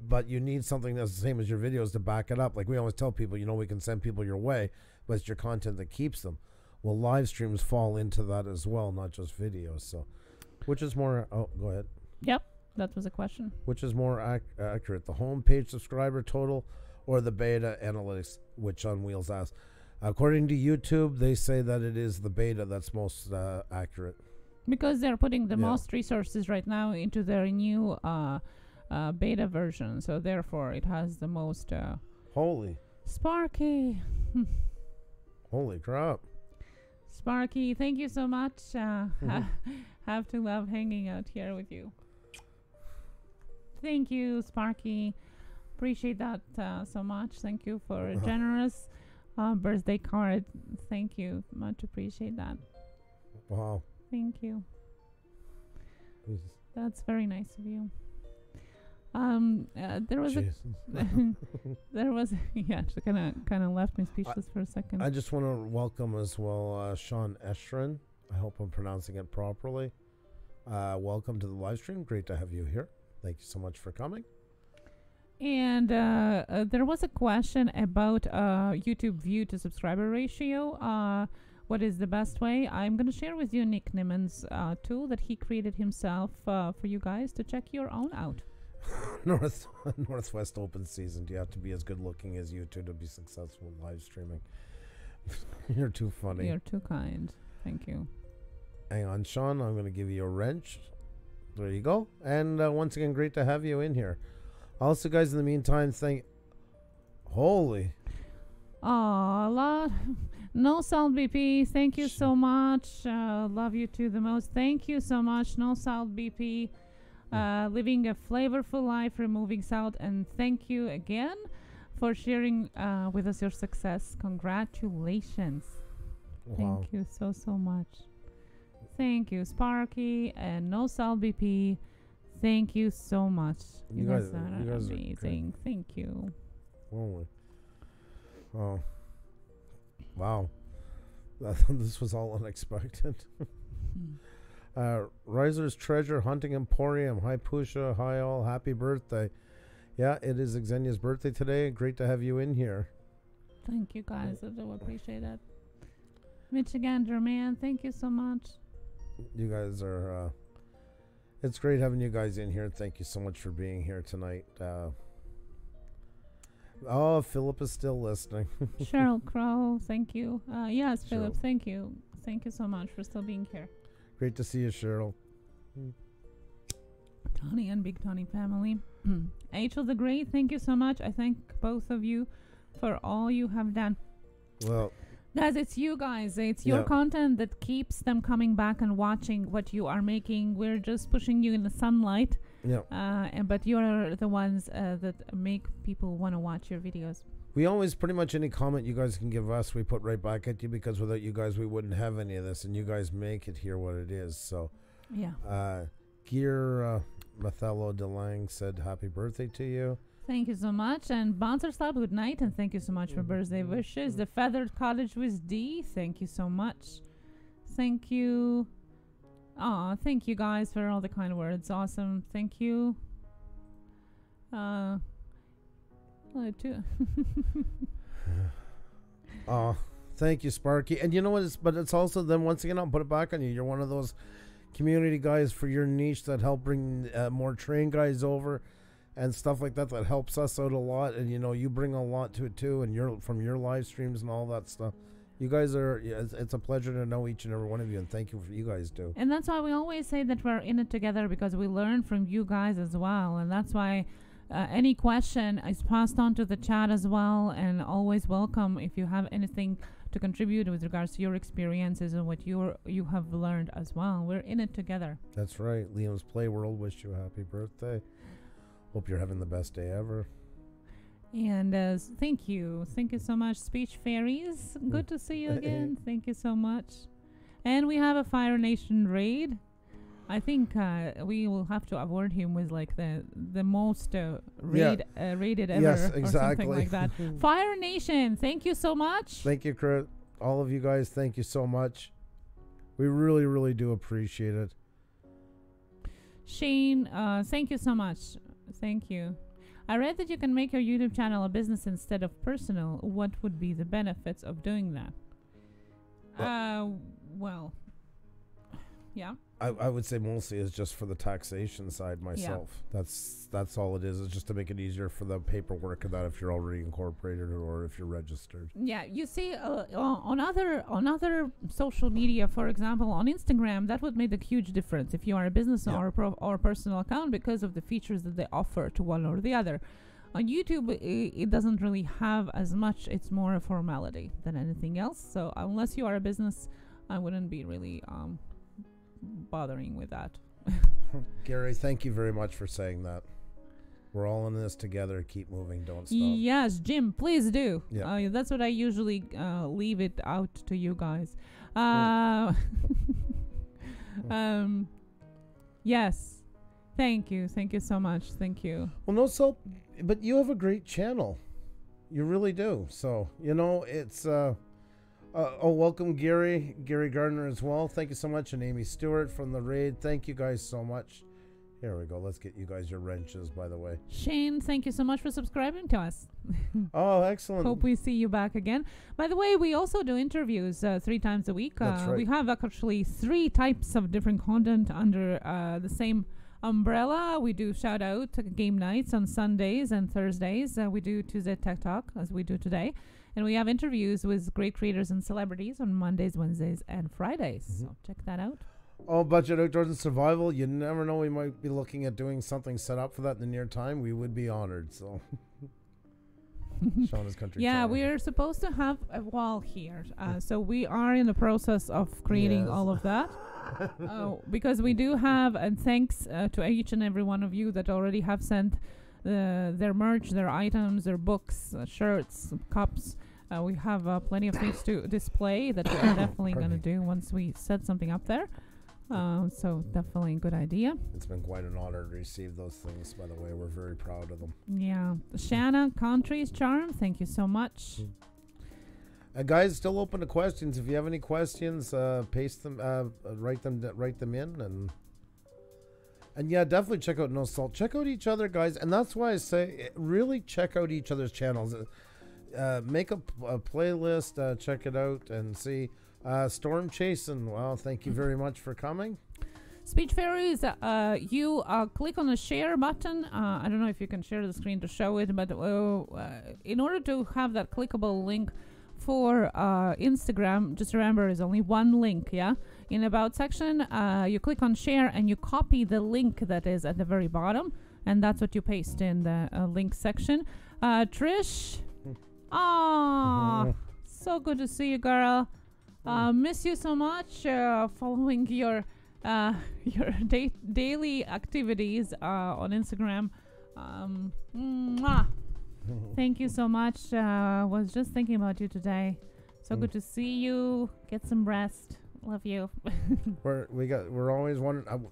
but you need something that's the same as your videos to back it up. Like we always tell people, we can send people your way, but it's your content that keeps them. Well, live streams fall into that as well, not just videos. So, which is more? Oh, go ahead. Yep. That was a question. Which is more accurate, the homepage subscriber total or the beta analytics, which on Wheels asks? According to YouTube, they say that it is the beta that's most accurate. Because they're putting the most resources right now into their new beta version, so therefore it has the most... Holy. Sparky. Holy crap. Sparky, thank you so much. Have to love hanging out here with you. Thank you, Sparky. Appreciate that so much. Thank you for a generous birthday card. Thank you. Much appreciate that. Wow. Thank you. Jesus. That's very nice of you. There was she kind of left me speechless for a second. I just want to welcome as well Sean Estrin. I hope I'm pronouncing it properly. Welcome to the live stream. Great to have you here. Thank you so much for coming. And there was a question about YouTube view to subscriber ratio. What is the best way? I'm going to share with you Nick Niman's tool that he created himself for you guys to check your own out. Northwest Open season. Do you have to be as good looking as you two to be successful in live streaming? You're too funny. You're too kind. Thank you. Hang on, Sean. I'm going to give you a wrench. There you go. And once again, great to have you in here. Also, guys, in the meantime, holy. Aw, lot. No Salt BP. Thank you so much. Love you too the most. Thank you so much. No Salt BP. Living a flavorful life, removing salt. And thank you again for sharing with us your success. Congratulations. Wow. Thank you so much. Thank you, Sparky and No Salt BP. Thank you so much. You guys guys- are you guys are amazing. Thank you. Holy. Oh. Wow. This was all unexpected. Riser's Treasure Hunting Emporium. Hi, Puša. Hi, all. Happy birthday. Yeah, it is Ksenia's birthday today. Great to have you in here. Thank you, guys. I do appreciate it. Michigan German, thank you so much. You guys are... it's great having you guys in here. Thank you so much for being here tonight. Oh, Philip is still listening. Cheryl Crow, thank you. Yes, Philip, Cheryl. thank you. Thank you so much for still being here. Great to see you, Cheryl. Tony and Big Tony family. H.L. the Great, thank you so much. I thank both of you for all you have done. Well, Guys, it's you guys. It's your Yeah. content that keeps them coming back and watching what you are making. We're just pushing you in the sunlight. yeah. But you're the ones that make people want to watch your videos. We always, pretty much any comment you guys can give us, we put right back at you, because without you guys, we wouldn't have any of this, and you guys make it here what it is. So, Yeah. Gear Mathello DeLang said happy birthday to you. Thank you so much. And Bouncer Slab, good night. And thank you so much for birthday wishes. The Feathered Cottage with D, thank you so much. Thank you. Thank you guys for all the kind words. Awesome. Thank you. Too. Thank you, Sparky. And you know what? But it's also, then once again, I'll put it back on you. You're one of those community guys for your niche that help bring more train guys over and stuff like that. That helps us out a lot. And you bring a lot to it too. And from your live streams and all that stuff. You guys are. It's a pleasure to know each and every one of you, and thank you for you guys do. And that's why we always say that we're in it together, because we learn from you guys as well. And that's why any question is passed on to the chat as well, and always welcome if you have anything to contribute with regards to your experiences and what you have learned as well. We're in it together. That's right. Liam's Play World wish you a happy birthday. Hope you're having the best day ever. And thank you so much, Speech Fairies. Good to see you again. Thank you so much. And we have a Fire Nation raid. I think we will have to award him with like the most rated ever, Yes, or exactly. something like that. Fire Nation, thank you so much. Thank you, Kurt. All of you guys, thank you so much. We really, really do appreciate it. Shane, thank you so much. Thank you. I read that you can make your YouTube channel a business instead of personal. What would be the benefits of doing that? Well, yeah. I would say mostly is just for the taxation side myself. That's all it is. It's just to make it easier for the paperwork of that if you're already incorporated or if you're registered. Yeah, you see, on other social media, for example, on Instagram, that would make a huge difference if you are a business or personal account, because of the features that they offer to one or the other. On YouTube, it doesn't really have as much. It's more a formality than anything else. So unless you are a business, I wouldn't be really bothering with that. Gary, thank you very much for saying that. We're all in this together. Keep moving. Don't stop. Yes, Jim, please do. Yeah. That's what I usually leave it out to you guys. Yes. Thank you so much. Thank you. Well, but you have a great channel. You really do. So, it's... welcome Gary Gardner as well. Thank you so much. And Amy Stewart from the raid. Thank you guys so much. Here we go. Let's get you guys your wrenches, by the way. Shane, thank you so much for subscribing to us. Oh, excellent. Hope we see you back again. By the way, we also do interviews 3 times a week. That's right. We have actually 3 types of different content under the same umbrella. We do shout out game nights on Sundays and Thursdays. We do Tuesday Tech Talk, as we do today. And we have interviews with great creators and celebrities on Mondays, Wednesdays, and Fridays. So check that out. Oh, Budget Outdoors and Survival. You never know. We might be looking at doing something set up for that in the near time. We would be honored. So, Shauna's Country Channel. We're supposed to have a wall here. So we are in the process of creating all of that. Because we do have, and thanks to each and every one of you that already have sent their merch, their items, their books, shirts, cups. We have plenty of things to display that we're definitely going to do once we set something up there. So definitely a good idea. It's been quite an honor to receive those things, by the way. We're very proud of them. Yeah. Shanna, Country's Charm, thank you so much. Guys, still open to questions. If you have any questions, paste them, write them in, and yeah, definitely check out No Salt. Check out each other, guys, and that's why I say really check out each other's channels. Make a playlist, check it out, and see. Storm Chasen, well, thank you very much for coming. Speech Fairies, you click on the share button. I don't know if you can share the screen to show it, but in order to have that clickable link for Instagram, just remember there's only one link, yeah? In About section, you click on share and you copy the link that is at the very bottom, and that's what you paste in the link section. Trish, so good to see you, girl. Miss you so much, following your daily activities on Instagram. Thank you so much. Was just thinking about you today. So good to see you. Get some rest. Love you. We're always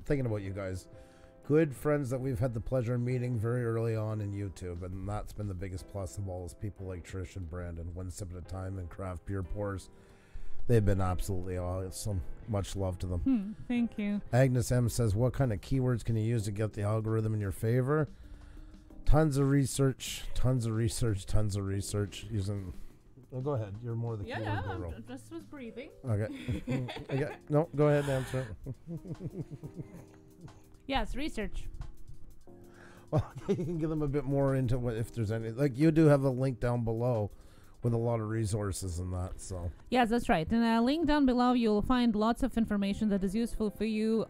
thinking about you guys. Good friends that we've had the pleasure of meeting very early on in YouTube, and that's been the biggest plus of all is people like Trish and Brandon, One Sip at a Time and Craft Beer Pours. They've been absolutely awesome. Much love to them. Thank you. Agnes M says, what kind of keywords can you use to get the algorithm in your favor? Tons of research. Using... Oh, go ahead. You're more the keyword guru. I just was breathing. Okay. No, go ahead and answer it. Yes, research. Well, you can give them a bit more into what, if there's any... Like, you do have a link down below with a lot of resources and that, so. Yes, that's right. In a link down below, you'll find lots of information that is useful for you,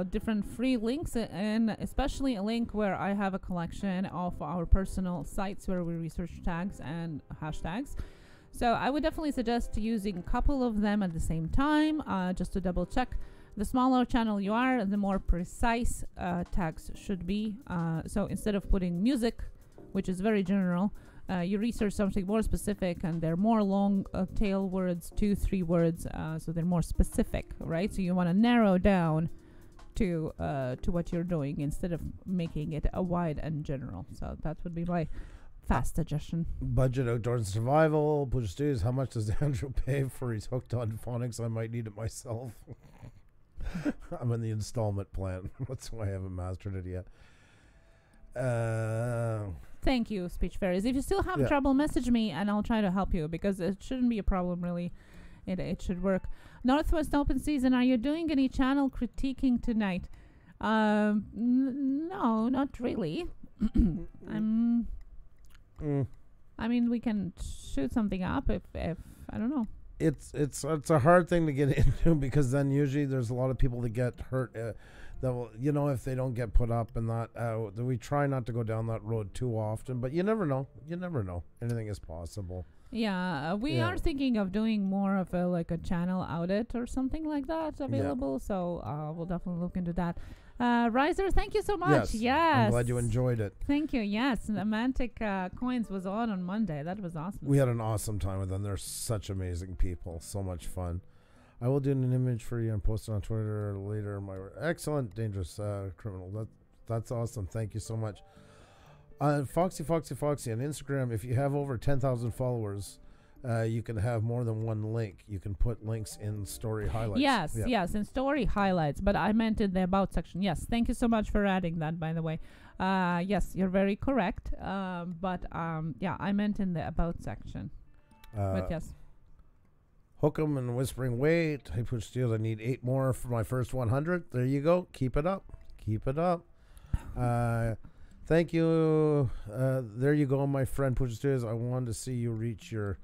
different free links, and especially a link where I have a collection of our personal sites where we research tags and hashtags. So I would definitely suggest using a couple of them at the same time, just to double check. The smaller channel you are, the more precise tags should be. So instead of putting music, which is very general, you research something more specific, and they're more long tail words, 2-3 words, so they're more specific, right? So you want to narrow down to what you're doing instead of making it a wide and general. So that would be my fast suggestion. Budget Outdoors and Survival, Puša Studios. How much does Andrew pay for his hooked on phonics? I might need it myself. I'm in the installment plan. That's why I haven't mastered it yet. Thank you, Speech Fairies. If you still have trouble, message me and I'll try to help you, because it shouldn't be a problem, really. It should work. Northwest Open Season, are you doing any channel critiquing tonight? No, not really. I mean, we can shoot something up if I don't know. It's a hard thing to get into, because then usually there's a lot of people that get hurt. That will, if they don't get put up and that, we try not to go down that road too often. But you never know. Anything is possible. Yeah, we are thinking of doing more of a channel audit or something like that available. Yeah. So we'll definitely look into that. Riser, thank you so much. Yes. I'm glad you enjoyed it. Thank you. Yes. Mantic Coins was on Monday. That was awesome. We had an awesome time with them. They're such amazing people. So much fun. I will do an image for you and post it on Twitter later. Excellent, Dangerous Criminal. That's awesome. Thank you so much. Foxy on Instagram. If you have over 10,000 followers, you can have more than one link. You can put links in story highlights. Yes, in story highlights. But I meant in the about section. Yes, thank you so much for adding that, by the way. Yes, you're very correct. But I meant in the about section. But yes. Hook'em and Whispering Wait. Hey, Puša Studios, I need 8 more for my first 100. There you go. Keep it up. Thank you. There you go, my friend Puša Studios. I wanted to see you reach your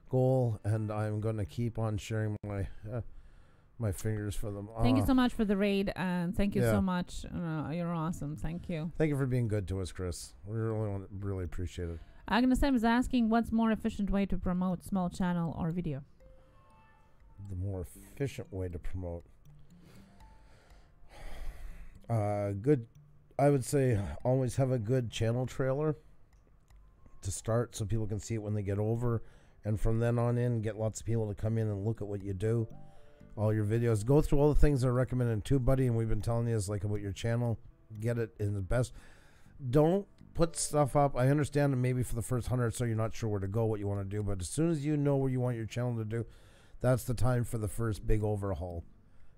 goal, and I'm going to keep on sharing my fingers for them. Thank you so much for the raid, and thank you so much. You're awesome. Thank you. Thank you for being good to us, Chris. We really appreciate it. Agnes M is asking, what's more efficient way to promote small channel or video? The more efficient way to promote. Good. I would say always have a good channel trailer to start so people can see it when they get over, and from then on in, get lots of people to come in and look at what you do. all your videos. Go through all the things that are recommended in TubeBuddy, and we've been telling you is like about your channel. Get it in the best. Don't put stuff up. I understand that maybe for the first 100 or so you're not sure where to go, what you want to do, but as soon as you know where you want your channel to do, that's the time for the first big overhaul.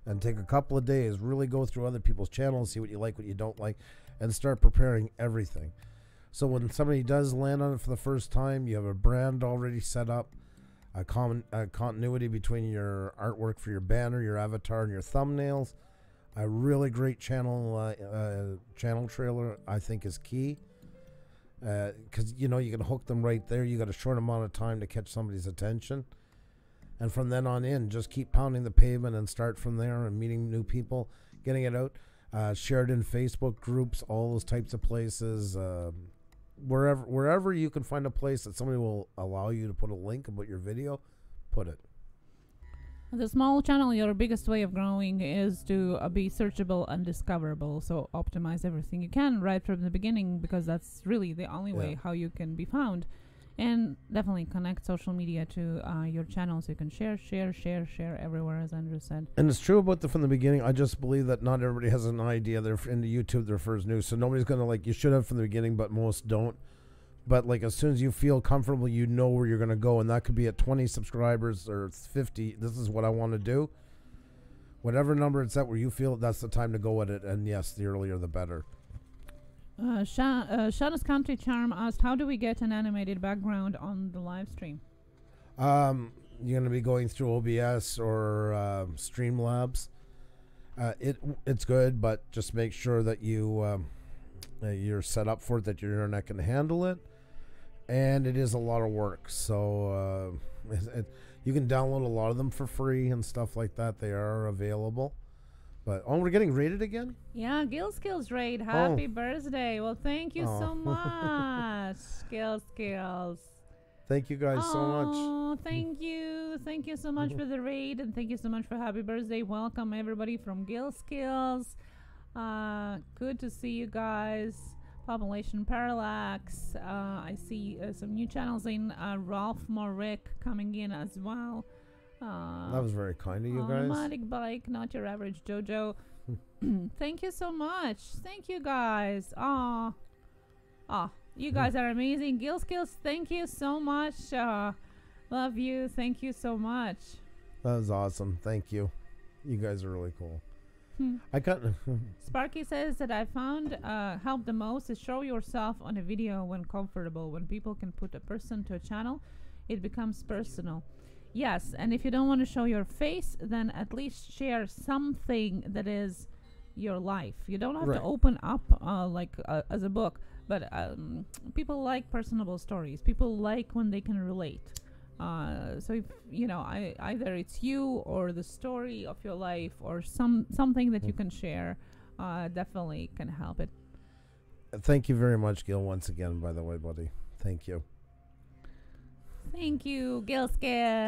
And take a couple of days, really go through other people's channels, see what you like, what you don't like, and start preparing everything. So when somebody does land on it for the first time, you have a brand already set up, a continuity between your artwork for your banner, your avatar, and your thumbnails. A really great channel trailer, I think, is key. Because, you know, you can hook them right there. You got a short amount of time to catch somebody's attention. And from then on in, just keep pounding the pavement and start from there and meeting new people, getting it out. Shared in Facebook groups, all those types of places. Wherever you can find a place that somebody will allow you to put a link about your video, put it. The small channel, your biggest way of growing is to be searchable and discoverable. So optimize everything you can right from the beginning, because that's really the only way how you can be found. And definitely connect social media to your channel so you can share everywhere, as Andrew said. And it's true about from the beginning. I just believe that not everybody has an idea. They're into YouTube, their first news. So nobody's going to, like, you should have from the beginning, but most don't. But, like, as soon as you feel comfortable, you know where you're going to go. And that could be at 20 subscribers or 50. This is what I want to do. Whatever number it's at where you feel that's the time to go at it. And, yes, the earlier the better. Shauna's Country Charm asked, how do we get an animated background on the live stream? You're going to be going through OBS or Streamlabs. It's good, but just make sure that you're set up for it, that your internet can handle it. And it is a lot of work. So you can download a lot of them for free and stuff like that. They are available. But we're getting rated again? Yeah, Gil Skills raid. Happy birthday. Well, thank you so much, Gil Skills. Thank you guys so much. Oh, thank you. Thank you so much for the raid, and thank you so much for happy birthday. Welcome, everybody, from Gil Skills. Good to see you guys. Population Parallax. I see some new channels in. Ralph Morick coming in as well. That was very kind of you guys. Automatic Bike, not your average JoJo. Thank you so much. Thank you guys. You guys are amazing. Gil Skills, thank you so much. Love you. Thank you so much. That was awesome. Thank you. You guys are really cool. I got Sparky says that I found help the most is show yourself on a video when comfortable. When people can put a person to a channel, it becomes personal. Yes, and if you don't want to show your face, then at least share something that is your life. You don't have to open up as a book, but people like personable stories. People like when they can relate. So if either it's you or the story of your life or something that you can share, definitely can help it. Thank you very much, Gil, once again, by the way, buddy. Thank you. Thank you, Gil Skills.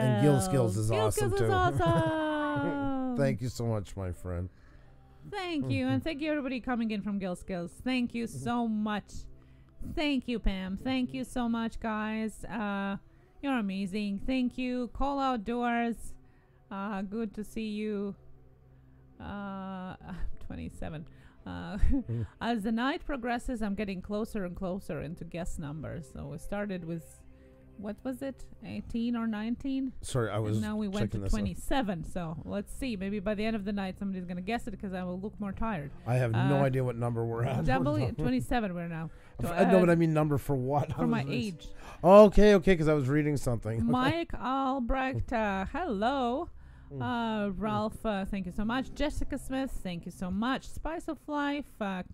And Gil Skills is awesome, too. Is awesome. Thank you so much, my friend. Thank you. And thank you, everybody coming in from Gil Skills. Thank you so much. Thank you, Pam. Thank you so much, guys. You're amazing. Thank you. Call Outdoors. Good to see you. 27. As the night progresses, I'm getting closer and closer into guest numbers. So we started with, what was it, 18 or 19? Sorry, I was. And now we went to 27. So let's see. Maybe by the end of the night, somebody's going to guess it because I will look more tired. I have no idea what number we're at. 27 we're now. No, but I mean number for what? For my age. Oh, okay, because I was reading something. Mike Albrecht, hello. Ralph, thank you so much. Jessica Smith, thank you so much. Spice of Life,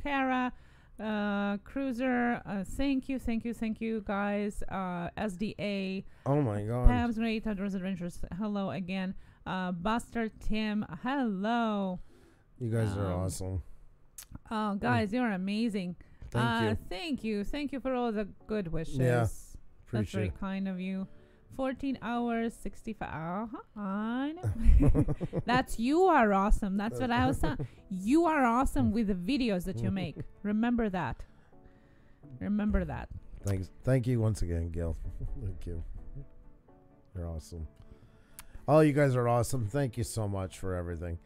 Kara, Cruiser, thank you, guys. SDA. Oh my God. Pam's Great Outdoors Adventures, hello again. Buster Tim, hello. You guys are awesome. Oh, guys, you're amazing. Thank you. Thank you for all the good wishes. Yeah, that's very kind of you. 14 hours, 65. I know. That's, you are awesome. That's what I was saying. You are awesome with the videos that you make. Remember that. Thanks. Thank you once again, Gil. Thank you. You're awesome. Oh, you guys are awesome. Thank you so much for everything.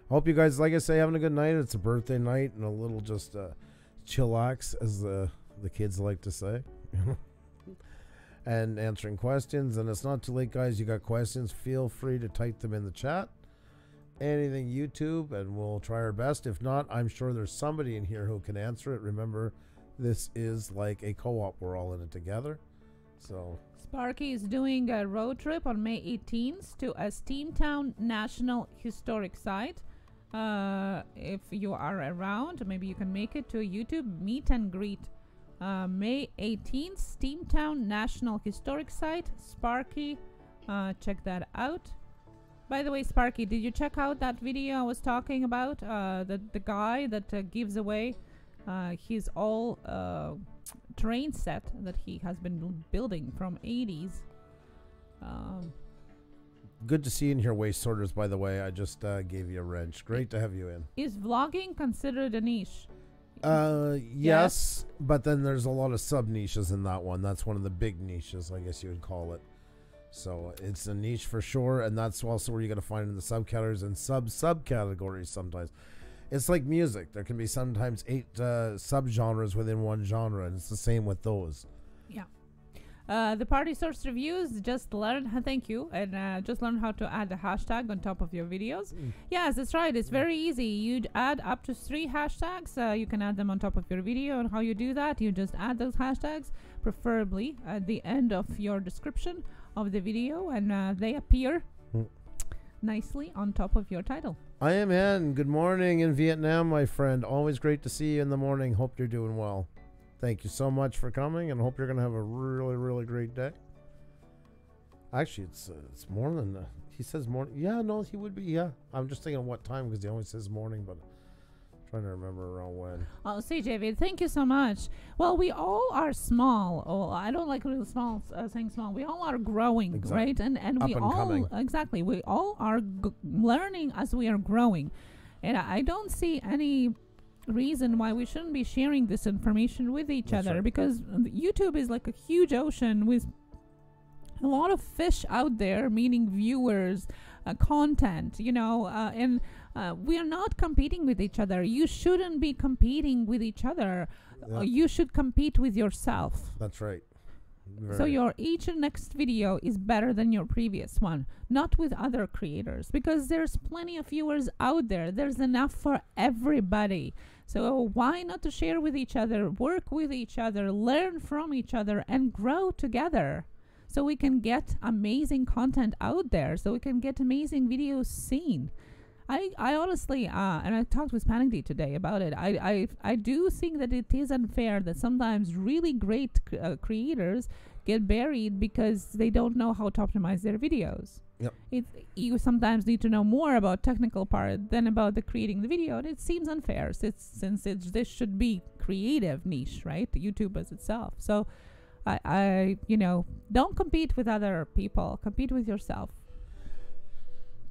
Hope you guys, like I say, having a good night. It's a birthday night and a little just chillax, as the kids like to say. And answering questions. And it's not too late, guys. You got questions, feel free to type them in the chat. Anything YouTube, and we'll try our best. If not, I'm sure there's somebody in here who can answer it. Remember, this is like a co-op. We're all in it together. So Sparky is doing a road trip on May 18th to a Steamtown National Historic Site. If you are around, maybe you can make it to a YouTube meet and greet. May 18th, Steamtown National Historic Site. Sparky, check that out. By the way, Sparky, did you check out that video I was talking about? The guy that gives away his all train set that he has been building from 80s. good to see you in here, waste sorters, by the way. I just gave you a wrench. Great to have you in. Is vlogging considered a niche? Yes, but then there's a lot of sub niches in that one. That's one of the big niches, I guess you would call it. So it's a niche for sure, and that's also where you got to find in the subcategories and subcategories sometimes. It's like music. There can be sometimes 8 subgenres within one genre, and it's the same with those. Yeah. The party source reviews, just learn, thank you, and just learn how to add a hashtag on top of your videos. Yes, that's right. It's very easy. You'd add up to 3 hashtags. You can add them on top of your video, and how you do that, you just add those hashtags, preferably at the end of your description of the video, and they appear nicely on top of your title. I am in. Good morning in Vietnam, my friend. Always great to see you in the morning. Hope you're doing well. Thank you so much for coming, and hope you're going to have a really, really great day. Actually, it's more than he says morning. Yeah, no, he would be. Yeah, I'm just thinking what time because he always says morning, but I'm trying to remember around when. Oh, see, David, thank you so much. Well, we all are small. Oh, I don't like really small saying small. We all are growing, exactly. Right? And we all coming. Exactly. We all are learning as we are growing, and I don't see any reason why we shouldn't be sharing this information with each other, right. Because YouTube is like a huge ocean with a lot of fish out there, meaning viewers, content, and we are not competing with each other. You shouldn't be competing with each other. Yeah. You should compete with yourself. That's right. So your each and next video is better than your previous one, not with other creators, because there's plenty of viewers out there. There's enough for everybody. So why not to share with each other, work with each other, learn from each other, and grow together, so we can get amazing content out there, so we can get amazing videos seen. I honestly, and I talked with Panic D today about it, I do think that it is unfair that sometimes really great creators get buried because they don't know how to optimize their videos. Yep. You sometimes need to know more about technical part than about the creating the video, and it seems unfair since this should be creative niche, right? YouTube as itself. So I don't compete with other people, compete with yourself.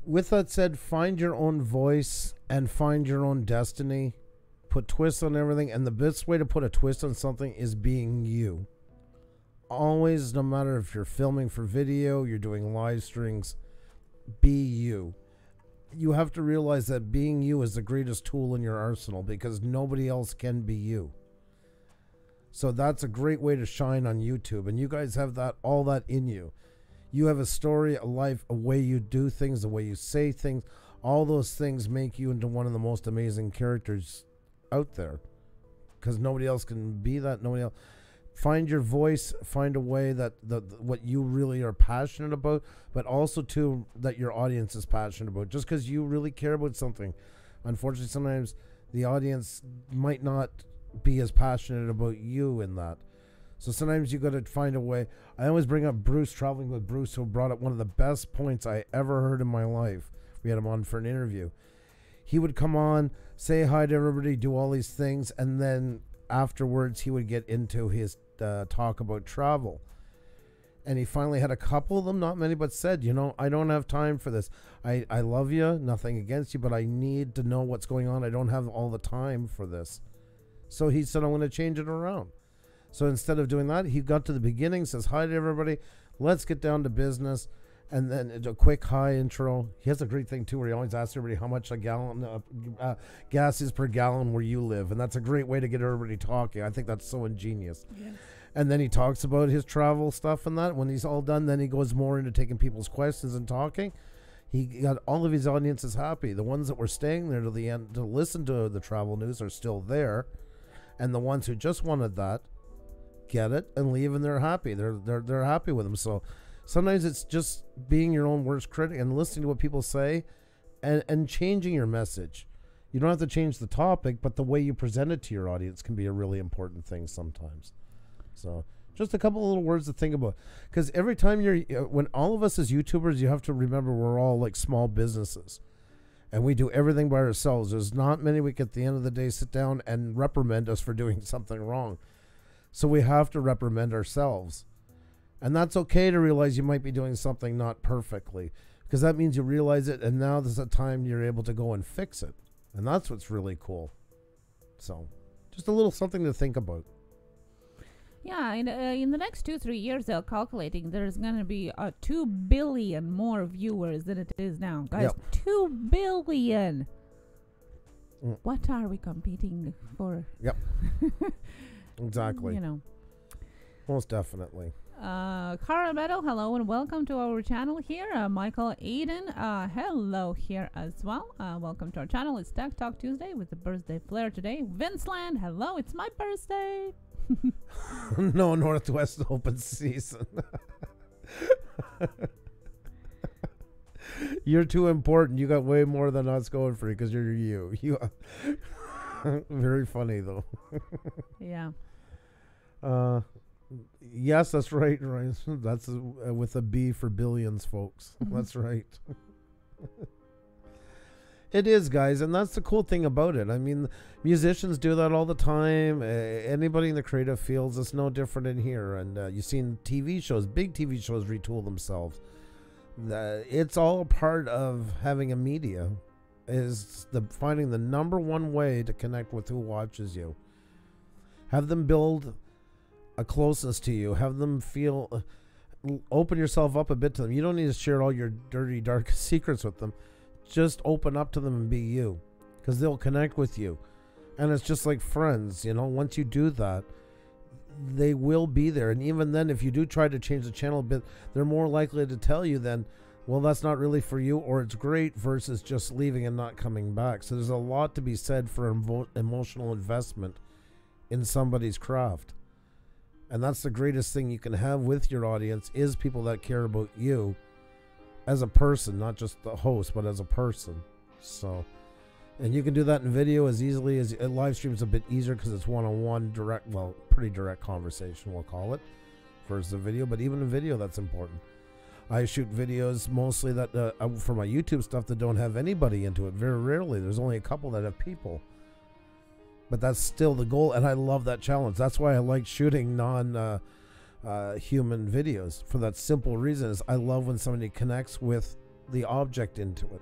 With that said, find your own voice and find your own destiny. Put twists on everything, and the best way to put a twist on something is being you. Always, no matter if you're filming for video, you're doing live streams, be you. You have to realize that being you is the greatest tool in your arsenal, because nobody else can be you. So that's a great way to shine on YouTube, and you guys have all that in you. You have a story, a life, a way you do things, the way you say things. All those things make you into one of the most amazing characters out there, because nobody else can be that. Nobody else. Find your voice. Find a way that what you really are passionate about, but also too that your audience is passionate about. Just because you really care about something, unfortunately, sometimes the audience might not be as passionate about you in that. So sometimes you got to find a way. I always bring up Bruce, Traveling with Bruce, who brought up one of the best points I ever heard in my life. We had him on for an interview. He would come on, say hi to everybody, do all these things, and then afterwards he would get into his talk about travel. And he finally had a couple of them, not many, but said, I don't have time for this. I love you, nothing against you, but I need to know what's going on. I don't have all the time for this. So he said, I'm going to change it around. So instead of doing that, he got to the beginning, says hi to everybody, let's get down to business, and then a quick high intro. He has a great thing too, where he always asks everybody how much a gallon gas is per gallon where you live, and that's a great way to get everybody talking. I think that's so ingenious. Yes. And then he talks about his travel stuff and that. When he's all done, then he goes more into taking people's questions and talking. He got all of his audiences happy. The ones that were staying there to the end to listen to the travel news are still there, and the ones who just wanted that get it and leave, and they're happy. They're happy with them. So sometimes it's just being your own worst critic and listening to what people say, and changing your message. You don't have to change the topic, but the way you present it to your audience can be a really important thing sometimes. So just a couple of little words to think about, because every time when all of us as YouTubers, you have to remember we're all like small businesses, and we do everything by ourselves. There's not many we at the end of the day sit down and reprimand us for doing something wrong. So we have to reprimand ourselves, and that's okay to realize you might be doing something not perfectly, because that means you realize it, and now there's a time you're able to go and fix it, and that's what's really cool. So just a little something to think about. Yeah, in the next 2-3 years, they're calculating there's going to be 2 billion more viewers than it is now. Guys, Yep. 2 billion. What are we competing for? Yep. Exactly. You know. Most definitely. Cara Meadow, hello and welcome to our channel here. Michael Aiden, hello here as well. Welcome to our channel. It's Tek Talk Tuesday with the birthday flair today. Vince Land, hello, it's my birthday. No Northwest Open season. You're too important. You got way more than us going for you because you're you. You very funny though. Yeah. Yes, that's right, Ryan. That's with a B for billions, folks. That's right. It is, guys, and that's the cool thing about it. I mean, musicians do that all the time. Anybody in the creative fields, it's no different in here. And you've seen TV shows, big TV shows retool themselves. It's all a part of having a media, is finding the number one way to connect with who watches you. Have them build a closeness to you. Have them feel, open yourself up a bit to them. You don't need to share all your dirty, dark secrets with them. Just open up to them and be you, because they'll connect with you. And it's just like friends, you know, once you do that, they will be there. And even then, if you do try to change the channel a bit, they're more likely to tell you then, well, that's not really for you, or it's great, versus just leaving and not coming back. So there's a lot to be said for emotional investment in somebody's craft. And that's the greatest thing you can have with your audience, is people that care about you as a person, not just the host, but as a person. So, and you can do that in video as easily as live stream is a bit easier because it's one-on-one direct, well, pretty direct conversation, we'll call it, versus a video. But even in video, that's important. I shoot videos mostly that for my YouTube stuff that don't have anybody into it. Very rarely. There's only a couple that have people. But that's still the goal, and I love that challenge. That's why I like shooting non human videos, for that simple reason, is I love when somebody connects with the object into it.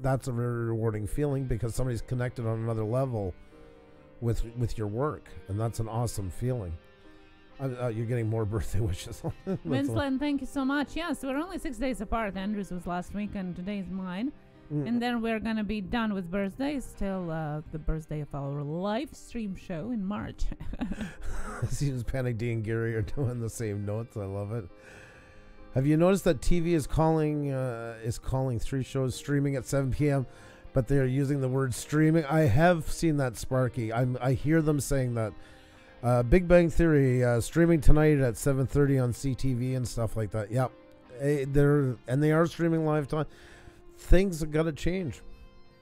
That's a very rewarding feeling, because somebody's connected on another level with your work, and that's an awesome feeling. You're getting more birthday wishes. Winsland, thank you so much. Yes, we're only 6 days apart. Andrew's was last week and today's mine. And then we're going to be done with birthdays till the birthday of our live stream show in March. Seems Panic D and Gary are doing the same notes. I love it. Have you noticed that TV is calling 3 shows streaming at 7 p.m., but they're using the word streaming? I have seen that, Sparky. I hear them saying that. Big Bang Theory streaming tonight at 7:30 on CTV and stuff like that. Yep. They are streaming live time. Things have got to change.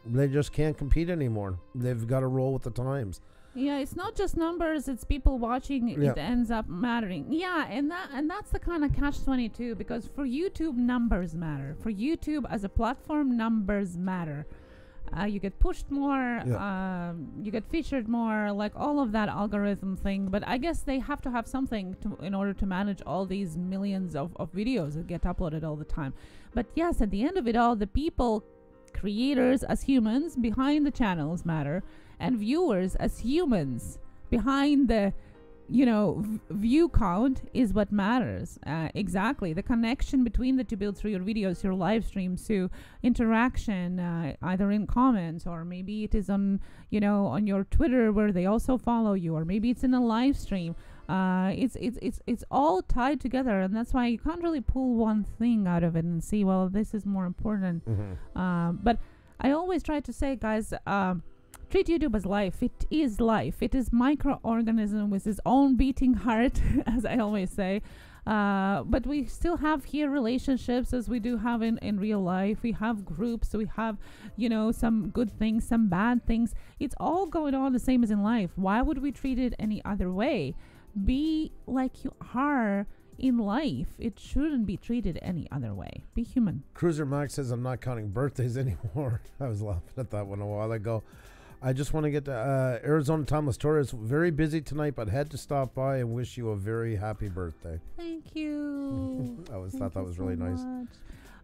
They just can't compete anymore. They've got to roll with the times. Yeah, it's not just numbers, it's people watching. It ends up mattering. Yeah, and that's the kind of catch-22, because for YouTube, numbers matter. For YouTube as a platform, numbers matter. You get pushed more, you get featured more, like all of that algorithm thing. But I guess they have to have something in order to manage all these millions of videos that get uploaded all the time. But yes, at the end of it all, the people, creators as humans behind the channels matter, and viewers as humans behind the view count is what matters. Exactly. The connection between the two builds through your videos, your live streams, to interaction, either in comments, or maybe it is on your Twitter where they also follow you, or maybe it's in a live stream. It's all tied together, and that's why you can't really pull one thing out of it and see, well, this is more important. But I always try to say, guys, treat YouTube as life. It is life. It is microorganism with its own beating heart, as I always say. But we still have here relationships as we do have in real life. We have groups. We have, some good things, some bad things. It's all going on the same as in life. Why would we treat it any other way? Be like you are in life. It shouldn't be treated any other way. Be human. Cruiser Max says, I'm not counting birthdays anymore. I was laughing at that one a while ago. I just want to get to Arizona Thomas Torres. Very busy tonight, but had to stop by and wish you a very happy birthday. Thank you. I thought that was really nice.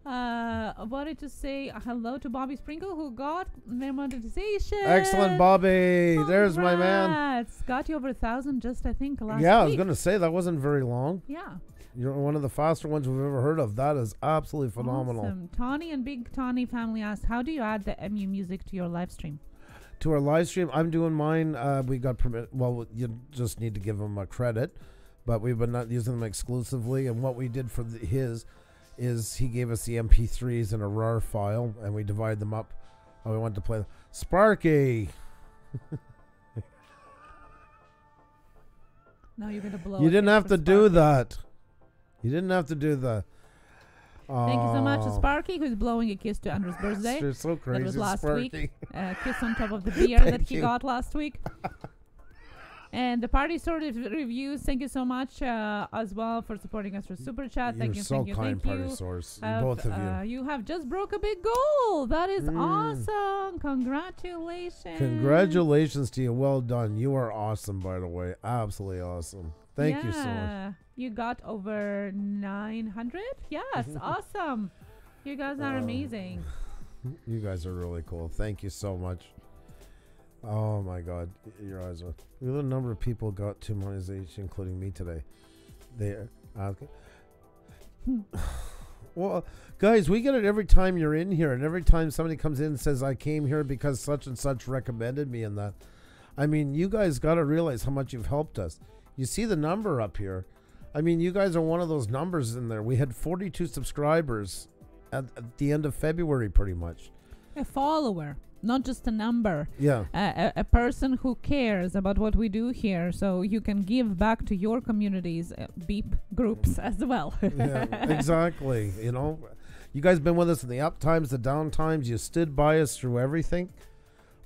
I wanted to say hello to Bobby Sprinkle, who got their monetization. Excellent, Bobby. Congrats. There's my man. Got you over 1,000 just, I think, last week. Yeah, I was going to say that wasn't very long. Yeah. You're one of the faster ones we've ever heard of. That is absolutely phenomenal. Awesome. Tawny and Big Tawny family asked, how do you add the MU music to your live stream? To our live stream, I'm doing mine. We got permit. Well, you just need to give them a credit, but we've been not using them exclusively. And what we did for his is he gave us the MP3s in a RAR file, and we divided them up. And we wanted to play Sparky. Now you're gonna blow. You didn't have to do that. You didn't have to do that. Thank you so much to Sparky, who's blowing a kiss to Andrew's birthday. You're so crazy, that was last Sparky. week. Kiss on top of the beer that he got last week. And the party sort of reviews. Thank you so much as well for supporting us for Super Chat. You're Thank you, so thank you, kind, thank Party you. Source. Both of you. You have just broke a big goal. That is awesome. Congratulations. Congratulations to you. Well done. You are awesome, by the way. Absolutely awesome. Thank you so much. You got over 900? Yes, awesome. You guys are amazing. You guys are really cool. Thank you so much. Oh my God, your eyes are. Look at the number of people got to monetization, including me today. There. Well, guys, we get it every time you're in here, and every time somebody comes in and says, I came here because such and such recommended me and that. I mean, you guys got to realize how much you've helped us. You see the number up here. I mean, you guys are one of those numbers in there. We had 42 subscribers at the end of February, pretty much. A follower, not just a number. Yeah. A person who cares about what we do here, so you can give back to your communities, beep groups as well. Yeah, exactly. You guys been with us in the up times, the down times. You stood by us through everything.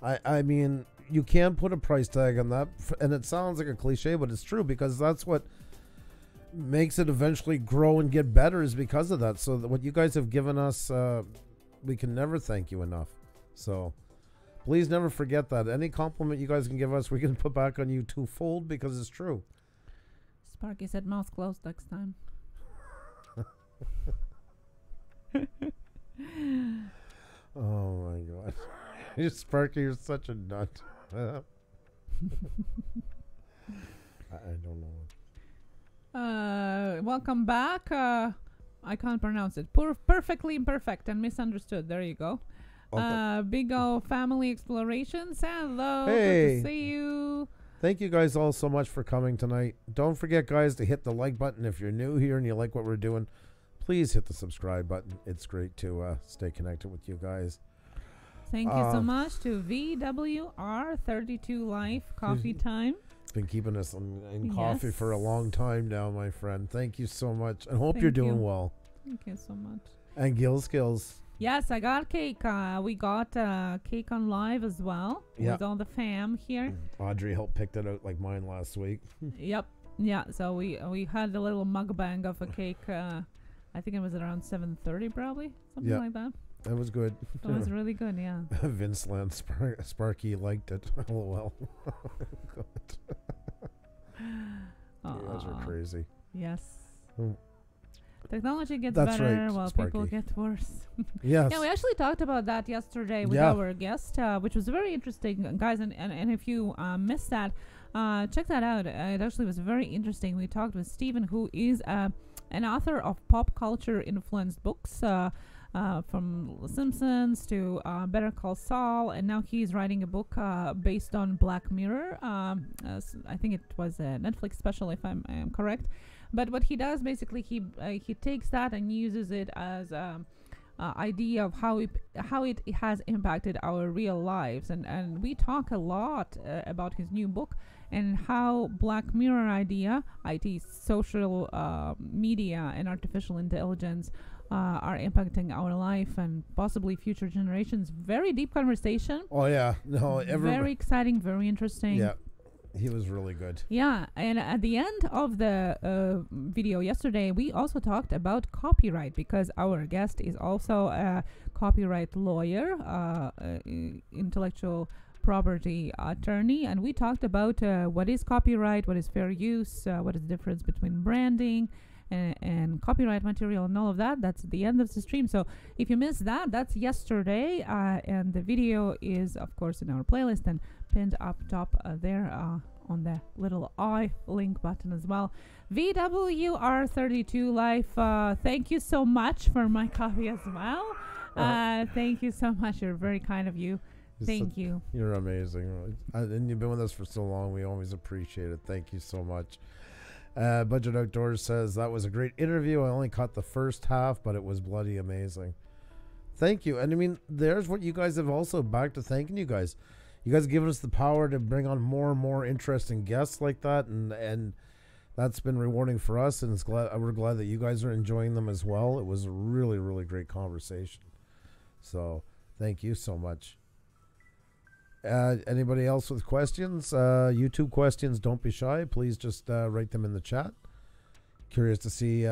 I mean, you can't put a price tag on that, and it sounds like a cliche, but it's true, because that's what makes it eventually grow and get better, is because of that. So what you guys have given us, we can never thank you enough. So please never forget that. Any compliment you guys can give us, we can put back on you twofold, because it's true. Sparky said mouth closed next time. Oh my God. Sparky, you're such a nut. I don't know. Welcome back. I can't pronounce it. Perfectly imperfect and misunderstood. There you go. Okay. Big O Family Explorations. Hello. Hey. Good to see you. Thank you guys all so much for coming tonight. Don't forget, guys, to hit the like button if you're new here and you like what we're doing. Please hit the subscribe button. It's great to stay connected with you guys. Thank you so much to VWR32 Life Coffee Time. Been keeping us in coffee for a long time now, my friend. Thank you so much. I hope you're doing well. Thank you so much. And Gil Skills. Yes, I got cake. We got cake on live as well with all the fam here. Audrey helped pick that out like mine last week. Yep. Yeah. So we had a little mukbang of a cake. I think it was around 7:30, probably something like that. That was good. It was really good, yeah. Vince Land Sparky liked it. LOL. You guys are crazy. Yes. Oh. Technology gets That's better right, while Sparky. people get worse. Yes. Yeah, we actually talked about that yesterday with our guest, which was very interesting, guys. And if you missed that, check that out. It actually was very interesting. We talked with Stephen, who is an author of pop culture influenced books, from The Simpsons to Better Call Saul, and now he's writing a book based on Black Mirror. I think it was a Netflix special, if I am correct. But what he does, basically, he takes that and uses it as idea of how it has impacted our real lives, and we talk a lot about his new book and how Black Mirror idea, IT, social media, and artificial intelligence are impacting our life and possibly future generations. Very deep conversation. Oh yeah, no, very exciting, very interesting. Yeah, he was really good. Yeah, and at the end of the video yesterday, we also talked about copyright, because our guest is also a copyright lawyer, intellectual property attorney, and we talked about what is copyright, what is fair use, what is the difference between branding and copyright material and all of that. That's at the end of the stream. So if you missed that, that's yesterday, and the video is of course in our playlist and pinned up top there on the little I link button as well. VWR32 Life, thank you so much for my coffee as well. Thank you so much. You're very kind of you. Thank you. You're amazing. And you've been with us for so long. We always appreciate it. Thank you so much. Budget Outdoors says, that was a great interview. I only caught the first half, but it was bloody amazing. Thank you. And I mean, there's what you guys have also, back to thanking you guys. You guys give us the power to bring on more and more interesting guests like that. And that's been rewarding for us. And we're glad that you guys are enjoying them as well. It was a really, really great conversation. So thank you so much. Anybody else with questions? YouTube questions, don't be shy. Please just write them in the chat. Curious to see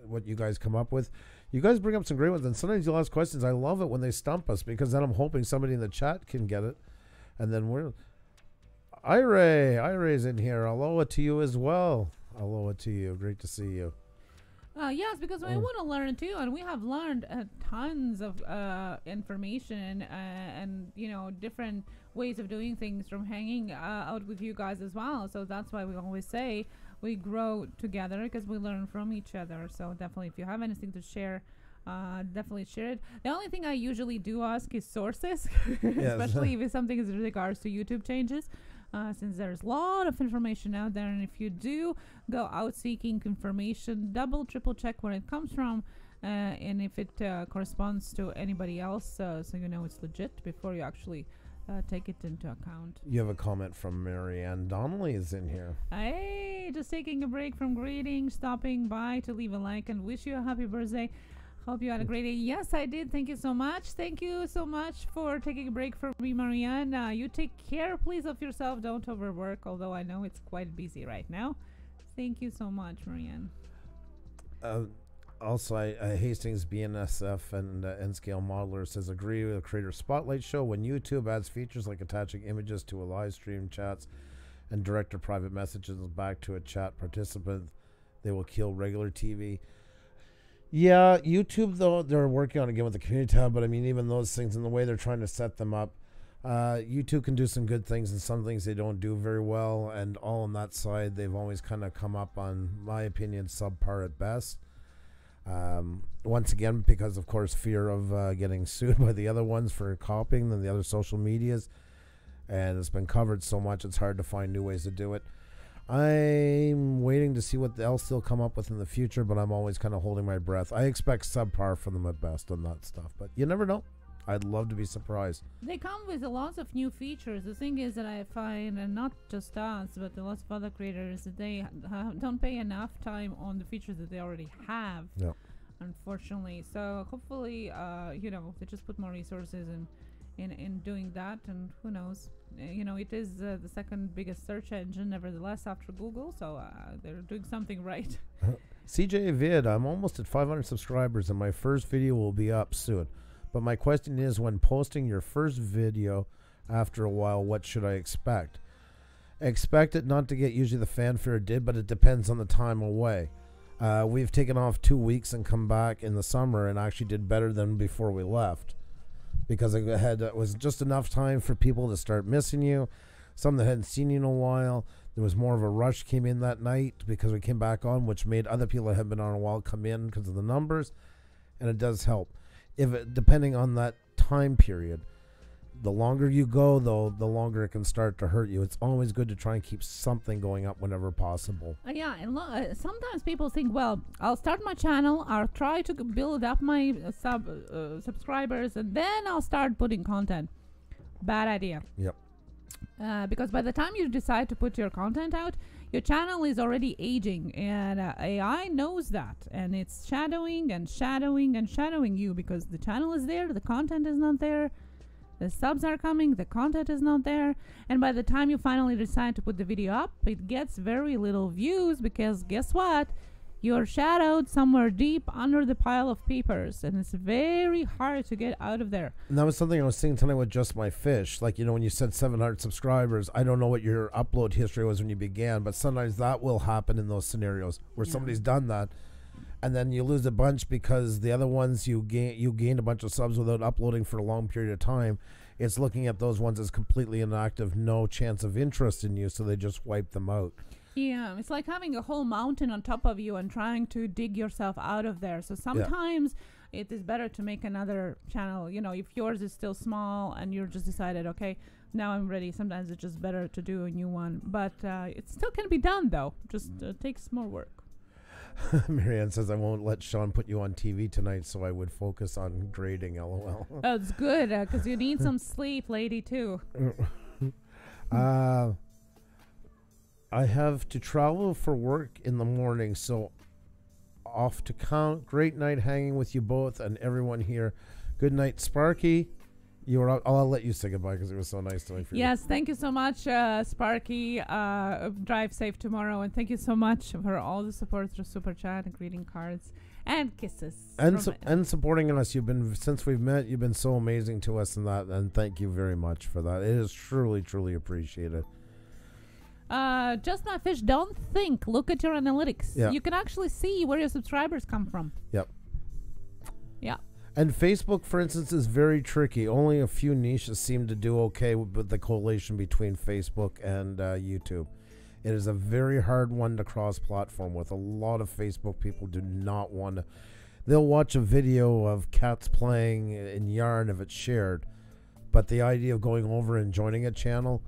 what you guys come up with. You guys bring up some great ones, and sometimes you'll ask questions. I love it when they stump us, because then I'm hoping somebody in the chat can get it. And then we're... Iray's in here. Aloha to you as well. Aloha to you. Great to see you. Yes, because I want to learn too, and we have learned tons of information and different ways of doing things from hanging out with you guys as well. So that's why we always say we grow together, because we learn from each other. So definitely, if you have anything to share, definitely share it. The only thing I usually do ask is sources, especially if something is in regards to YouTube changes. Since there's a lot of information out there, and if you do go out seeking information, double, triple check where it comes from, and if it corresponds to anybody else, so you know it's legit before you actually take it into account. You have a comment from Marianne Donnelly is in here. Hey, just taking a break from greetings, stopping by to leave a like and wish you a happy birthday. Hope you had a great day. Yes, I did. Thank you so much. Thank you so much for taking a break from me, Marianne. You take care, please, of yourself. Don't overwork, although I know it's quite busy right now. Thank you so much, Marianne. Also, Hastings BNSF and N-Scale Modeler says, agree with the Creator Spotlight show. When YouTube adds features like attaching images to a live stream, chats, and direct or private messages back to a chat participant, they will kill regular TV. Yeah, YouTube, though, they're working on it again with the community tab, but I mean, even those things and the way they're trying to set them up, YouTube can do some good things and some things they don't do very well, and all on that side, they've always kind of come up on, my opinion, subpar at best. Once again, because, of course, fear of getting sued by the other ones for copying than the other social medias, and it's been covered so much, it's hard to find new ways to do it. I'm waiting to see what else they'll come up with in the future, but I'm always kind of holding my breath. I expect subpar from them at best on that stuff, but you never know. I'd love to be surprised. They come with a lot of new features. The thing is that I find, and not just us, but a lot of other creators, that they don't pay enough time on the features that they already have, unfortunately. So hopefully, they just put more resources in doing that, and who knows. It is the second biggest search engine, nevertheless, after Google, so they're doing something right. CJ Vid, I'm almost at 500 subscribers, and my first video will be up soon. But my question is, when posting your first video after a while, what should I expect? Expect it not to get usually the fanfare it did, but it depends on the time away. We've taken off 2 weeks and come back in the summer and actually did better than before we left, because it was just enough time for people to start missing you. some that hadn't seen you in a while. There was more of a rush came in that night because we came back on, which made other people that had been on a while come in because of the numbers, and it does help. Depending on that time period, the longer you go, though, the longer it can start to hurt you. It's always good to try and keep something going up whenever possible. Yeah, and sometimes people think, well, I'll start my channel, I'll try to build up my subscribers, and then I'll start putting content. Bad idea. Yep. Because by the time you decide to put your content out, your channel is already aging, and AI knows that, and it's shadowing and shadowing and shadowing you because the channel is there, the content is not there. The subs are coming, the content is not there, and by the time you finally decide to put the video up, it gets very little views because guess what? You're shadowed somewhere deep under the pile of papers, and it's very hard to get out of there. And that was something I was saying tonight with Just My Fish. Like, when you said 700 subscribers, I don't know what your upload history was when you began, but sometimes that will happen in those scenarios where somebody's done that. And then you lose a bunch because the other ones you gained a bunch of subs without uploading for a long period of time. It's looking at those ones as completely inactive, no chance of interest in you, so they just wipe them out. Yeah, it's like having a whole mountain on top of you and trying to dig yourself out of there. So sometimes it is better to make another channel. If yours is still small and you're just decided, okay, now I'm ready. Sometimes it's just better to do a new one. But it still can be done, though. Just takes more work. Marianne says, I won't let Sean put you on TV tonight, so I would focus on grading, LOL. Oh, it's good, because you need some sleep, lady, too. I have to travel for work in the morning, so off to count. Great night hanging with you both and everyone here. Good night, Sparky. I'll let you say goodbye because it was so nice to meet you. Yes, thank you so much, Sparky. Drive safe tomorrow, and thank you so much for all the support through Super Chat and greeting cards and kisses. And supporting us. Since we've met, you've been so amazing to us, and thank you very much for that. It is truly, truly appreciated. Just My Fish, don't think. Look at your analytics. Yeah. You can actually see where your subscribers come from. Yep. Yeah. And Facebook, for instance, is very tricky. Only a few niches seem to do okay with the correlation between Facebook and YouTube. It is a very hard one to cross-platform with. A lot of Facebook people do not want to. They'll watch a video of cats playing in yarn if it's shared, but the idea of going over and joining a channel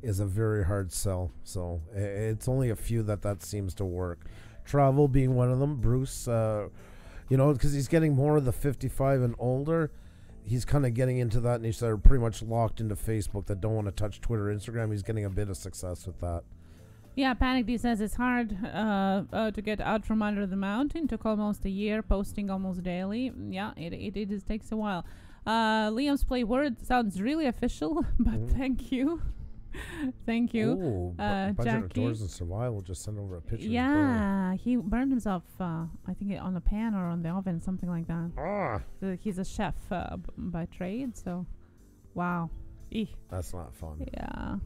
is a very hard sell. So it's only a few that seems to work. Travel being one of them. Bruce, because he's getting more of the 55 and older, he's kind of getting into that niche that are pretty much locked into Facebook that don't want to touch Twitter, Instagram. He's getting a bit of success with that. Yeah, Panic D says it's hard to get out from under the mountain. Took almost a year, posting almost daily. Yeah, it just takes a while. Liam's play word sounds really official, but thank you. Thank you. Ooh, Budget Jackie. of Doors and Survival just sent over a picture. Yeah, he burned himself, I think on a pan or on the oven, something like that. So he's a chef by trade, so wow. That's not fun. Yeah.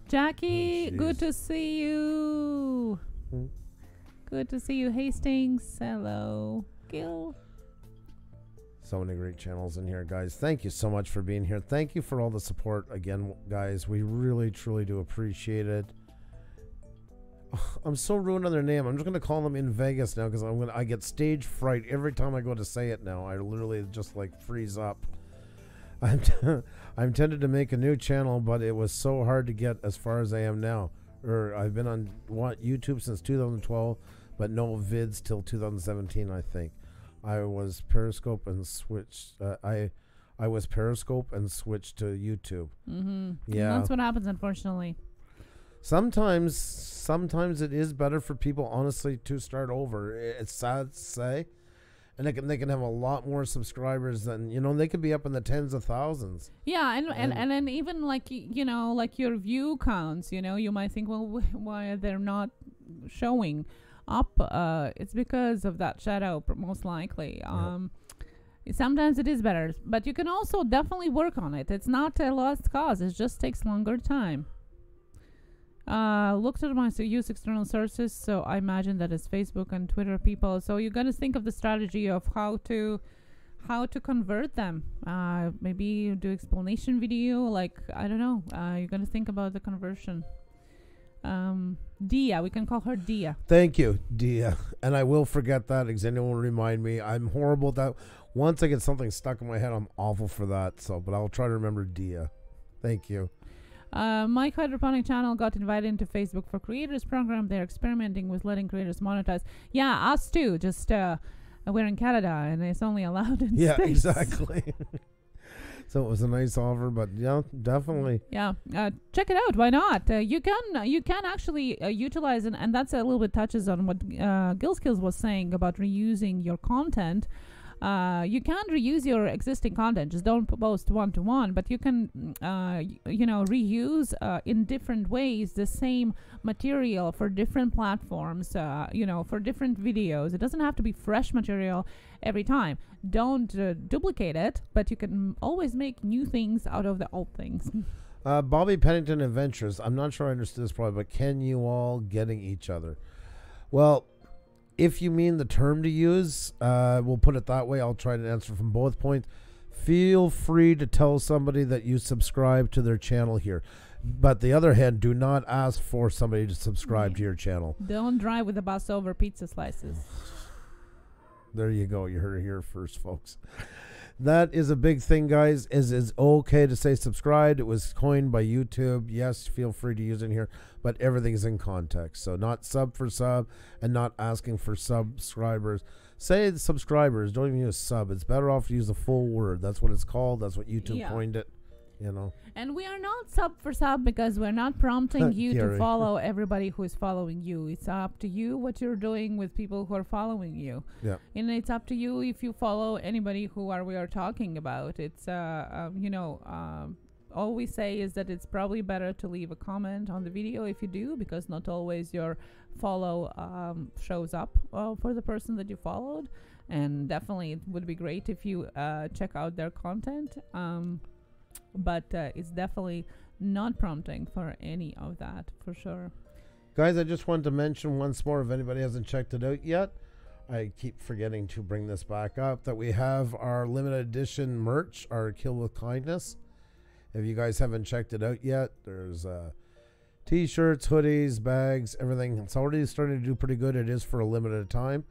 Jackie, good to see you. Good to see you, Hastings. Hello, Gil. So many great channels in here, guys. Thank you so much for being here. Thank you for all the support again, guys. We really, truly do appreciate it. I'm so ruined on their name. I'm just going to call them In Vegas now because I get stage fright every time I go to say it now. I literally just like freeze up. I'm tempted to make a new channel, but it was so hard to get as far as I am now. I've been on YouTube since 2012, but no vids till 2017, I think. I was Periscope and switched. I was Periscope and switched to YouTube. Yeah, that's what happens, unfortunately. Sometimes it is better for people, honestly, to start over. It's sad to say, and they can have a lot more subscribers than they could be up in the tens of thousands. Yeah, and then even like like your view counts. You might think, well, why they're not showing up? It's because of that shadow, most likely. Sometimes it is better, but you can also definitely work on it. It's not a lost cause. It just takes longer time. Looked at my use external sources, so I imagine that it's Facebook and Twitter people. So you got to think of the strategy of how how to convert them. Maybe you do explanation video. Like, I don't know. You're gonna think about the conversion. Dia, we can call her Dia. Thank you, Dia. And I will forget that. Xenia will remind me. I'm horrible at that. Once I get something stuck in my head, I'm awful for that. So, but I'll try to remember Dia. Thank you. Mike Hydroponic channel got invited into Facebook for Creators program. They're experimenting with letting creators monetize. Yeah, us too. Just we're in Canada and it's only allowed in Yeah, States. exactly. So it was a nice offer, but yeah, definitely. Yeah, check it out. Why not? You can actually utilize it, and that's a little bit touches on what Gil Skills was saying about reusing your content. You can reuse your existing content. Just don't post one-to-one, but you can, reuse in different ways the same material for different platforms, for different videos. It doesn't have to be fresh material every time. Don't duplicate it, but you can always make new things out of the old things. Bobby Pennington Adventures. I'm not sure I understood this probably, but can you all getting each other? Well, if you mean the term to use, we'll put it that way. I'll try to answer from both points. Feel free to tell somebody that you subscribe to their channel here. But the other hand, do not ask for somebody to subscribe to your channel. Don't drive with the bus over pizza slices. There you go. You heard it here first, folks. That is a big thing, guys. Is okay to say subscribed. It was coined by YouTube. Yes, feel free to use it here, but everything's in context. So not sub for sub and not asking for subscribers. Say subscribers. Don't even use sub. It's better off to use the full word. That's what it's called. That's what YouTube coined it. And we are not sub for sub because we're not prompting you to Gary. follow everybody who is following you. It's up to you what you're doing with people who are following you. Yeah. And it's up to you if you follow anybody we are talking about. It's all we say is that it's probably better to leave a comment on the video if you do, because not always your follow shows up for the person that you followed. And definitely it would be great if you check out their content. But it's definitely not prompting for any of that, for sure. Guys, I just wanted to mention once more, if anybody hasn't checked it out yet, I keep forgetting to bring this back up, that we have our limited edition merch, our Kill With Kindness. If you guys haven't checked it out yet, there's t-shirts, hoodies, bags, everything. It's already starting to do pretty good. It is for a limited time.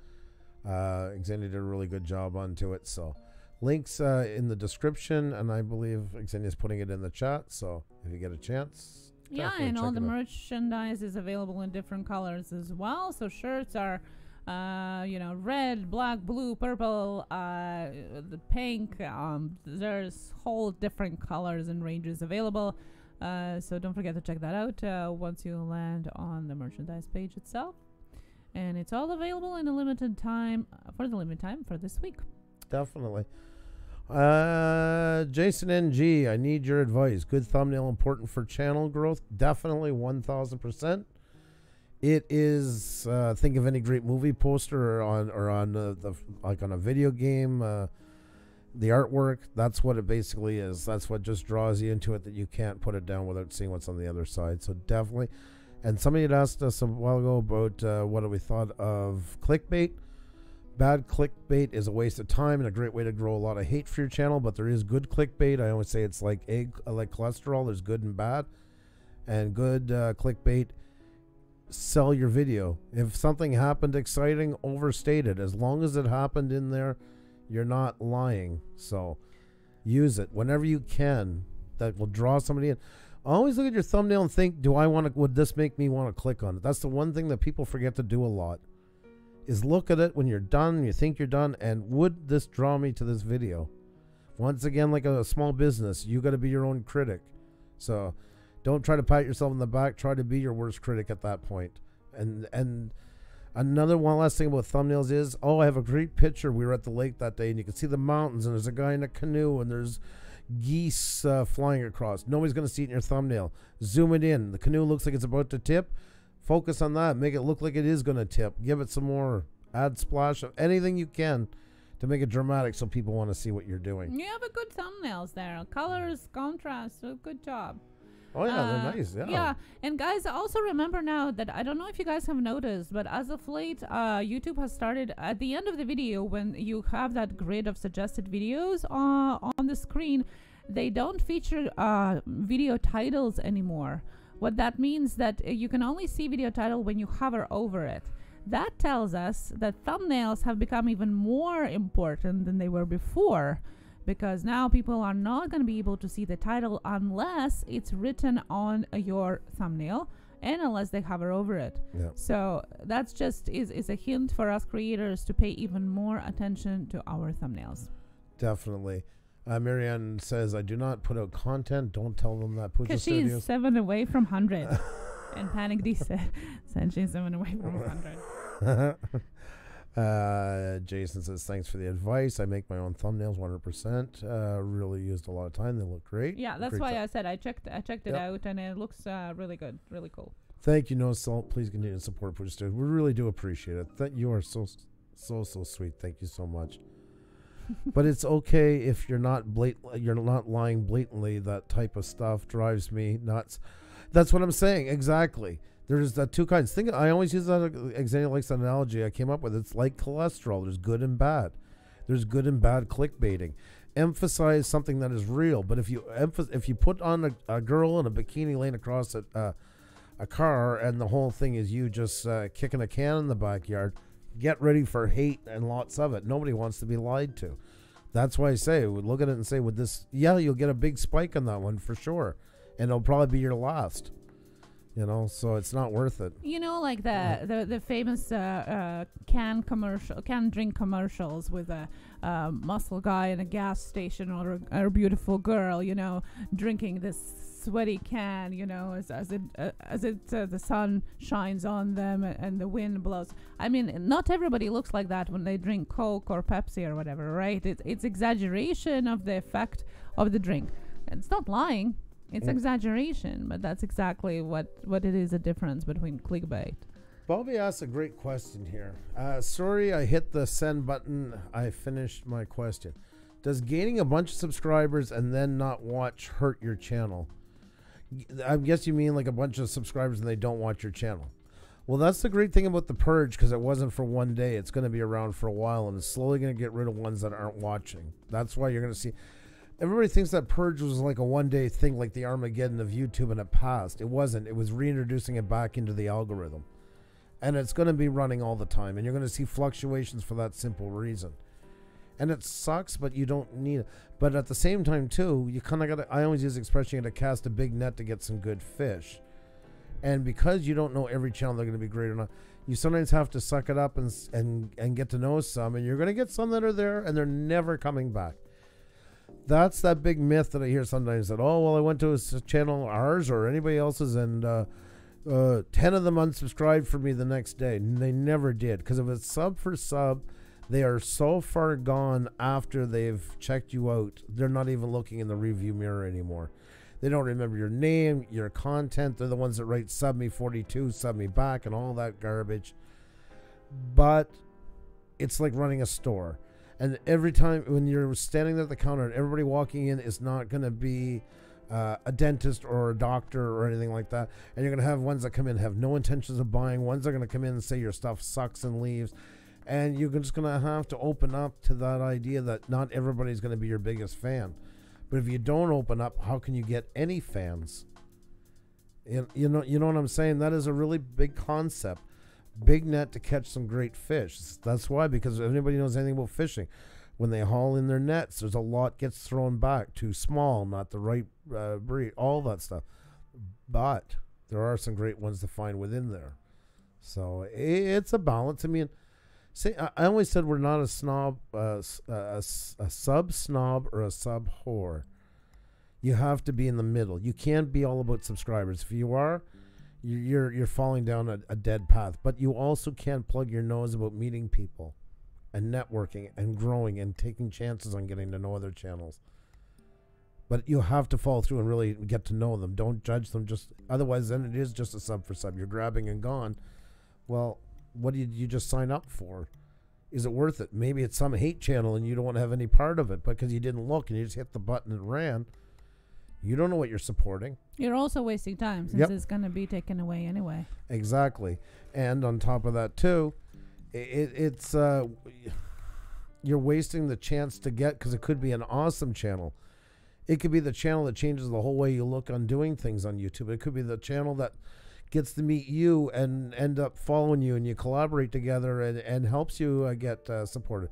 Xenia did a really good job onto it, so... Links in the description, and I believe Xenia's putting it in the chat, so if you get a chance. Yeah, and all the merchandise is available in different colors as well. So shirts are, red, black, blue, purple, the pink. There's whole different colors and ranges available. So don't forget to check that out once you land on the merchandise page itself. And it's all available in a limited time, for this week. Definitely. Jason NG, I need your advice. Good thumbnail important for channel growth? Definitely 1000%. It is think of any great movie poster or on a video game, the artwork. That's what it basically is. That's what just draws you into it, that you can't put it down without seeing what's on the other side. So definitely. And somebody had asked us a while ago about what we thought of clickbait. Bad clickbait is a waste of time and a great way to grow a lot of hate for your channel, but there is good clickbait. I always say it's like cholesterol. There's good and bad. And good clickbait, sell your video. If something happened exciting, overstate it. As long as it happened in there, you're not lying. So use it whenever you can. That will draw somebody in. Always look at your thumbnail and think, would this make me want to click on it? That's the one thing that people forget to do a lot. Is look at it when you're done, you think you're done, and would this draw me to this video? Once again, like a small business, you got to be your own critic. So don't try to pat yourself on the back. Try to be your worst critic at that point. And another one last thing about thumbnails is, I have a great picture. We were at the lake that day, and you can see the mountains, and there's a guy in a canoe, and there's geese flying across. Nobody's going to see it in your thumbnail. Zoom it in. The canoe looks like it's about to tip. Focus on that. Make it look like it is going to tip. Give it some more. Add splash of anything you can to make it dramatic so people want to see what you're doing. You have a good thumbnails there. Colors, contrast, good job. Oh yeah, they're nice. Yeah. Yeah, and guys, also remember now that I don't know if you guys have noticed, but as of late, YouTube has started at the end of the video when you have that grid of suggested videos on the screen. They don't feature video titles anymore. What that means that you can only see video title when you hover over it. That tells us that thumbnails have become even more important than they were before, because now people are not going to be able to see the title unless it's written on your thumbnail and unless they hover over it. Yep. So that's just is a hint for us creators to pay even more attention to our thumbnails. Definitely. Marianne says, I do not put out content. Don't tell them that. Puša Because Studios. she's 7 away from 100. And Panic D said she's 7 away from 100. Jason says, thanks for the advice. I make my own thumbnails 100%. Really used a lot of time. They look great. Yeah, that's Great stuff. stuff. I said I checked it out, and it looks really good, really cool. Thank you, No Salt. Please continue to support Puša Studios. We really do appreciate it. You are so sweet. Thank you so much. But it's okay if you're not lying blatantly. That type of stuff drives me nuts. That's what I'm saying. Exactly. There's two kinds. I always use that Ksenija likes that analogy I came up with. It's like cholesterol. There's good and bad. There's good and bad clickbaiting. Emphasize something that is real. But if you put on a girl in a bikini laying across a car and the whole thing is you just kicking a can in the backyard, get ready for hate and lots of it. Nobody wants to be lied to. That's why I say, look at it and say, with this, yeah, you'll get a big spike on that one for sure. And it'll probably be your last. So it's not worth it. Like the famous can drink commercials with a muscle guy in a gas station or a beautiful girl, drinking this sweaty can, as the sun shines on them and the wind blows. I mean, not everybody looks like that when they drink Coke or Pepsi or whatever, right? It's exaggeration of the effect of the drink. It's not lying. It's exaggeration, but that's exactly what it is, a difference between clickbait. Bobby asked a great question here. Sorry, I hit the send button. I finished my question. Does gaining a bunch of subscribers and then not watch hurt your channel? I guess you mean like a bunch of subscribers and they don't watch your channel. Well, that's the great thing about the purge, because it wasn't for one day. It's going to be around for a while, and it's slowly going to get rid of ones that aren't watching. That's why you're going to see... Everybody thinks that purge was like a one-day thing, like the Armageddon of YouTube, and it passed. It wasn't. It was reintroducing it back into the algorithm. And it's going to be running all the time, and you're going to see fluctuations for that simple reason. And it sucks, but you don't need it. But at the same time, too, you kind of got to... I always use the expression, you got to cast a big net to get some good fish. And because you don't know every channel they're going to be great or not, you sometimes have to suck it up and get to know some, and you're going to get some that are there, and they're never coming back. That's that big myth that I hear sometimes, that, oh, well, I went to a channel, ours or anybody else's, and 10 of them unsubscribed for me the next day. And they never did, because if it's sub for sub, they are so far gone after they've checked you out, they're not even looking in the review mirror anymore. They don't remember your name, your content. They're the ones that write sub me 42, sub me back, and all that garbage. But it's like running a store. And every time when you're standing there at the counter and everybody walking in is not going to be a dentist or a doctor or anything like that. And you're going to have ones that come in have no intentions of buying. Ones that are going to come in and say your stuff sucks and leaves. And you're just going to have to open up to that idea that not everybody's going to be your biggest fan. But if you don't open up, how can you get any fans? You know what I'm saying? That is a really big concept. Big net to catch some great fish. That's why, because if anybody knows anything about fishing, when they haul in their nets, there's a lot gets thrown back. Too small, not the right breed, all that stuff. But there are some great ones to find within there. So it's a balance. I mean, I always said we're not a snob, a sub snob or a sub whore. You have to be in the middle. You can't be all about subscribers. If you are, you're falling down a dead path. But you also can't plug your nose about meeting people and networking and growing and taking chances on getting to know other channels. But you have to follow through and really get to know them. Don't judge them. Otherwise, then it is just a sub for sub. You're grabbing and gone. Well, what did you just sign up for? Is it worth it? Maybe it's some hate channel and you don't want to have any part of it because you didn't look and you just hit the button and ran. You don't know what you're supporting. You're also wasting time since Yep. it's going to be taken away anyway. Exactly. And on top of that, too, it's you're wasting the chance to get, because it could be an awesome channel. It could be the channel that changes the whole way you look on doing things on YouTube. It could be the channel that gets to meet you and end up following you, and you collaborate together and helps you get supported.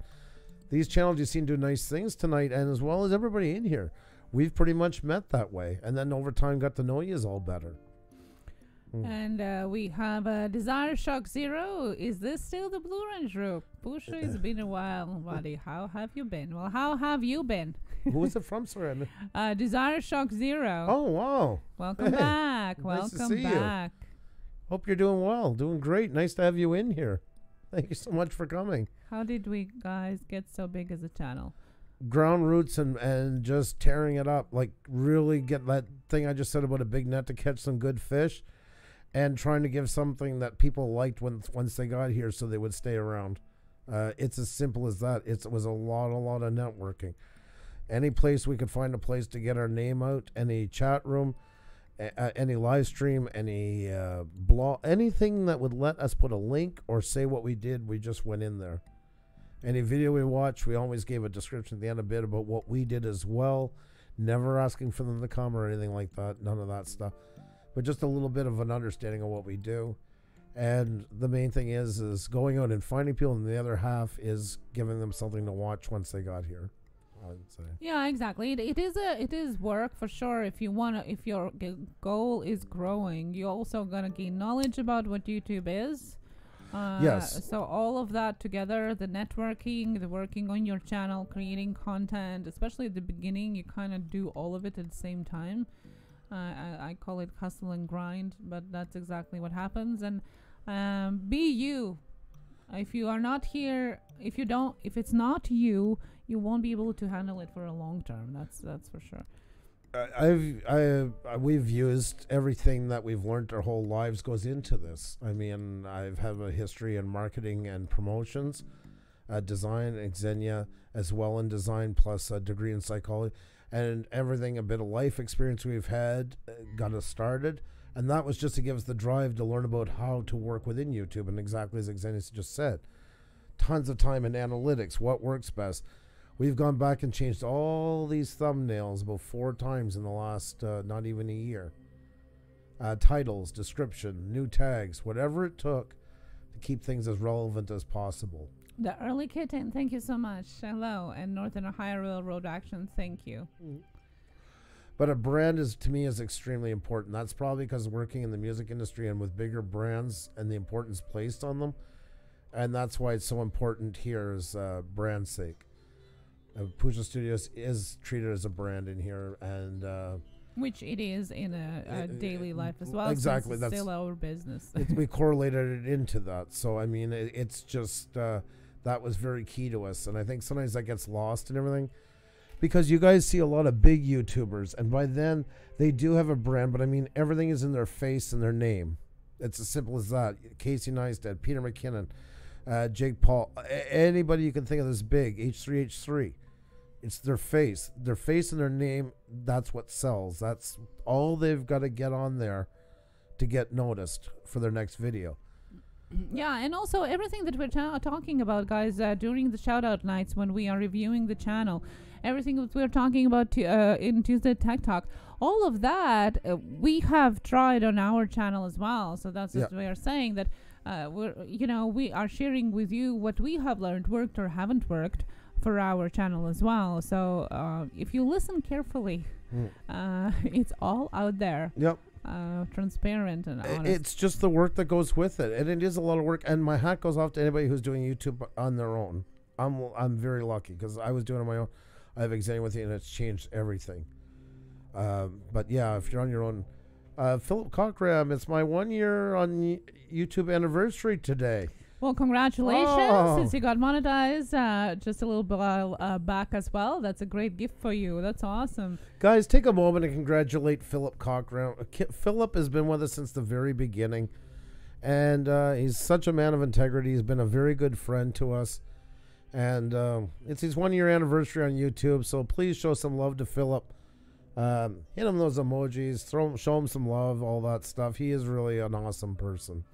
These channels you seen do nice things tonight, and as well as everybody in here. We've pretty much met that way, and then over time got to know you all better. And we have Desire Shock Zero. Is this still the Blue Range rope? Puša, it's been a while, buddy. How have you been? Well, how have you been? Who is it from, sorry? Desire Shock Zero. Oh, wow. Welcome back. Nice to Welcome see you. back. Hope you're doing well. Doing great. Nice to have you in here. Thank you so much for coming. How did we guys get so big as a channel? Ground roots and just tearing it up. Like, really get that thing I just said about a big net to catch some good fish, and trying to give something that people liked once they got here so they would stay around. It's as simple as that. It was a lot of networking. Any place we could find a place to get our name out, any chat room, any live stream, any blog, anything that would let us put a link or say what we did, we just went in there. Any video we watched, we always gave a description at the end a bit about what we did as well. Never asking for them to come or anything like that. None of that stuff. But just a little bit of an understanding of what we do. And the main thing is going out and finding people, and the other half is giving them something to watch once they got here, I would say. Yeah, exactly. It is work for sure. If your goal is growing, you're also gonna gain knowledge about what YouTube is. Yes. So all of that together, the networking, the working on your channel, creating content, especially at the beginning, you kind of do all of it at the same time. I call it hustle and grind, but that's exactly what happens. And be you. If you are not here, if it's not you, you won't be able to handle it for a long term. That's for sure. We've used everything that we've learned our whole lives goes into this. I mean, I've had a history in marketing and promotions, design and Ksenija as well in design, plus a degree in psychology, and everything, a bit of life experience we've had got us started. And that was just to give us the drive to learn about how to work within YouTube. And exactly as Ksenija just said, tons of time in analytics, what works best. We've gone back and changed all these thumbnails about 4 times in the last not even a year. Titles, description, new tags, whatever it took to keep things as relevant as possible. The Early Kitten, thank you so much. Hello. And Northern Ohio Railroad Action, thank you. But a brand to me is extremely important. That's probably because working in the music industry and with bigger brands and the importance placed on them. And that's why it's so important here is brand's sake. Puša Studios is treated as a brand in here, and which it is in a daily life as well. Exactly, that's still our business. We correlated it into that. So I mean, it's just that was very key to us, and I think sometimes that gets lost and everything, because you guys see a lot of big YouTubers, and by then they do have a brand, but I mean everything is in their face and their name. It's as simple as that. Casey Neistat, Peter McKinnon, Jake Paul, anybody you can think of that's big, H3H3. It's their face and their name. That's what sells. That's all they've got to get on there to get noticed for their next video. Yeah, and also everything that we're talking about, guys, during the shout-out nights when we are reviewing the channel, everything that we're talking about in Tuesday Tek Talk, all of that we have tried on our channel as well. So that's what we are saying, that we are sharing with you what we have learned, worked or haven't worked, for our channel as well. So if you listen carefully, it's all out there. Yep. Transparent and honest. It's just the work that goes with it, and it is a lot of work. And my hat goes off to anybody who's doing YouTube on their own. I'm very lucky because I was doing it on my own. I have Ksenija with you, and it's changed everything. But yeah, if you're on your own, Philip Cochram, it's my 1 year on YouTube anniversary today. Well, congratulations, since you got monetized just a little while back as well. That's a great gift for you. That's awesome. Guys, take a moment and congratulate Philip Cochran. Philip has been with us since the very beginning, and he's such a man of integrity. He's been a very good friend to us, and it's his 1 year anniversary on YouTube, so please show some love to Philip. Hit him those emojis, show him some love, all that stuff. He is really an awesome person.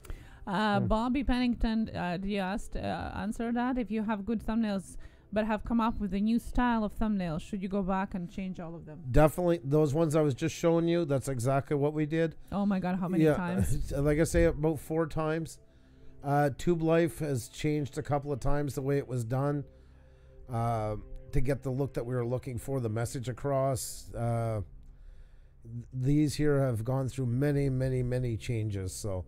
Bobby Pennington, did you answer that? If you have good thumbnails but have come up with a new style of thumbnails, should you go back and change all of them? Definitely. Those ones I was just showing you, that's exactly what we did. Oh my God, how many times? Like I say, about 4 times. Tube Life has changed a couple of times the way it was done to get the look that we were looking for, the message across. These here have gone through many, many, many changes. So,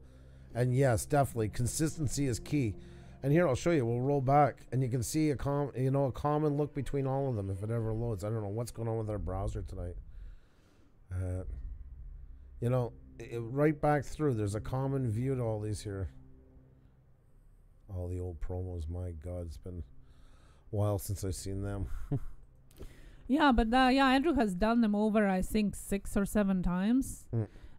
and yes, definitely consistency is key. And here I'll show you. We'll roll back, and you can see a common look between all of them if it ever loads. I don't know what's going on with our browser tonight. Right back through, there's a common view to all these here. All the old promos. My God, it's been a while since I've seen them. Yeah, but Andrew has done them over, I think, 6 or 7 times.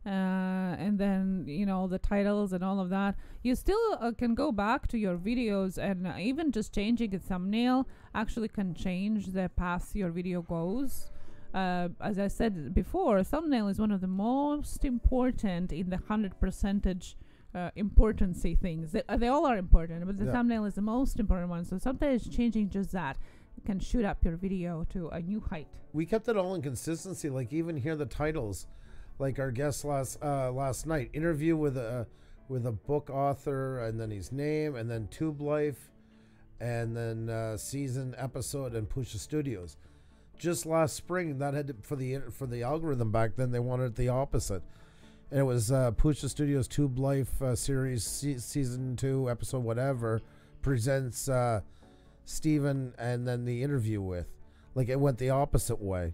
And then, the titles and all of that. You still can go back to your videos, and even just changing a thumbnail actually can change the path your video goes. As I said before, thumbnail is one of the most important in the 100% importancy things. They all are important, but the thumbnail is the most important one. So sometimes changing just that can shoot up your video to a new height. We kept it all in consistency. Like even here, the titles. Like our guest last night, interview with a book author, and then his name, and then Tube Life, and then season episode and Puša Studios. Just last spring, that had for the algorithm back then, they wanted the opposite, and it was Puša Studios Tube Life series season 2 episode whatever presents Stephen, and then the interview with, like it went the opposite way.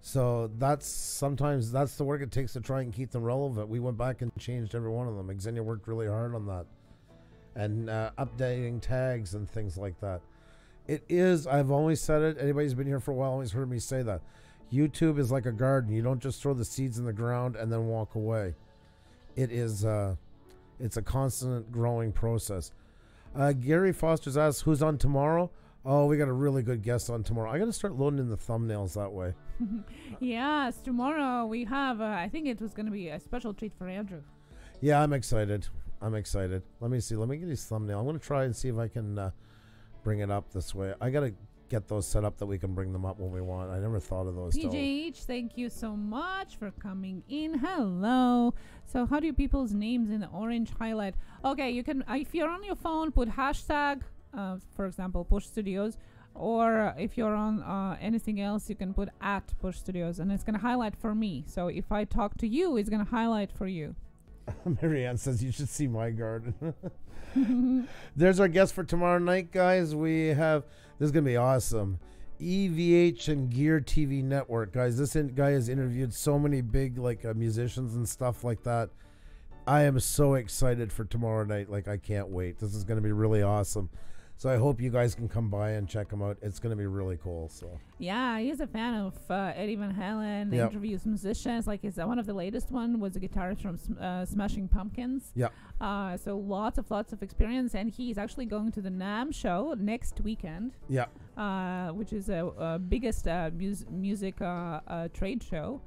So sometimes that's the work it takes to try and keep them relevant. We went back and changed every one of them. Ksenija worked really hard on that, and updating tags and things like that. It is, I've always said it, anybody who's been here for a while always heard me say that. YouTube is like a garden. You don't just throw the seeds in the ground and then walk away. It is, it's a constant growing process. Gary Foster's asked, who's on tomorrow? Oh, we got a really good guest on tomorrow. I got to start loading in the thumbnails that way. Yes, tomorrow we have, I think it was going to be a special treat for Andrew. Yeah, I'm excited. Let me see. Let me get his thumbnail. I'm going to try and see if I can bring it up this way. I got to get those set up that we can bring them up when we want. I never thought of those. PJH, thank you so much for coming in. Hello. So how do people's names in the orange highlight? Okay, you can, if you're on your phone, put hashtag, for example, Puša Studios, or if you're on anything else, you can put at Puša Studios, and it's going to highlight for me. So if I talk to you, it's going to highlight for you. Marianne says you should see my garden. There's our guest for tomorrow night, guys. We have, this is going to be awesome. EVH and Gear TV Network, guys. This guy has interviewed so many big musicians and stuff like that. I am so excited for tomorrow night. I can't wait. This is going to be really awesome. So I hope you guys can come by and check him out. It's going to be really cool. So yeah, he's a fan of Eddie Van Halen. Yep. Interviews musicians. One of the latest one was a guitarist from Smashing Pumpkins. Yeah. So lots of experience, and he's actually going to the NAMM show next weekend. Yeah. Which is a biggest music trade show.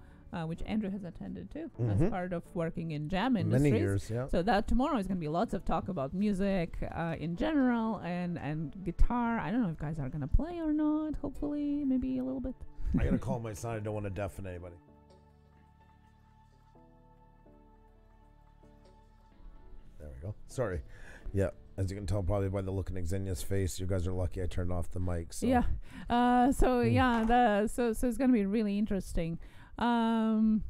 Which Andrew has attended too, as part of working in jam industries. Many years, yeah. So that tomorrow is going to be lots of talk about music in general and guitar. I don't know if guys are going to play or not. Hopefully, maybe a little bit. I got to call my son. I don't want to deafen anybody. There we go. Sorry. Yeah. As you can tell probably by the look in Ksenija's face, you guys are lucky I turned off the mic. So. Yeah. So it's going to be really interesting. The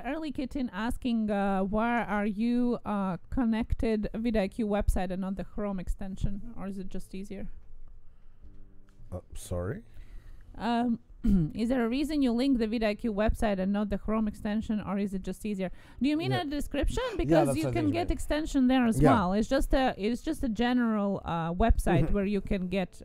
early kitten asking where are you connected vidIQ website and not the Chrome extension, or is it just easier? Sorry? Is there a reason you link the vidIQ website and not the Chrome extension, or is it just easier? Do you mean a description? Because you can get extension there as well. It's just a general website where you can get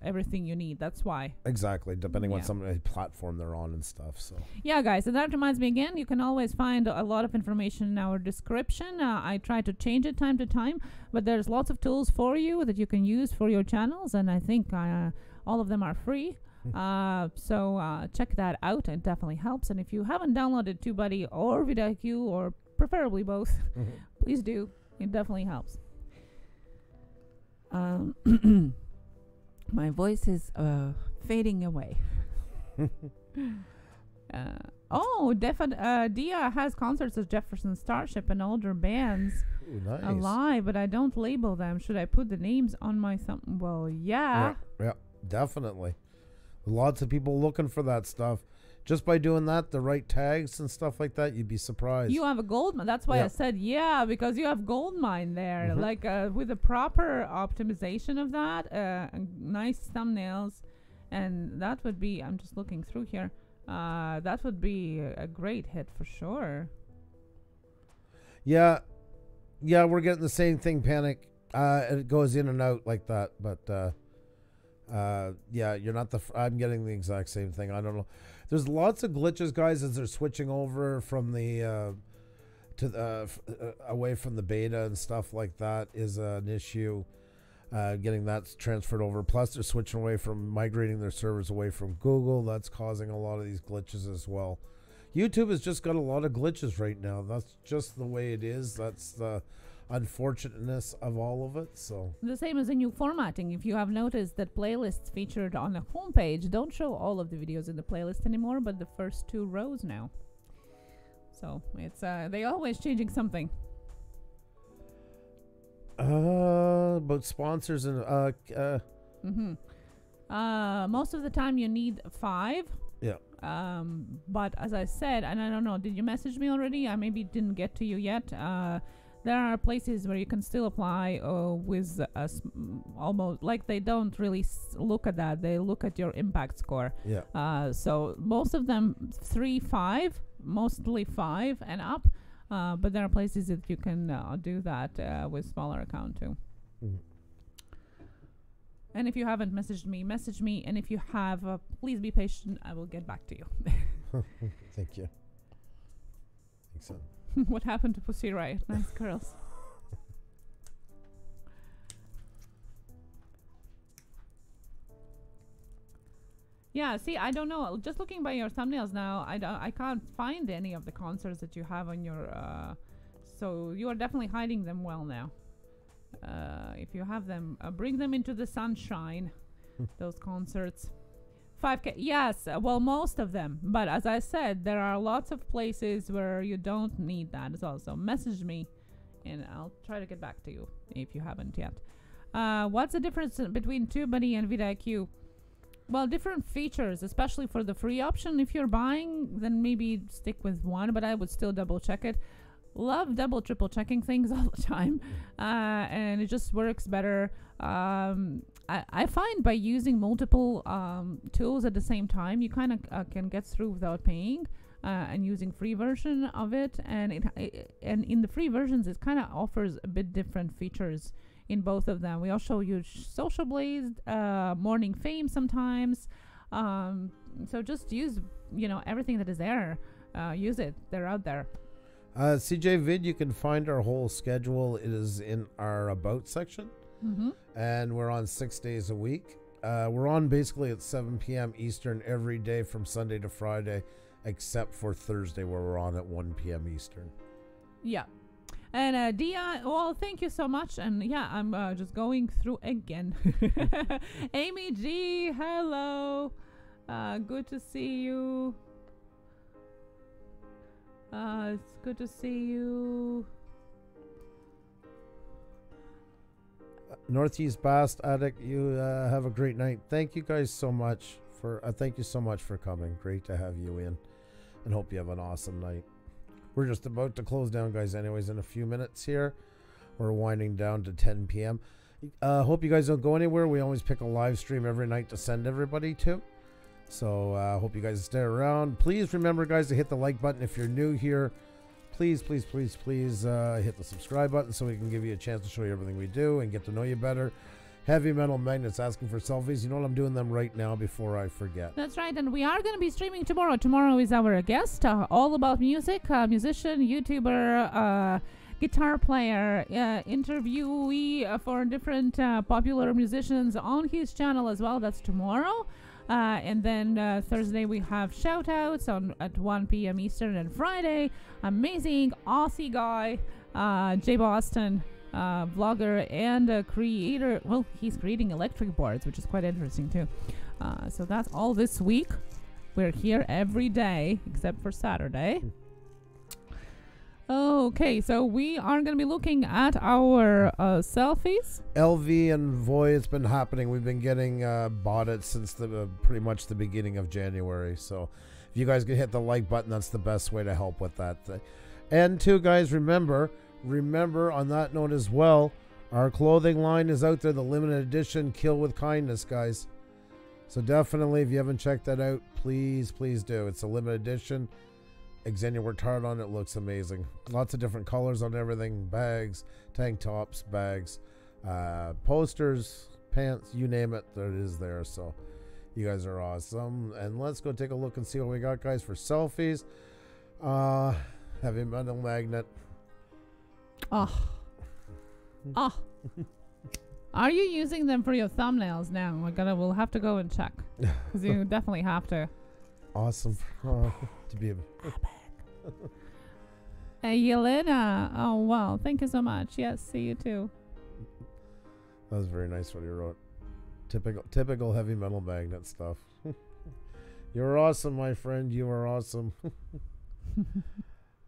everything you need. That's why. Exactly, depending on some platform they're on and stuff. So yeah, guys, and that reminds me again, you can always find a lot of information in our description. I try to change it time to time, but there's lots of tools for you that you can use for your channels, and I think All of them are free. So check that out. It definitely helps. And if you haven't downloaded TubeBuddy or vidIQ, or preferably both, please do. It definitely helps. My voice is fading away. Dia has concerts of Jefferson Starship and older bands. Ooh, nice. Alive, but I don't label them. Should I put the names on my thumb? Well, yeah. Yeah, definitely. Lots of people looking for that stuff. Just by doing that, the right tags and stuff like that, you'd be surprised. You have a gold mine. That's why I said because you have gold mine there. Like with the proper optimization of that, nice thumbnails, and that would be. I'm just looking through here. That would be a great hit for sure. Yeah, we're getting the same thing, Panic. It goes in and out like that, but you're not I'm getting the exact same thing. I don't know. There's lots of glitches, guys, as they're switching over from the away from the beta and stuff like that is an issue. Getting that transferred over. Plus, they're switching away from migrating their servers away from Google. That's causing a lot of these glitches as well. YouTube has just got a lot of glitches right now. That's just the way it is. That's the unfortunateness of all of it. So the same as in new formatting. If you have noticed that playlists featured on the homepage don't show all of the videos in the playlist anymore, but the first 2 rows now. So it's they always changing something. About sponsors and most of the time you need 5. Yeah. But as I said, and I don't know, did you message me already? I maybe didn't get to you yet. There are places where you can still apply with almost like they don't really look at that. They look at your impact score. Yeah. So most of them 3, 5, mostly 5 and up. But there are places that you can do that with smaller account too. And if you haven't messaged me, message me. And if you have, please be patient. I will get back to you. Thank you. Thanks, son. What happened to Pussy Riot? Nice girls. Yeah, see, I don't know. Just looking by your thumbnails now, I can't find any of the concerts that you have on your... so you are definitely hiding them well now. If you have them, bring them into the sunshine, those concerts. 5K, yes, well, most of them. But as I said, there are lots of places where you don't need that as well. So message me, and I'll try to get back to you if you haven't yet. What's the difference between TubeBuddy and vidIQ? Well, different features, especially for the free option. If you're buying, then maybe stick with one, but I would still double check it. Love double, triple checking things all the time, and it just works better. I find by using multiple tools at the same time, you kind of can get through without paying, and using free version of it. And and in the free versions, it kind of offers a bit different features in both of them. We also use Social Blaze, Morning Fame sometimes. So just use, everything that is there. Use it. They're out there. CJ Vid, you can find our whole schedule. It is in our About section. And we're on 6 days a week. We're on basically at 7 p.m. Eastern every day from Sunday to Friday, except for Thursday where we're on at 1 p.m. Eastern. Yeah. And Dia, well, thank you so much. And yeah, I'm just going through again. Amy G, hello. Good to see you. It's good to see you. Northeast Bast Addict, you have a great night. Thank you guys so much for coming. Great to have you in, and hope you have an awesome night. We're just about to close down, guys, anyways, in a few minutes here. We're winding down to 10 p.m. Hope you guys don't go anywhere. We always pick a live stream every night to send everybody to. So hope you guys stay around. Please remember, guys, to hit the like button if you're new here. Please, please, please, please hit the subscribe button so we can give you a chance to show you everything we do and get to know you better. Heavy Metal Magnets asking for selfies. You know what? I'm doing them right now before I forget. That's right. And we are going to be streaming tomorrow. Tomorrow is our guest, all about music, musician, YouTuber, guitar player, interviewee for different popular musicians on his channel as well. That's tomorrow. And then Thursday we have shout outs at 1 p.m. Eastern, and Friday, amazing Aussie guy, Jay Boston, vlogger and creator. Well, he's creating electric boards, which is quite interesting too. So that's all this week. We're here every day except for Saturday. Okay, so we are going to be looking at our selfies. LV and Voy, it's been happening. We've been getting bought it since pretty much the beginning of January. So if you guys can hit the like button, that's the best way to help with that. And too, guys, remember on that note as well, our clothing line is out there, the limited edition Kill with Kindness, guys. So definitely, if you haven't checked that out, please do. It's a limited edition. Xenia worked hard on it. Looks amazing. Lots of different colors on everything. Bags, tank tops, bags, posters, pants, you name it, there it is there. So you guys are awesome. And let's go take a look and see what we got, guys, for selfies. Heavy metal magnet. Are you using them for your thumbnails now? We'll have to go and check, because you definitely have to. Awesome. To be Yelena, oh wow, thank you so much. Yes, see you too. That was very nice what you wrote. Typical heavy metal magnet stuff. You're awesome, my friend. You are awesome.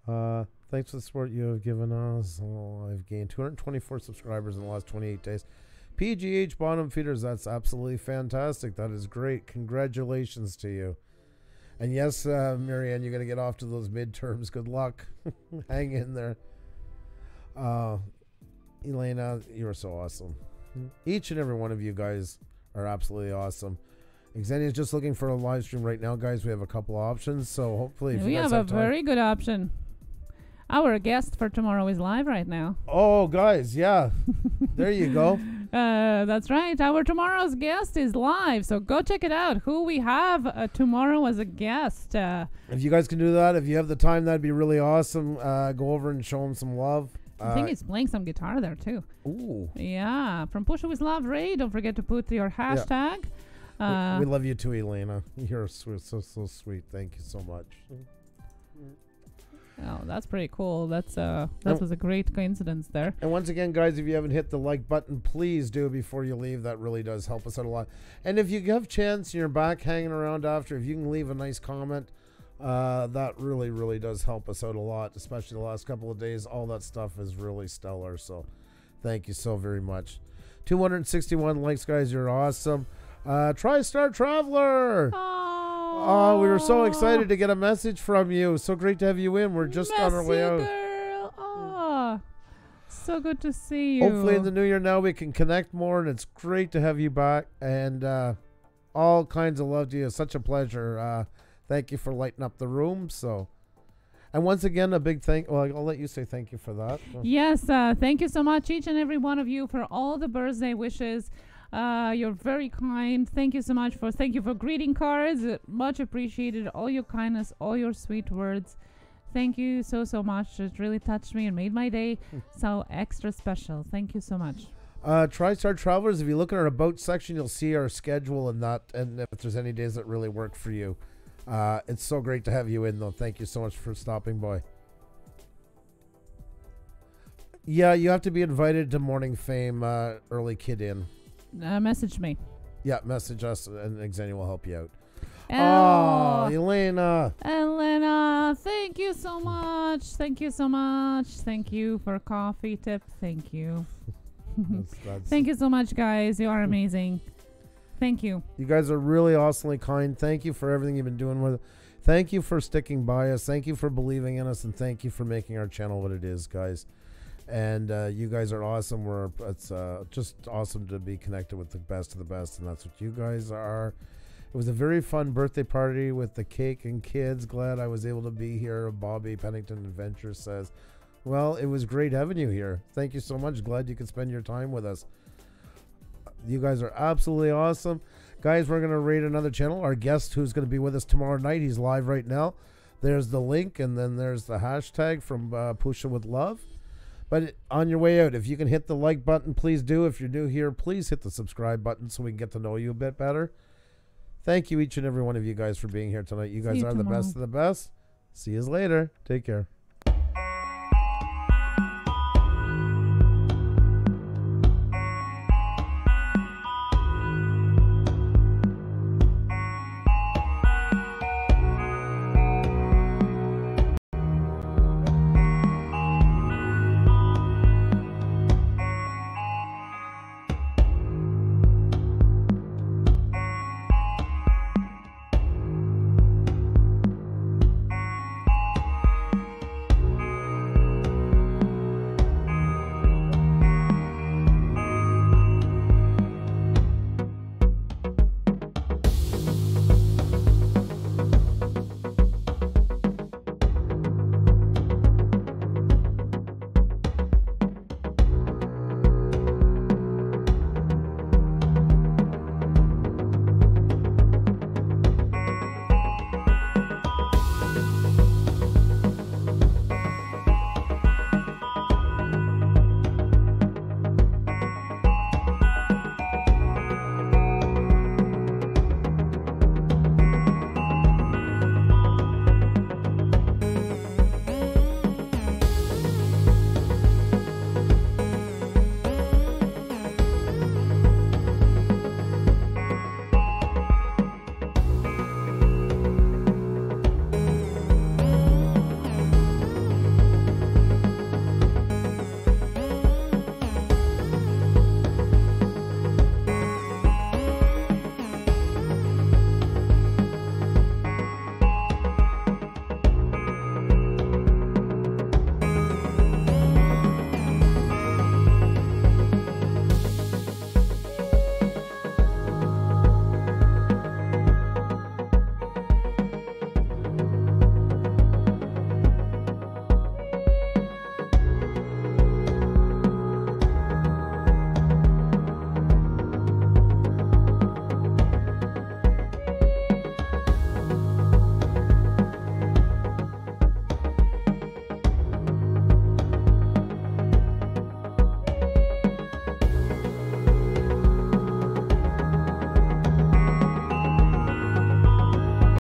Thanks for the support you have given us. I've gained 224 subscribers in the last 28 days. PGH bottom feeders, that's absolutely fantastic. That is great. Congratulations to you. And yes, Marianne, you're going to get off to those midterms. Good luck. Hang in there. Elena, you are so awesome. Each and every one of you guys are absolutely awesome. Xenia is just looking for a live stream right now, guys. We have a couple options, so hopefully if we you guys have a time. very good option. Our guest for tomorrow is live right now. Oh, guys, yeah. There you go. That's right. Our tomorrow's guest is live, so go check it out. Who we have tomorrow as a guest. If you guys can do that, if you have the time, that'd be really awesome. Go over and show him some love. I think he's playing some guitar there, too. Ooh. Yeah. From Puša with Love Ray, don't forget to put your hashtag. Yeah. We love you too, Elena. You're so sweet. Thank you so much. Oh, that's pretty cool. That was a great coincidence there. And once again, guys, if you haven't hit the like button, please do before you leave. That really does help us out a lot. And if you have chance and you're back hanging around after, if you can leave a nice comment, that really, really does help us out a lot, especially the last couple of days. All that stuff is really stellar. So thank you so very much. 261 likes, guys. You're awesome. TriStar Traveler. Oh, we were so excited to get a message from you. So great to have you in. We're just on our way out. Girl. Oh, so good to see you. Hopefully in the new year now we can connect more, and it's great to have you back. And all kinds of love to you. Such a pleasure. Thank you for lighting up the room. And once again, a big Well, I'll let you say thank you for that. Yes, thank you so much, each and every one of you, for all the birthday wishes. You're very kind. Thank you so much thank you for greeting cards. Much appreciated. All your kindness, all your sweet words. Thank you so much. It really touched me and made my day so extra special. Thank you so much. TriStar Travelers, if you look at our About section, you'll see our schedule and if there's any days that really work for you. It's so great to have you in, though. Thank you so much for stopping by. Yeah, you have to be invited to Morning Fame Early Kid In. Message me. Yeah, message us and Xenia will help you out. Oh, Elena, thank you so much. Thank you so much. Thank you for coffee tip. Thank you. Thank you so much, guys. You are amazing. Thank you. You guys are really awesomely kind. Thank you for everything you've been doing with it. Thank you for sticking by us. Thank you for believing in us, and thank you for making our channel what it is, guys. And you guys are awesome. It's just awesome to be connected with the best of the best, and that's what you guys are. It was a very fun birthday party with the cake and kids. Glad I was able to be here. Bobby Pennington Adventures says, well, it was great having you here. Thank you so much. Glad you could spend your time with us. You guys are absolutely awesome. Guys, we're going to raid another channel. Our guest who's going to be with us tomorrow night, he's live right now. There's the link, and then there's the hashtag from Puša with Love. But on your way out, if you can hit the like button, please do. If you're new here, please hit the subscribe button so we can get to know you a bit better. Thank you, each and every one of you guys, for being here tonight. You guys you are the best tomorrow. of the best. See you later. Take care.